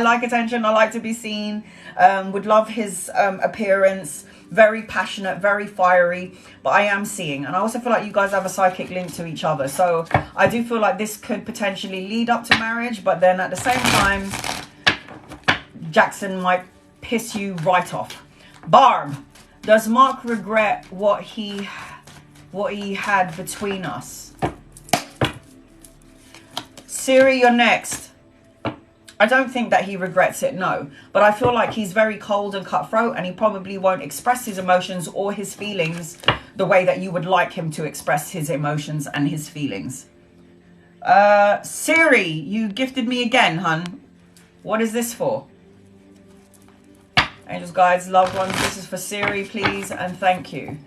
like attention. I like to be seen. Would love his appearance. Very passionate, very fiery. But I am seeing. And I also feel like you guys have a psychic link to each other. So I do feel like this could potentially lead up to marriage. But then at the same time, Jackson might piss you right off. Barb, does Mark regret what he had between us? Siri, you're next. I don't think that he regrets it, no. But I feel like he's very cold and cutthroat, and he probably won't express his emotions or his feelings the way that you would like him to express his emotions and his feelings. Siri, you gifted me again, hun. What is this for? Angels, guides, loved ones, this is for Siri, please, and thank you.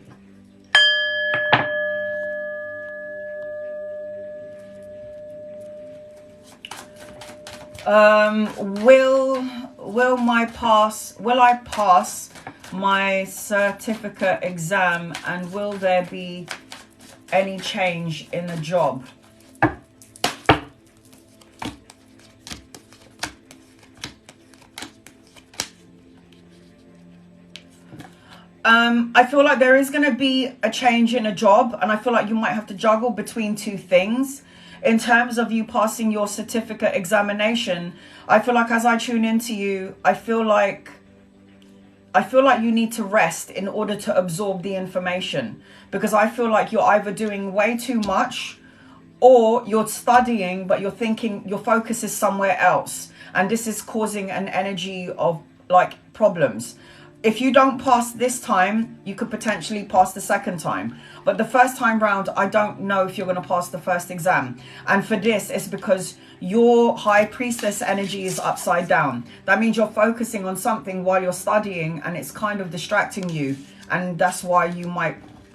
Will I pass my certificate exam, and will there be any change in the job? I feel like there is going to be a change in a job, and I feel like you might have to juggle between two things. In terms of you passing your certificate examination, I feel like as I tune into you, I feel like you need to rest in order to absorb the information, because I feel like you're either doing way too much or you're studying, but you're thinking your focus is somewhere else. And this is causing an energy of like problems. If you don't pass this time, you could potentially pass the second time. But the first time round, I don't know if you're going to pass the first exam. And for this, it's because your High Priestess energy is upside down. That means you're focusing on something while you're studying, and it's kind of distracting you. And that's why you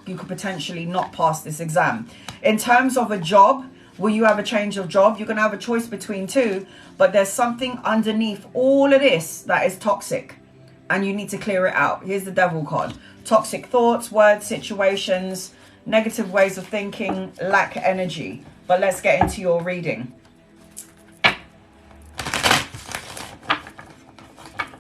could potentially not pass this exam. In terms of a job, will you have a change of job? You're going to have a choice between two. But there's something underneath all of this that is toxic. And you need to clear it out. Here's the Devil card. Toxic thoughts, words, situations, negative ways of thinking, lack energy. But let's get into your reading.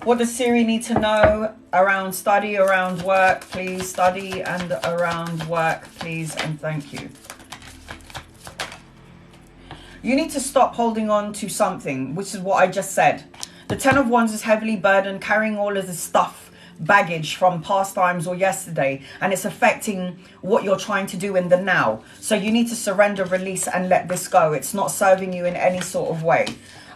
What does Siri need to know around study, around work, please? Study and around work, please, and thank you. You need to stop holding on to something, which is what I just said. The Ten of Wands is heavily burdened, carrying all of this stuff, baggage from past times or yesterday, and it's affecting what you're trying to do in the now. So you need to surrender, release, and let this go. It's not serving you in any sort of way.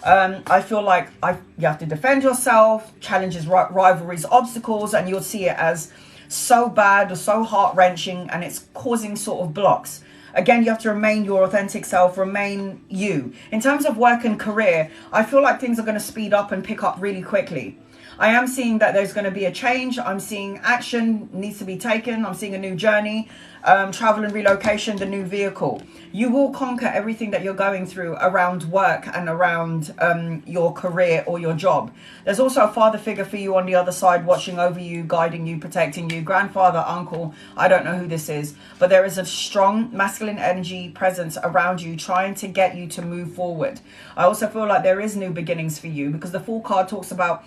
I feel like you have to defend yourself, challenges, rivalries, obstacles, and you'll see it as so bad or so heart-wrenching, and it's causing sort of blocks. Again, you have to remain your authentic self, remain you. In terms of work and career, I feel like things are going to speed up and pick up really quickly. I am seeing that there's going to be a change. I'm seeing action needs to be taken. I'm seeing a new journey, travel and relocation, the new vehicle. You will conquer everything that you're going through around work and around your career or your job. There's also a father figure for you on the other side, watching over you, guiding you, protecting you. Grandfather, uncle, I don't know who this is, but there is a strong masculine energy presence around you trying to get you to move forward. I also feel like there is new beginnings for you, because the Fool card talks about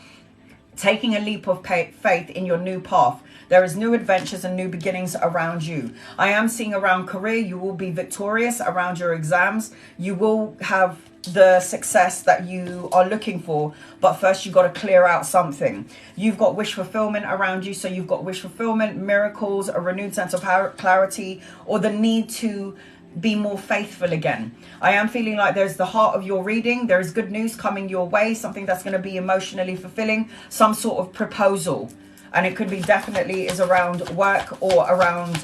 taking a leap of faith in your new path. There is new adventures and new beginnings around you. I am seeing around career, you will be victorious around your exams. You will have the success that you are looking for, but first you've got to clear out something. You've got wish fulfillment around you, so you've got wish fulfillment, miracles, a renewed sense of clarity, or the need to be more faithful again. I am feeling like there's the heart of your reading. There is good news coming your way, something that's going to be emotionally fulfilling, some sort of proposal. And it could be definitely is around work or around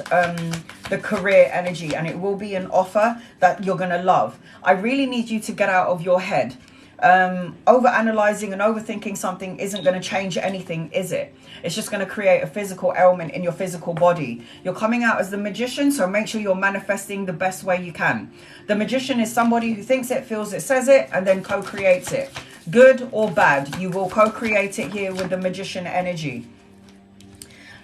the career energy. And it will be an offer that you're going to love. I really need you to get out of your head. Over-analyzing and overthinking something isn't going to change anything, is it? It's just going to create a physical ailment in your physical body. You're coming out as the Magician, so make sure you're manifesting the best way you can. The Magician is somebody who thinks it, feels it, says it, and then co-creates it. Good or bad, you will co-create it here with the Magician energy.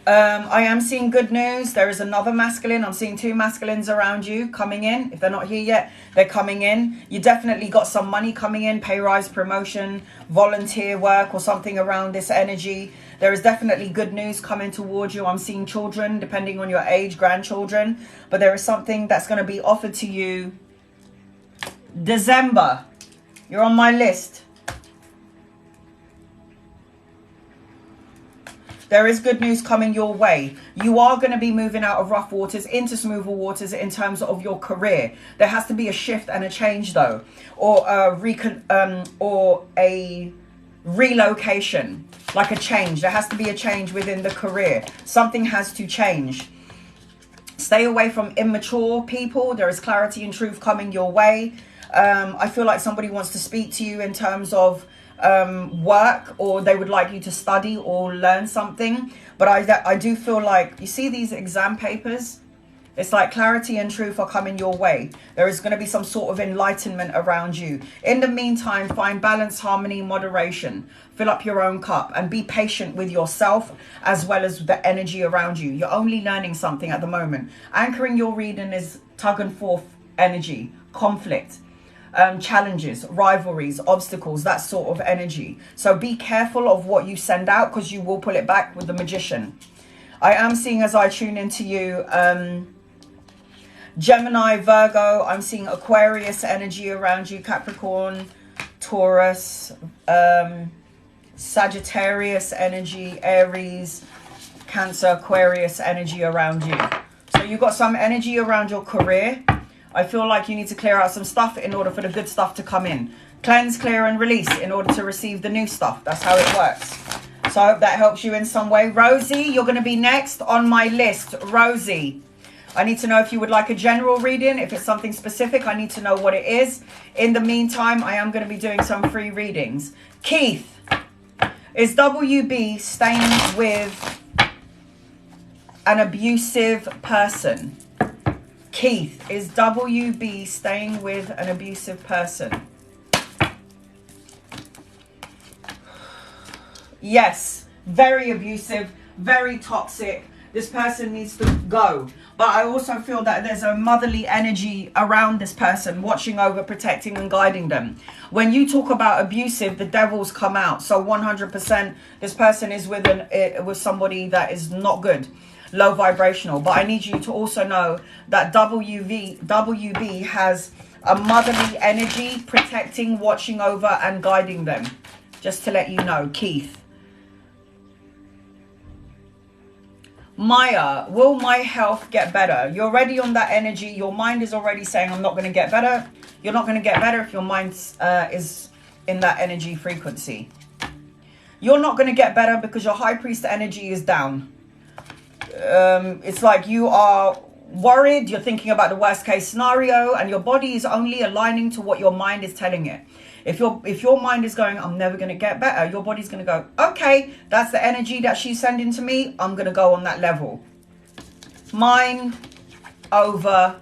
I am seeing good news. There is another masculine. I'm seeing two masculines around you coming in. If they're not here yet, they're coming in. You definitely got some money coming in, pay rise, promotion, volunteer work, or something around this energy. There is definitely good news coming towards you. I'm seeing children, depending on your age, grandchildren. But there is something that's going to be offered to you. December. You're on my list. There is good news coming your way. You are going to be moving out of rough waters into smoother waters in terms of your career. There has to be a shift and a change, though, or a relocation, like a change. There has to be a change within the career. Something has to change. Stay away from immature people. There is clarity and truth coming your way. I feel like somebody wants to speak to you in terms of work, or they would like you to study or learn something. But I do feel like, you see these exam papers, it's like clarity and truth are coming your way. There is going to be some sort of enlightenment around you. In the meantime, find balance, harmony, moderation. Fill up your own cup and be patient with yourself as well as the energy around you. You're only learning something at the moment. Anchoring your reading is tug and forth energy, conflict, challenges, rivalries, obstacles, that sort of energy. So be careful of what you send out, because you will pull it back with the Magician. I am seeing, as I tune into you, Gemini, Virgo. I'm seeing Aquarius energy around you, Capricorn, Taurus, Sagittarius energy, Aries, Cancer, Aquarius energy around you. So you've got some energy around your career. I feel like you need to clear out some stuff in order for the good stuff to come in. Cleanse, clear, and release in order to receive the new stuff. That's how it works. So I hope that helps you in some way. Rosie, you're going to be next on my list. Rosie, I need to know if you would like a general reading. If it's something specific, I need to know what it is. In the meantime, I am going to be doing some free readings. Keith, is WB staying with an abusive person? Keith, is WB staying with an abusive person? Yes, very abusive, very toxic. this person needs to go. But I also feel that there's a motherly energy around this person, watching over, protecting and guiding them. When you talk about abusive, the devils come out. So 100% this person is with somebody that is not good, low vibrational. But I need you to also know that WB has a motherly energy, protecting, watching over and guiding them. Just to let you know, Keith. Maya, will my health get better? You're already on that energy. Your mind is already saying, I'm not going to get better. You're not going to get better if your mind is in that energy frequency. You're not going to get better because your high priest energy is down. It's like you are worried. You're thinking about the worst case scenario, and your body is only aligning to what your mind is telling it. If your mind is going, I'm never going to get better, your body's going to go, okay, that's the energy that she's sending to me. I'm going to go on that level. Mind over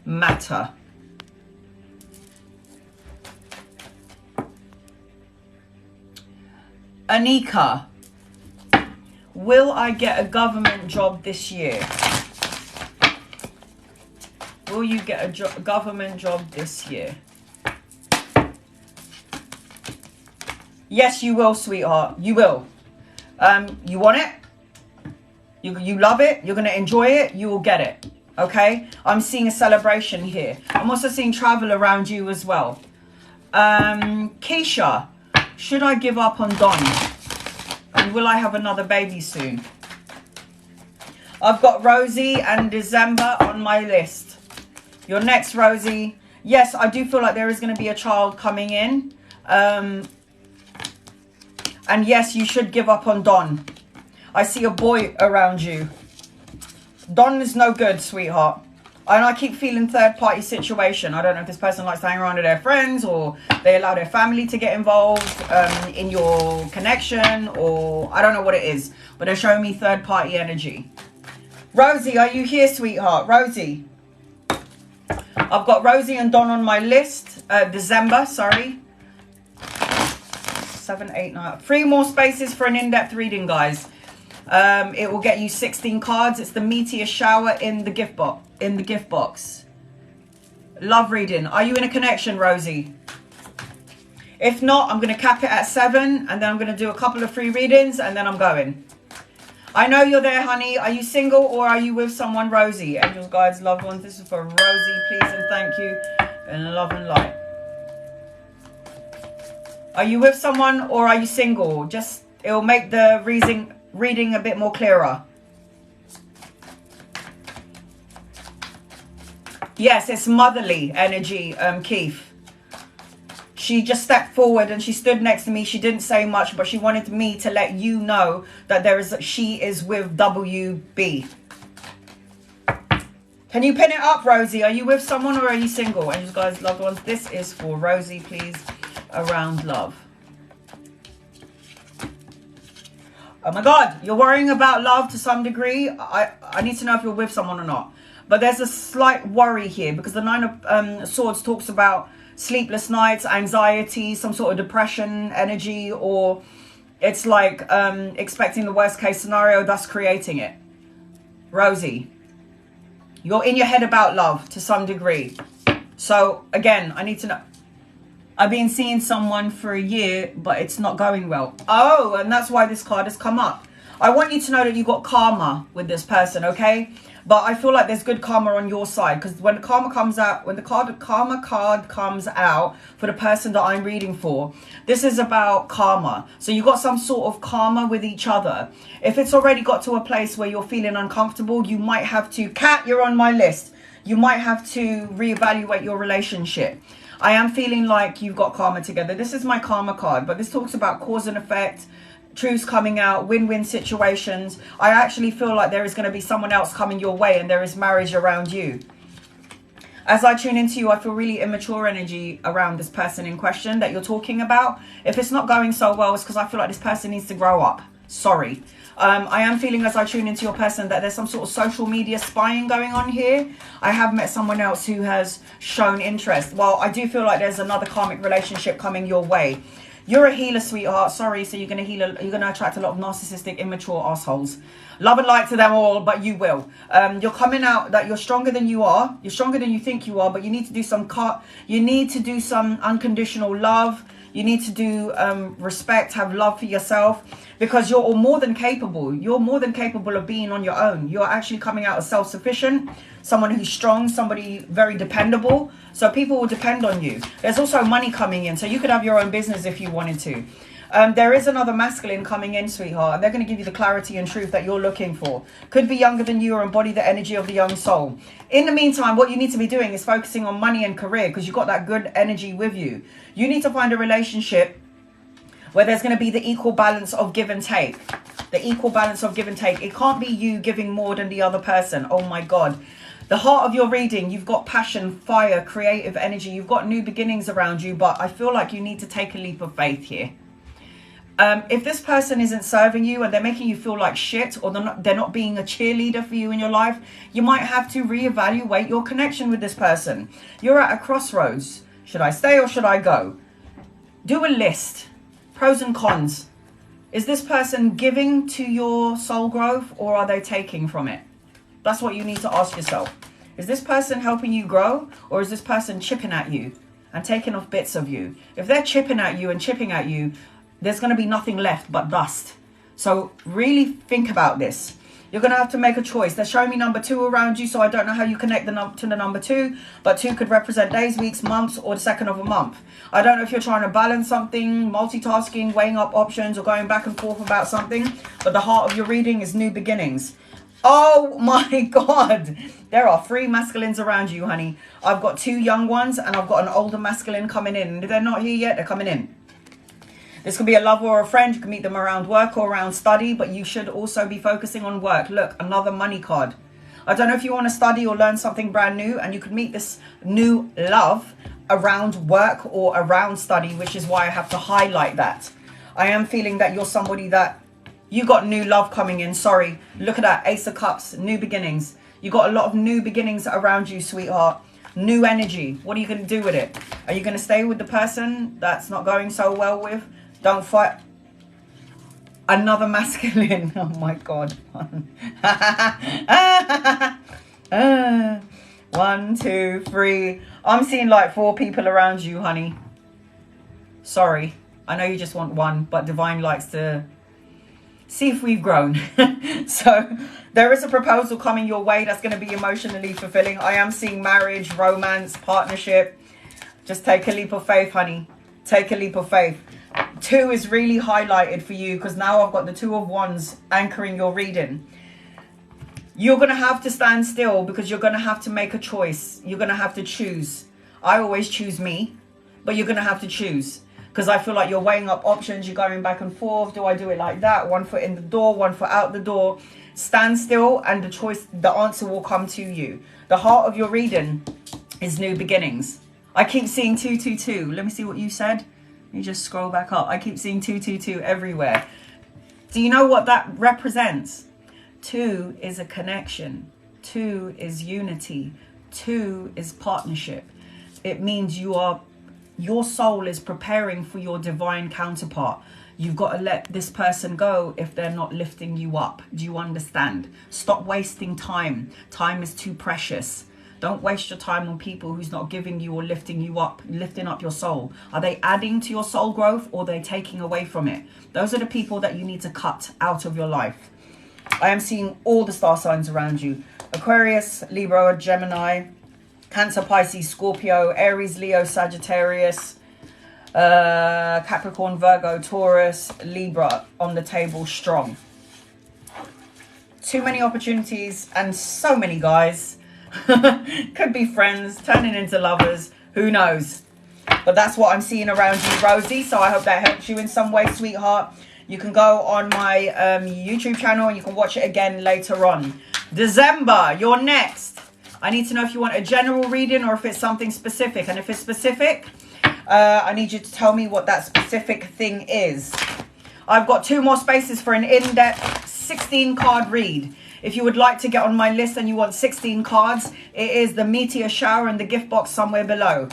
matter. Anika, will I get a government job this year? Will you get a government job this year? Yes, you will, sweetheart. You will. You want it? You love it? You're going to enjoy it? You will get it. Okay? I'm seeing a celebration here. I'm also seeing travel around you as well. Keisha, should I give up on Don? And will I have another baby soon? I've got Rosie and December on my list. You're next, Rosie. Yes, I do feel like there is going to be a child coming in. And yes, you should give up on Don. I see a boy around you. Don is no good, sweetheart. And I keep feeling third-party situation. I don't know if this person likes to hang around with their friends, or they allow their family to get involved in your connection, or I don't know what it is. But they're showing me third-party energy. Rosie, are you here, sweetheart? Rosie. I've got Rosie and Don on my list. December, sorry. 7, 8, 9. 3 more spaces for an in-depth reading, guys. It will get you 16 cards. It's the meteor shower in the gift box. Love reading. Are you in a connection, Rosie? If not, I'm going to cap it at 7, and then I'm going to do a couple of free readings, and then I'm going. I know you're there, honey. Are you single or are you with someone, Rosie? Angels, guides, loved ones. This is for Rosie, please and thank you. And love and light. Are you with someone or are you single? Just, it will make the reading a bit more clearer. Yes, it's motherly energy, Keith. She just stepped forward and she stood next to me. She didn't say much, but she wanted me to let you know that she is with WB. Can you pin it up, Rosie? Are you with someone or are you single? Angels, guys, loved ones. This is for Rosie, please. Around love. Oh my God, you're worrying about love to some degree. I need to know if you're with someone or not. But there's a slight worry here because the 9 of Swords talks about sleepless nights, anxiety, some sort of depression energy, or it's like expecting the worst case scenario, thus creating it. Rosie, you're in your head about love to some degree. So again, I need to know. I've been seeing someone for a year, but it's not going well. Oh, and that's why this card has come up. I want you to know that you got karma with this person, okay? But I feel like there's good karma on your side, because when the karma comes out, when the karma card comes out for the person that I'm reading for, this is about karma. So you got some sort of karma with each other. If it's already got to a place where you're feeling uncomfortable, you might have to, Kat, you're on my list. You might have to reevaluate your relationship. I am feeling like you've got karma together. This is my karma card, but this talks about cause and effect, truths coming out, win-win situations. I actually feel like there is going to be someone else coming your way and there is marriage around you. As I tune into you, I feel really immature energy around this person in question that you're talking about. If it's not going so well, it's because I feel like this person needs to grow up. Sorry. I am feeling as I tune into your person that there's some sort of social media spying going on here. I have met someone else who has shown interest. Well, I do feel like there's another karmic relationship coming your way. You're a healer, sweetheart. Sorry, so you're going to heal. You're going to attract a lot of narcissistic, immature assholes. Love and light to them all, but you will. You're coming out that you're stronger than you are. You're stronger than you think you are, but you need to do some you need to do some unconditional love. You need to do respect, have love for yourself, because you're more than capable. You're more than capable of being on your own. You're actually coming out as self-sufficient, someone who's strong, somebody very dependable. So people will depend on you. There's also money coming in, so you could have your own business if you wanted to. There is another masculine coming in, sweetheart, and they're going to give you the clarity and truth that you're looking for. Could be younger than you or embody the energy of the young soul. In the meantime, what you need to be doing is focusing on money and career, because you've got that good energy with you. You need to find a relationship where there's going to be the equal balance of give and take. The equal balance of give and take. It can't be you giving more than the other person. Oh my God. The heart of your reading, you've got passion, fire, creative energy. You've got new beginnings around you, but I feel like you need to take a leap of faith here. If this person isn't serving you and they're making you feel like shit, or they're not being a cheerleader for you in your life, you might have to reevaluate your connection with this person. You're at a crossroads. Should I stay or should I go? Do a list. Pros and cons. Is this person giving to your soul growth, or are they taking from it? That's what you need to ask yourself. Is this person helping you grow, or is this person chipping at you and taking off bits of you? If they're chipping at you and chipping at you, there's going to be nothing left but dust. So really think about this. You're going to have to make a choice. They're showing me number 2 around you, so I don't know how you connect to the number 2, but 2 could represent days, weeks, months, or the second of a month. I don't know if you're trying to balance something, multitasking, weighing up options, or going back and forth about something, but the heart of your reading is new beginnings. Oh my God. There are 3 masculines around you, honey. I've got 2 young ones, and I've got an older masculine coming in. And if they're not here yet, they're coming in. This could be a lover or a friend. You can meet them around work or around study, but you should also be focusing on work. Look, another money card. I don't know if you want to study or learn something brand new, and you could meet this new love around work or around study, which is why I have to highlight that. I am feeling that you're somebody that you got new love coming in. Sorry. Look at that. Ace of Cups, new beginnings. You got a lot of new beginnings around you, sweetheart. New energy. What are you going to do with it? Are you going to stay with the person that's not going so well with? Don't fight. Another masculine. Oh my God. 1, 2, 3. I'm seeing like 4 people around you, honey. Sorry. I know you just want one, but Divine likes to see if we've grown. So there is a proposal coming your way that's going to be emotionally fulfilling. I am seeing marriage, romance, partnership. Just take a leap of faith, honey. Take a leap of faith. 2 is really highlighted for you, because now I've got the 2 of Wands anchoring your reading. You're going to have to stand still, because you're going to have to make a choice. You're going to have to choose. I always choose me, but you're going to have to choose, because I feel like you're weighing up options. You're going back and forth. Do I do it like that? 1 foot in the door, 1 foot out the door. Stand still, and the answer will come to you. The heart of your reading is new beginnings. I keep seeing 222. Let me see what you said. Let me just scroll back up. I keep seeing 222 everywhere. Do you know what that represents? 2 is a connection. 2 is unity. 2 is partnership. It means your soul is preparing for your divine counterpart. You've got to let this person go if they're not lifting you up. Do you understand? Stop wasting time. Time is too precious. Don't waste your time on people who's not giving you or lifting you up, lifting up your soul. Are they adding to your soul growth, or are they taking away from it? Those are the people that you need to cut out of your life. I am seeing all the star signs around you. Aquarius, Libra, Gemini, Cancer, Pisces, Scorpio, Aries, Leo, Sagittarius, Capricorn, Virgo, Taurus, Libra on the table strong. Too many opportunities and so many guys. Could be friends turning into lovers, who knows, but that's what I'm seeing around you, Rosie. So I hope that helps you in some way, sweetheart. You can go on my YouTube channel and you can watch it again later on. December, you're next. I need to know if you want a general reading or if it's something specific, and if it's specific, I need you to tell me what that specific thing is. I've got 2 more spaces for an in-depth 16 card read. If you would like to get on my list and you want 16 cards, it is the meteor shower in the gift box somewhere below.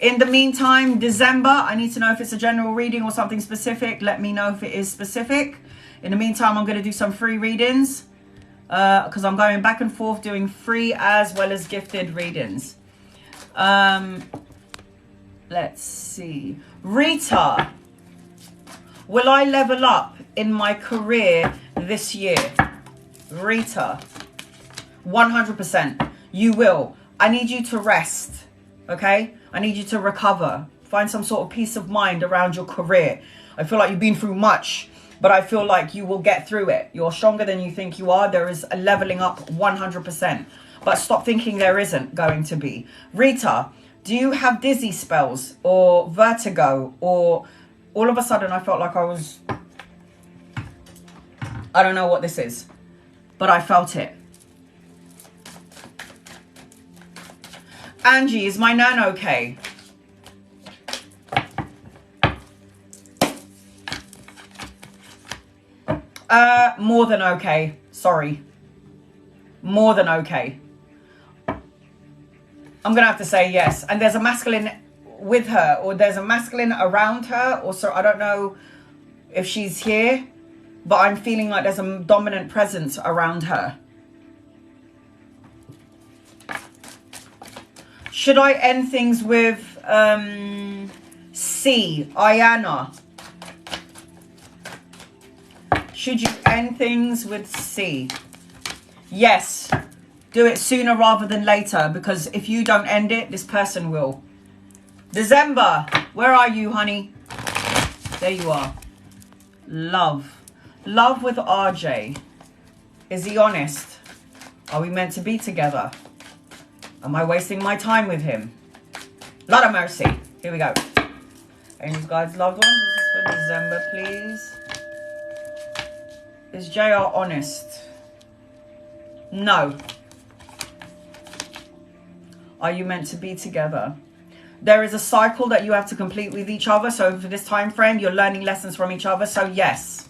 In the meantime, December, I need to know if it's a general reading or something specific. Let me know if it is specific. In the meantime, I'm going to do some free readings because I'm going back and forth doing free as well as gifted readings. Let's see. Rita, will I level up in my career this year? Rita, 100%. You will. I need you to rest, okay? I need you to recover. Find some sort of peace of mind around your career. I feel like you've been through much, but I feel like you will get through it. You're stronger than you think you are. There is a leveling up 100%. But stop thinking there isn't going to be. Rita, do you have dizzy spells or vertigo, or all of a sudden I felt like I don't know what this is, but I felt it. Angie, is my nan okay? More than okay. Sorry. More than okay. I'm going to have to say yes. And there's a masculine with her, or there's a masculine around her. Or so I don't know if she's here, but I'm feeling like there's a dominant presence around her. Should I end things with C, Ayana? Should you end things with C? Yes. Do it sooner rather than later, because if you don't end it, this person will. December, where are you, honey? There you are. Love. Love with RJ. Is he honest? Are we meant to be together? Am I wasting my time with him? Lot of mercy. Here we go. And you guys, loved ones, this is for December, please. Is JR honest? No. Are you meant to be together? There is a cycle that you have to complete with each other. So for this time frame, you're learning lessons from each other. So yes.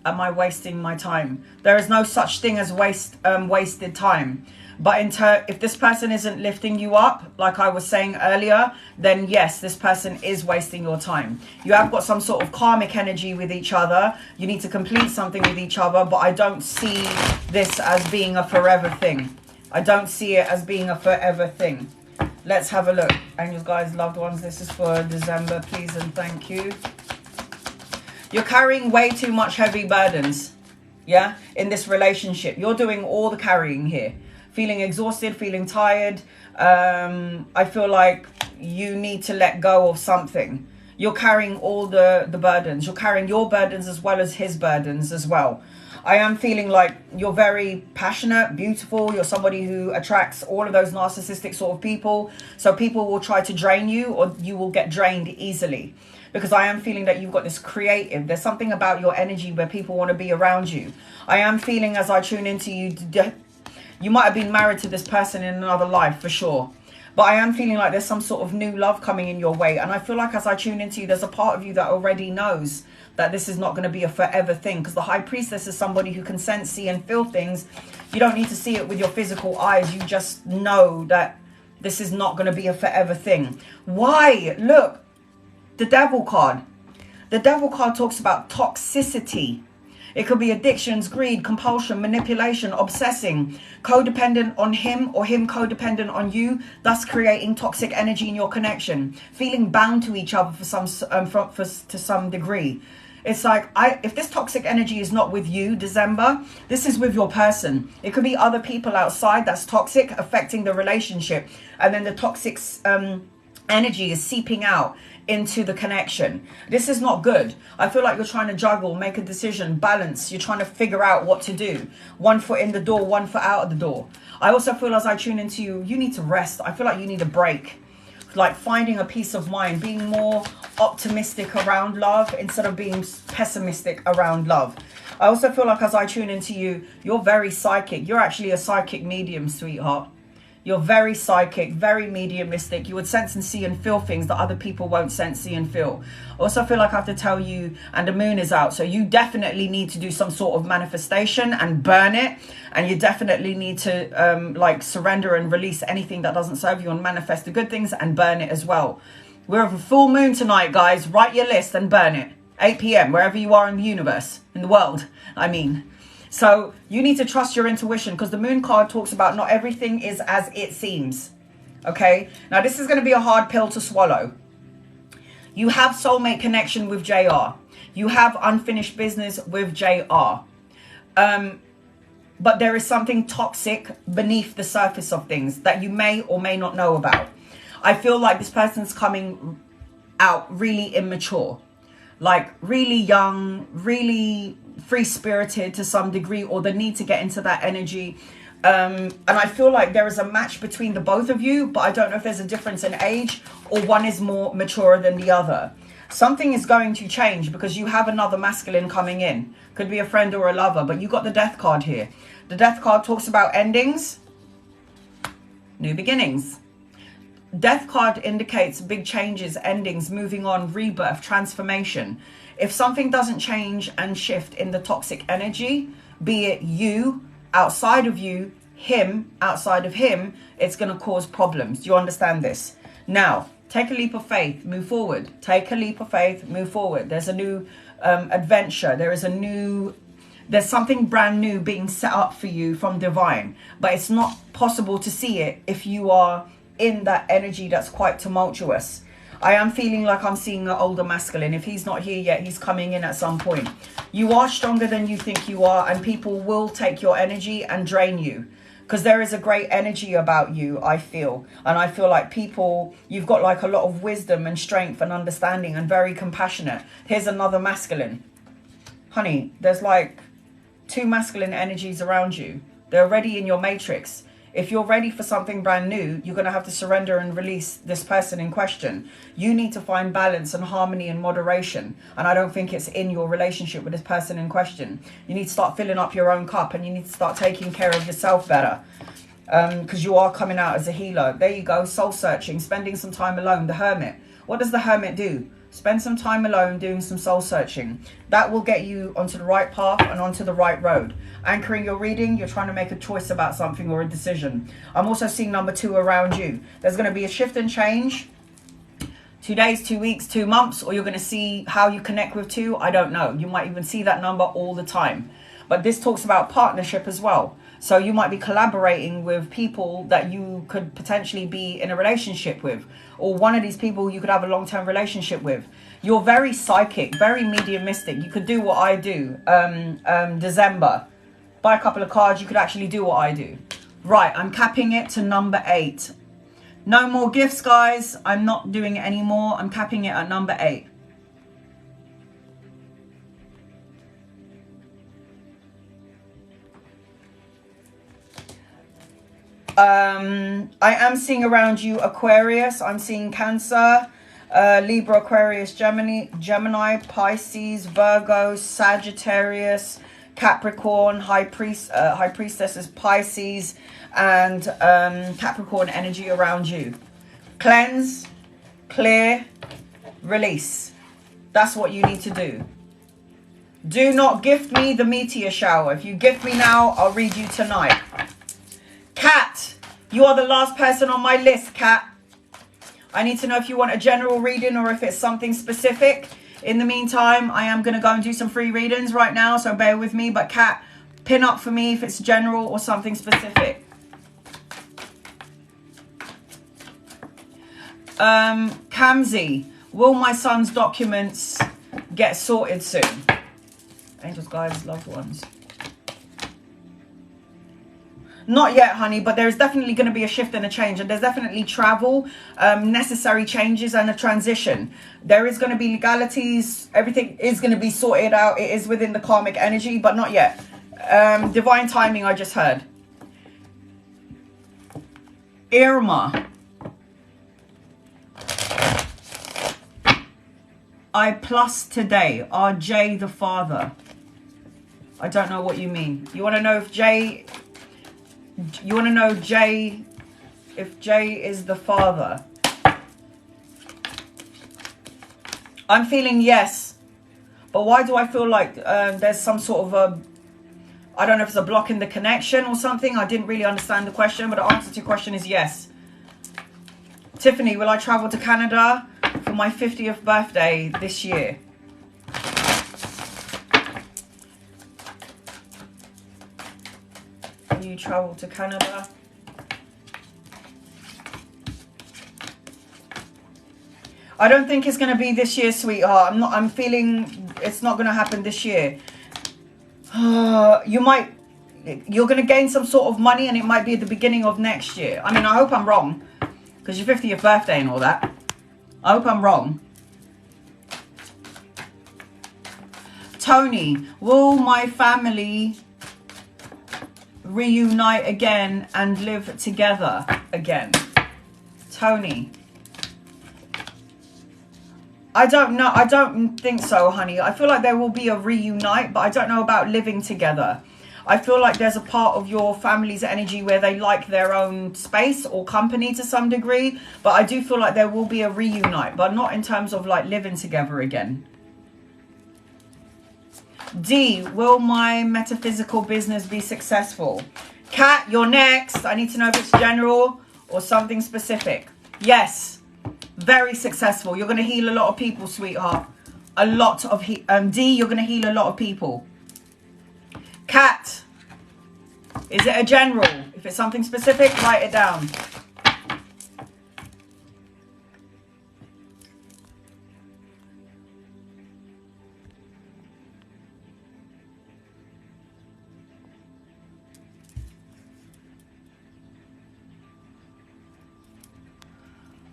Am I wasting my time? There is no such thing as wasted time. But if this person isn't lifting you up, like I was saying earlier, then yes, this person is wasting your time. You have got some sort of karmic energy with each other. You need to complete something with each other, but I don't see this as being a forever thing. I don't see it as being a forever thing. Let's have a look. Angels, guys, loved ones, this is for December, please and thank you. You're carrying way too much heavy burdens, yeah, in this relationship. You're doing all the carrying here. Feeling exhausted, feeling tired. I feel like you need to let go of something. You're carrying all the burdens. You're carrying your burdens as well as his burdens as well. I am feeling like you're very passionate, beautiful. You're somebody who attracts all of those narcissistic sort of people. So people will try to drain you, or you will get drained easily. Because I am feeling that you've got this creative. There's something about your energy where people want to be around you. I am feeling as I tune into you, you might have been married to this person in another life for sure. But I am feeling like there's some sort of new love coming in your way. And I feel like as I tune into you, there's a part of you that already knows that this is not going to be a forever thing. Because the High Priestess is somebody who can sense, see and feel things. You don't need to see it with your physical eyes. You just know that this is not going to be a forever thing. Why? Look, the Devil card. The Devil card talks about toxicity. It could be addictions, greed, compulsion, manipulation, obsessing, codependent on him or him codependent on you, thus creating toxic energy in your connection, feeling bound to each other to some degree. It's like, if this toxic energy is not with you, December, this is with your person. It could be other people outside that's toxic, affecting the relationship. And then the toxic energy is seeping out into the connection. This is not good. I feel like you're trying to juggle, make a decision, balance. You're trying to figure out what to do. 1 foot in the door, 1 foot out of the door. I also feel as I tune into you, you need to rest. I feel like you need a break. Like finding a peace of mind, being more optimistic around love instead of being pessimistic around love. I also feel like as I tune into you, you're very psychic. You're actually a psychic medium, sweetheart. You're very psychic, very mediumistic. You would sense and see and feel things that other people won't sense, see and feel. Also, I feel like I have to tell you, and the moon is out, so you definitely need to do some sort of manifestation and burn it. And you definitely need to like surrender and release anything that doesn't serve you and manifest the good things and burn it as well. We're of a full moon tonight, guys. Write your list and burn it. 8 p.m, wherever you are in the universe, in the world, I mean. So you need to trust your intuition, because the moon card talks about not everything is as it seems. Okay, now this is going to be a hard pill to swallow. You have soulmate connection with JR. You have unfinished business with JR. But there is something toxic beneath the surface of things that you may or may not know about. I feel like this person's coming out really immature, like really young, really free-spirited to some degree, or the need to get into that energy. And I feel like there is a match between the both of you, but I don't know if there's a difference in age or one is more mature than the other. Something is going to change because you have another masculine coming in. Could be a friend or a lover, but you got the death card here. The death card talks about endings, new beginnings. Death card indicates big changes, endings, moving on, rebirth, transformation. If something doesn't change and shift in the toxic energy, be it you, outside of you, him, outside of him, it's going to cause problems. Do you understand this? Now, take a leap of faith, move forward. Take a leap of faith, move forward. There's a new adventure. There's something brand new being set up for you from divine. But it's not possible to see it if you are in that energy that's quite tumultuous. I am feeling like I'm seeing an older masculine. If he's not here yet, he's coming in at some point. You are stronger than you think you are, and people will take your energy and drain you, because there is a great energy about you, I feel. And I feel like people, you've got like a lot of wisdom and strength and understanding and very compassionate. Here's another masculine. Honey, there's like 2 masculine energies around you. They're already in your matrix. If you're ready for something brand new, you're going to have to surrender and release this person in question. You need to find balance and harmony and moderation. And I don't think it's in your relationship with this person in question. You need to start filling up your own cup, and you need to start taking care of yourself better. Because you are coming out as a healer. There you go. Soul searching, spending some time alone. The hermit. What does the hermit do? Spend some time alone doing some soul searching. That will get you onto the right path and onto the right road. Anchoring your reading, you're trying to make a choice about something or a decision. I'm also seeing number 2 around you. There's going to be a shift and change. 2 days, 2 weeks, 2 months, or you're going to see how you connect with 2. I don't know. You might even see that number all the time. But this talks about partnership as well. So you might be collaborating with people that you could potentially be in a relationship with, or one of these people you could have a long-term relationship with. You're very psychic, very mediumistic. You could do what I do. December, buy a couple of cards. You could actually do what I do. Right, I'm capping it to number 8. No more gifts, guys. I'm not doing it anymore. I'm capping it at number 8. I am seeing around you Aquarius. I'm seeing Cancer, Libra, Aquarius, Gemini, Pisces, Virgo, Sagittarius, Capricorn. High Priestess is Pisces, and Capricorn energy around you. Cleanse, clear, release. That's what you need to do. Do not gift me the meteor shower. If you gift me now, I'll read you tonight. Kat, you are the last person on my list, Kat. I need to know if you want a general reading or if it's something specific. In the meantime, I am going to go and do some free readings right now, so bear with me. But Kat, pin up for me if it's general or something specific. Kamzi, will my son's documents get sorted soon? Angels, guides, loved ones. Not yet, honey, but there's definitely going to be a shift and a change, and there's definitely travel, necessary changes and a transition. There is going to be legalities. Everything is going to be sorted out. It is within the karmic energy, but not yet. Divine timing, I just heard. Irma. I plus today. RJ the father. I don't know what you mean. You want to know if Jay... You want to know Jay if Jay is the father. I'm feeling yes. But why do I feel like there's some sort of a, I don't know if it's a block in the connection or something. I didn't really understand the question, but the answer to your question is yes. Tiffany, will I travel to Canada for my 50th birthday this year? Will you travel to Canada? I don't think it's going to be this year, sweetheart. I'm feeling it's not going to happen this year. You're going to gain some sort of money and it might be at the beginning of next year. I mean, I hope I'm wrong, because your 50th birthday and all that. I hope I'm wrong. Tony, will my family reunite again and live together again? Tony. I don't know. I don't think so, honey. I feel like there will be a reunite, but I don't know about living together. I feel like there's a part of your family's energy where they like their own space or company to some degree. But I do feel like there will be a reunite, but not in terms of like living together again. D, will my metaphysical business be successful? Kat, you're next. I need to know if it's general or something specific. Yes. Very successful. You're going to heal a lot of people, sweetheart. A lot of D, you're going to heal a lot of people. Cat, is it a general? If it's something specific, write it down.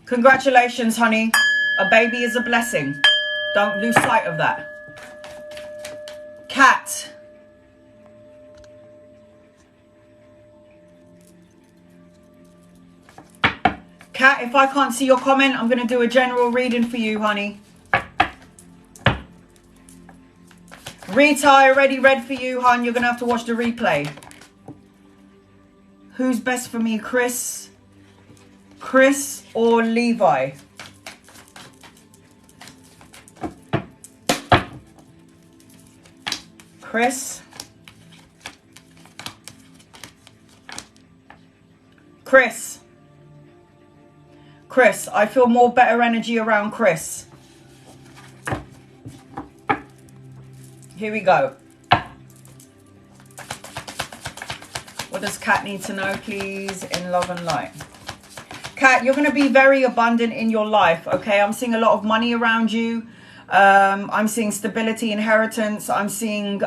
Congratulations, honey. A baby is a blessing. Don't lose sight of that. Cat. Cat, if I can't see your comment, I'm going to do a general reading for you, honey. Rita, I already read for you, hon. You're going to have to watch the replay. Who's best for me, Chris or Levi? Chris. Chris, I feel more better energy around Chris. Here we go. What does Kat need to know, please, in love and light? Kat, you're going to be very abundant in your life, okay? I'm seeing a lot of money around you. I'm seeing stability, inheritance. I'm seeing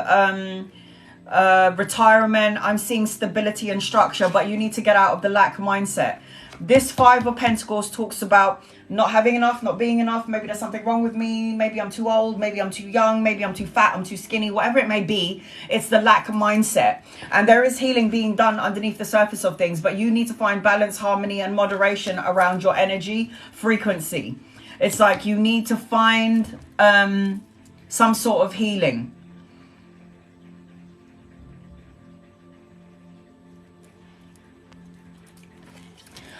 retirement. I'm seeing stability and structure, but you need to get out of the lack mindset. This Five of Pentacles talks about not having enough, not being enough. Maybe there's something wrong with me. Maybe I'm too old. Maybe I'm too young. Maybe I'm too fat. I'm too skinny. Whatever it may be, it's the lack mindset. And there is healing being done underneath the surface of things. But you need to find balance, harmony, and moderation around your energy frequency. It's like you need to find some sort of healing.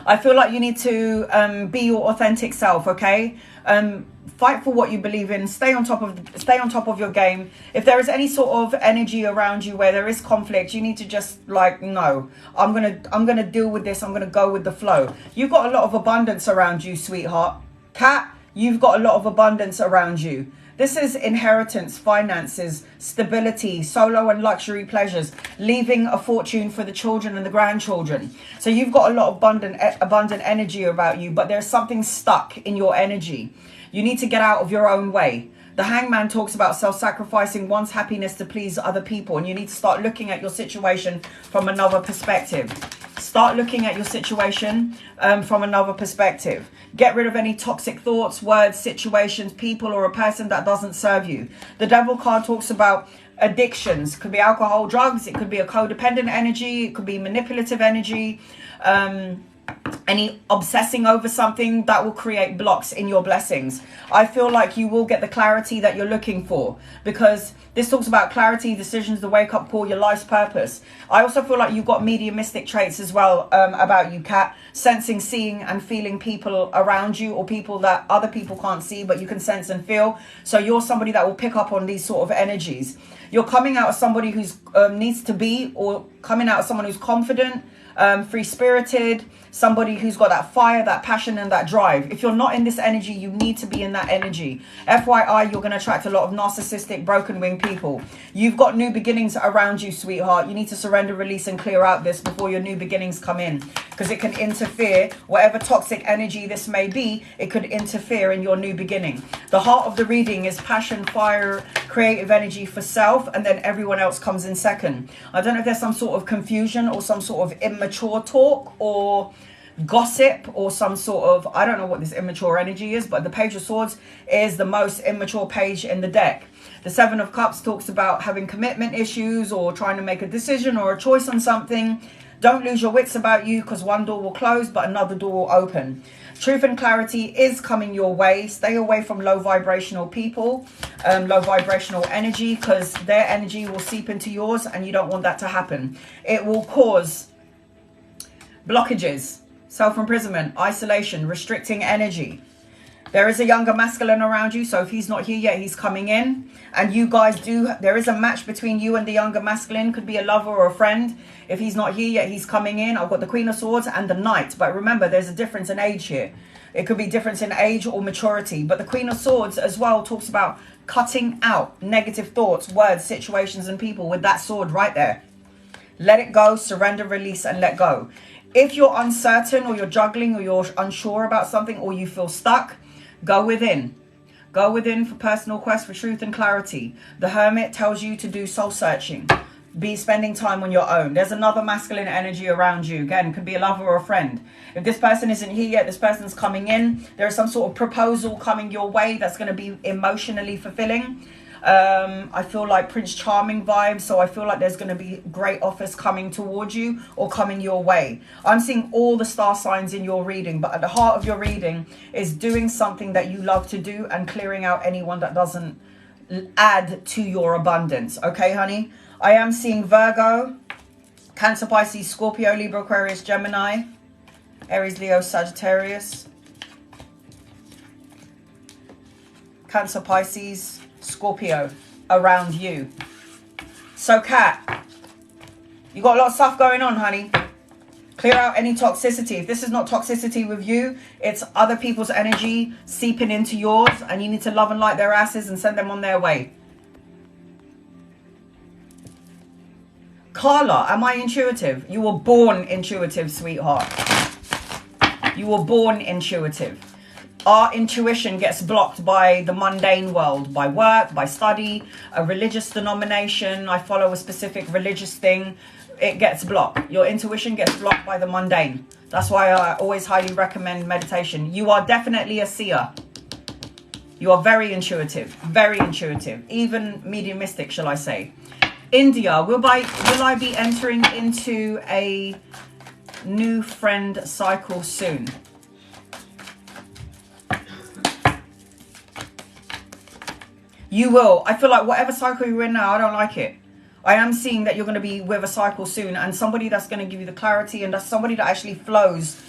I feel like you need to be your authentic self, okay? Fight for what you believe in. Stay on top of your game. If there is any sort of energy around you where there is conflict, you need to just like, no, I'm gonna deal with this. I'm gonna go with the flow. You've got a lot of abundance around you, sweetheart. Kat, you've got a lot of abundance around you. This is inheritance, finances, stability, solo and luxury pleasures, leaving a fortune for the children and the grandchildren. So you've got a lot of abundant energy about you, but there's something stuck in your energy. You need to get out of your own way. The Hangman talks about self-sacrificing one's happiness to please other people, and you need to start looking at your situation from another perspective. Start looking at your situation from another perspective. Get rid of any toxic thoughts, words, situations, people, or a person that doesn't serve you. The Devil card talks about addictions. It could be alcohol, drugs. It could be a codependent energy. It could be manipulative energy. any obsessing over something that will create blocks in your blessings. I feel like you will get the clarity that you're looking for, because this talks about clarity, decisions, the wake up call, your life's purpose. I also feel like you've got mediumistic traits as well about you, Kat. Sensing, seeing and feeling people around you, or people that other people can't see but you can sense and feel. So you're somebody that will pick up on these sort of energies. You're coming out of somebody who's needs to be, or coming out of someone who's confident, free-spirited, somebody who's got that fire, that passion and that drive. If you're not in this energy, you need to be in that energy. FYI, you're going to attract a lot of narcissistic, broken-winged people. You've got new beginnings around you, sweetheart. You need to surrender, release and clear out this before your new beginnings come in, because it can interfere. Whatever toxic energy this may be, it could interfere in your new beginning. The heart of the reading is passion, fire, creative energy for self, and then everyone else comes in second. I don't know if there's some sort of confusion or some sort of immature talk or gossip or some sort of, I don't know what this immature energy is, but the Page of Swords is the most immature page in the deck. The Seven of Cups talks about having commitment issues or trying to make a decision or a choice on something. Don't lose your wits about you, because one door will close but another door will open. Truth and clarity is coming your way. Stay away from low vibrational people, low vibrational energy, because their energy will seep into yours and you don't want that to happen. It will cause blockages, self-imprisonment, isolation, restricting energy. There is a younger masculine around you, so if he's not here yet, he's coming in. And you guys there is a match between you and the younger masculine. Could be a lover or a friend. If he's not here yet, he's coming in. I've got the Queen of Swords and the Knight. But remember, there's a difference in age here. It could be difference in age or maturity. But the Queen of Swords as well talks about cutting out negative thoughts, words, situations and people with that sword right there. Let it go, surrender, release and let go. If you're uncertain or you're juggling or you're unsure about something or you feel stuck, go within. Go within for personal quest for truth and clarity. The Hermit tells you to do soul searching. Be spending time on your own. There's another masculine energy around you. Again, could be a lover or a friend. If this person isn't here yet, this person's coming in. There is some sort of proposal coming your way that's going to be emotionally fulfilling. I feel like Prince Charming vibes, so I feel like there's going to be great offers coming towards you or coming your way. I'm seeing all the star signs in your reading, but at the heart of your reading is doing something that you love to do and clearing out anyone that doesn't add to your abundance. Okay, honey? I am seeing Virgo, Cancer, Pisces, Scorpio, Libra, Aquarius, Gemini, Aries, Leo, Sagittarius, Cancer, Pisces, Scorpio around you. So Kat, you got a lot of stuff going on, honey. Clear out any toxicity. If this is not toxicity with you, it's other people's energy seeping into yours, and you need to love and light their asses and send them on their way. Carla, am I intuitive? You were born intuitive, sweetheart. You were born intuitive. Our intuition gets blocked by the mundane world, by work, by study, a religious denomination. I follow a specific religious thing. It gets blocked. Your intuition gets blocked by the mundane. That's why I always highly recommend meditation. You are definitely a seer. You are very intuitive, even mediumistic, shall I say. India, will I be entering into a new friend cycle soon? You will. I feel like whatever cycle you're in now, I don't like it. I am seeing that you're going to be with a cycle soon, and somebody that's going to give you the clarity, and that's somebody that actually flows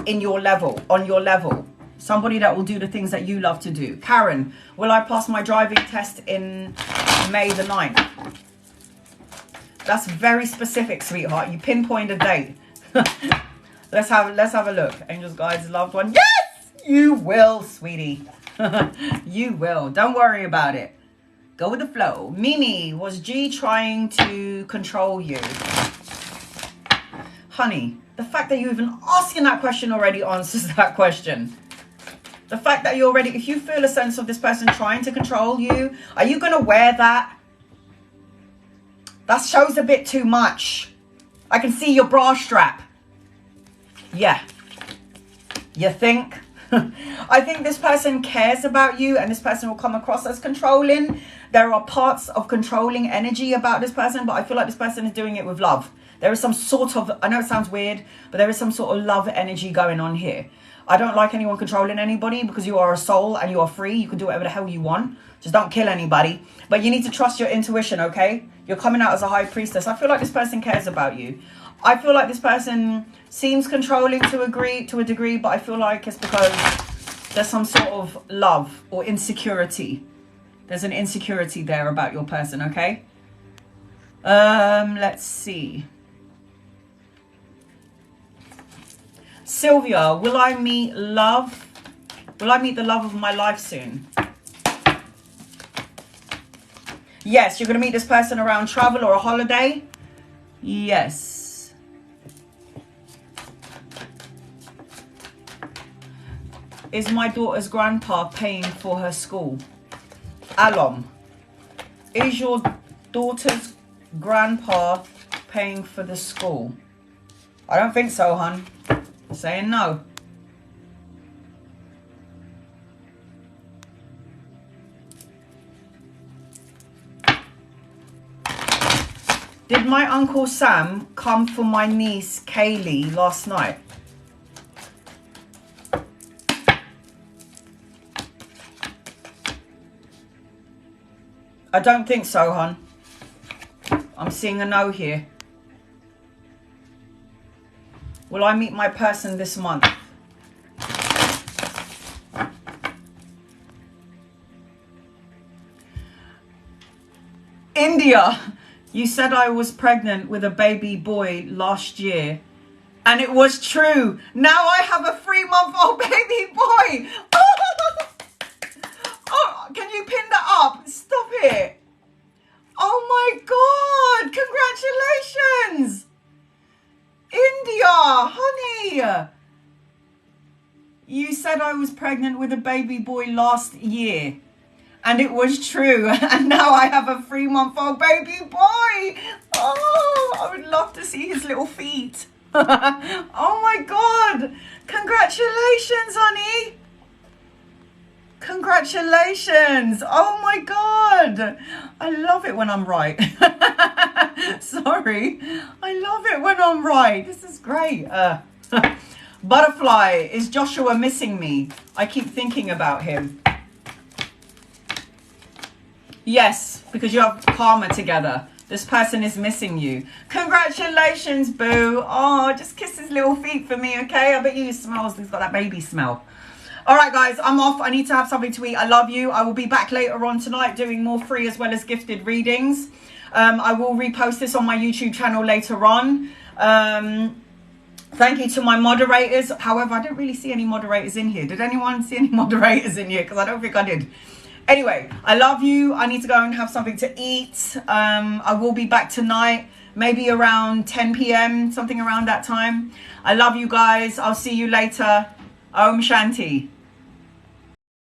in your level, on your level. Somebody that will do the things that you love to do. Karen, will I pass my driving test in May the 9th? That's very specific, sweetheart. You pinpoint a date. Let's have a look. Angels, guides, loved one. Yes, you will, sweetie. You will. Don't worry about it. Go with the flow. Mimi, was G trying to control you? Honey, the fact that you're even asking that question already answers that question. The fact that you're already, if you feel a sense of this person trying to control you, are you going to wear that? That shows a bit too much. I can see your bra strap. Yeah. You think? I think this person cares about you, and this person will come across as controlling. There are parts of controlling energy about this person, but I feel like this person is doing it with love. There is some sort of, I know it sounds weird, but there is some sort of love energy going on here. I don't like anyone controlling anybody, because you are a soul and you are free. You can do whatever the hell you want. Just don't kill anybody. But you need to trust your intuition, okay? You're coming out as a high priestess. I feel like this person cares about you. I feel like this person seems controlling to a degree, but I feel like it's because there's some sort of love or insecurity. There's an insecurity there about your person, okay? Let's see. Sylvia, will I meet love? Will I meet the love of my life soon? Yes, you're going to meet this person around travel or a holiday. Yes. Is my daughter's grandpa paying for her school? Alom, is your daughter's grandpa paying for the school? I don't think so, hon. Saying no. Did my Uncle Sam come for my niece Kaylee last night? I don't think so, hon. I'm seeing a no here. Will I meet my person this month? India, you said I was pregnant with a baby boy last year, and it was true. Now I have a 3-month-old baby boy. Oh, can you pin that up? Stop it. Oh my God, congratulations. India, honey. You said I was pregnant with a baby boy last year, and it was true. And now I have a 3-month-old baby boy. Oh, I would love to see his little feet. Oh my God. Congratulations, honey. Congratulations. Oh my God. I love it when I'm right. Sorry. I love it when I'm right. This is great. Butterfly, is Joshua missing me? I keep thinking about him. Yes, because you have karma together. This person is missing you. Congratulations, boo. Oh, just kiss his little feet for me, okay? I bet you he smells. He's got that baby smell. All right, guys, I'm off. I need to have something to eat. I love you. I will be back later on tonight doing more free as well as gifted readings. I will repost this on my YouTube channel later on. Thank you to my moderators. However, I don't really see any moderators in here. Did anyone see any moderators in here? Because I don't think I did. Anyway, I love you. I need to go and have something to eat. I will be back tonight, maybe around 10 p.m., something around that time. I love you guys. I'll see you later. Om Shanti.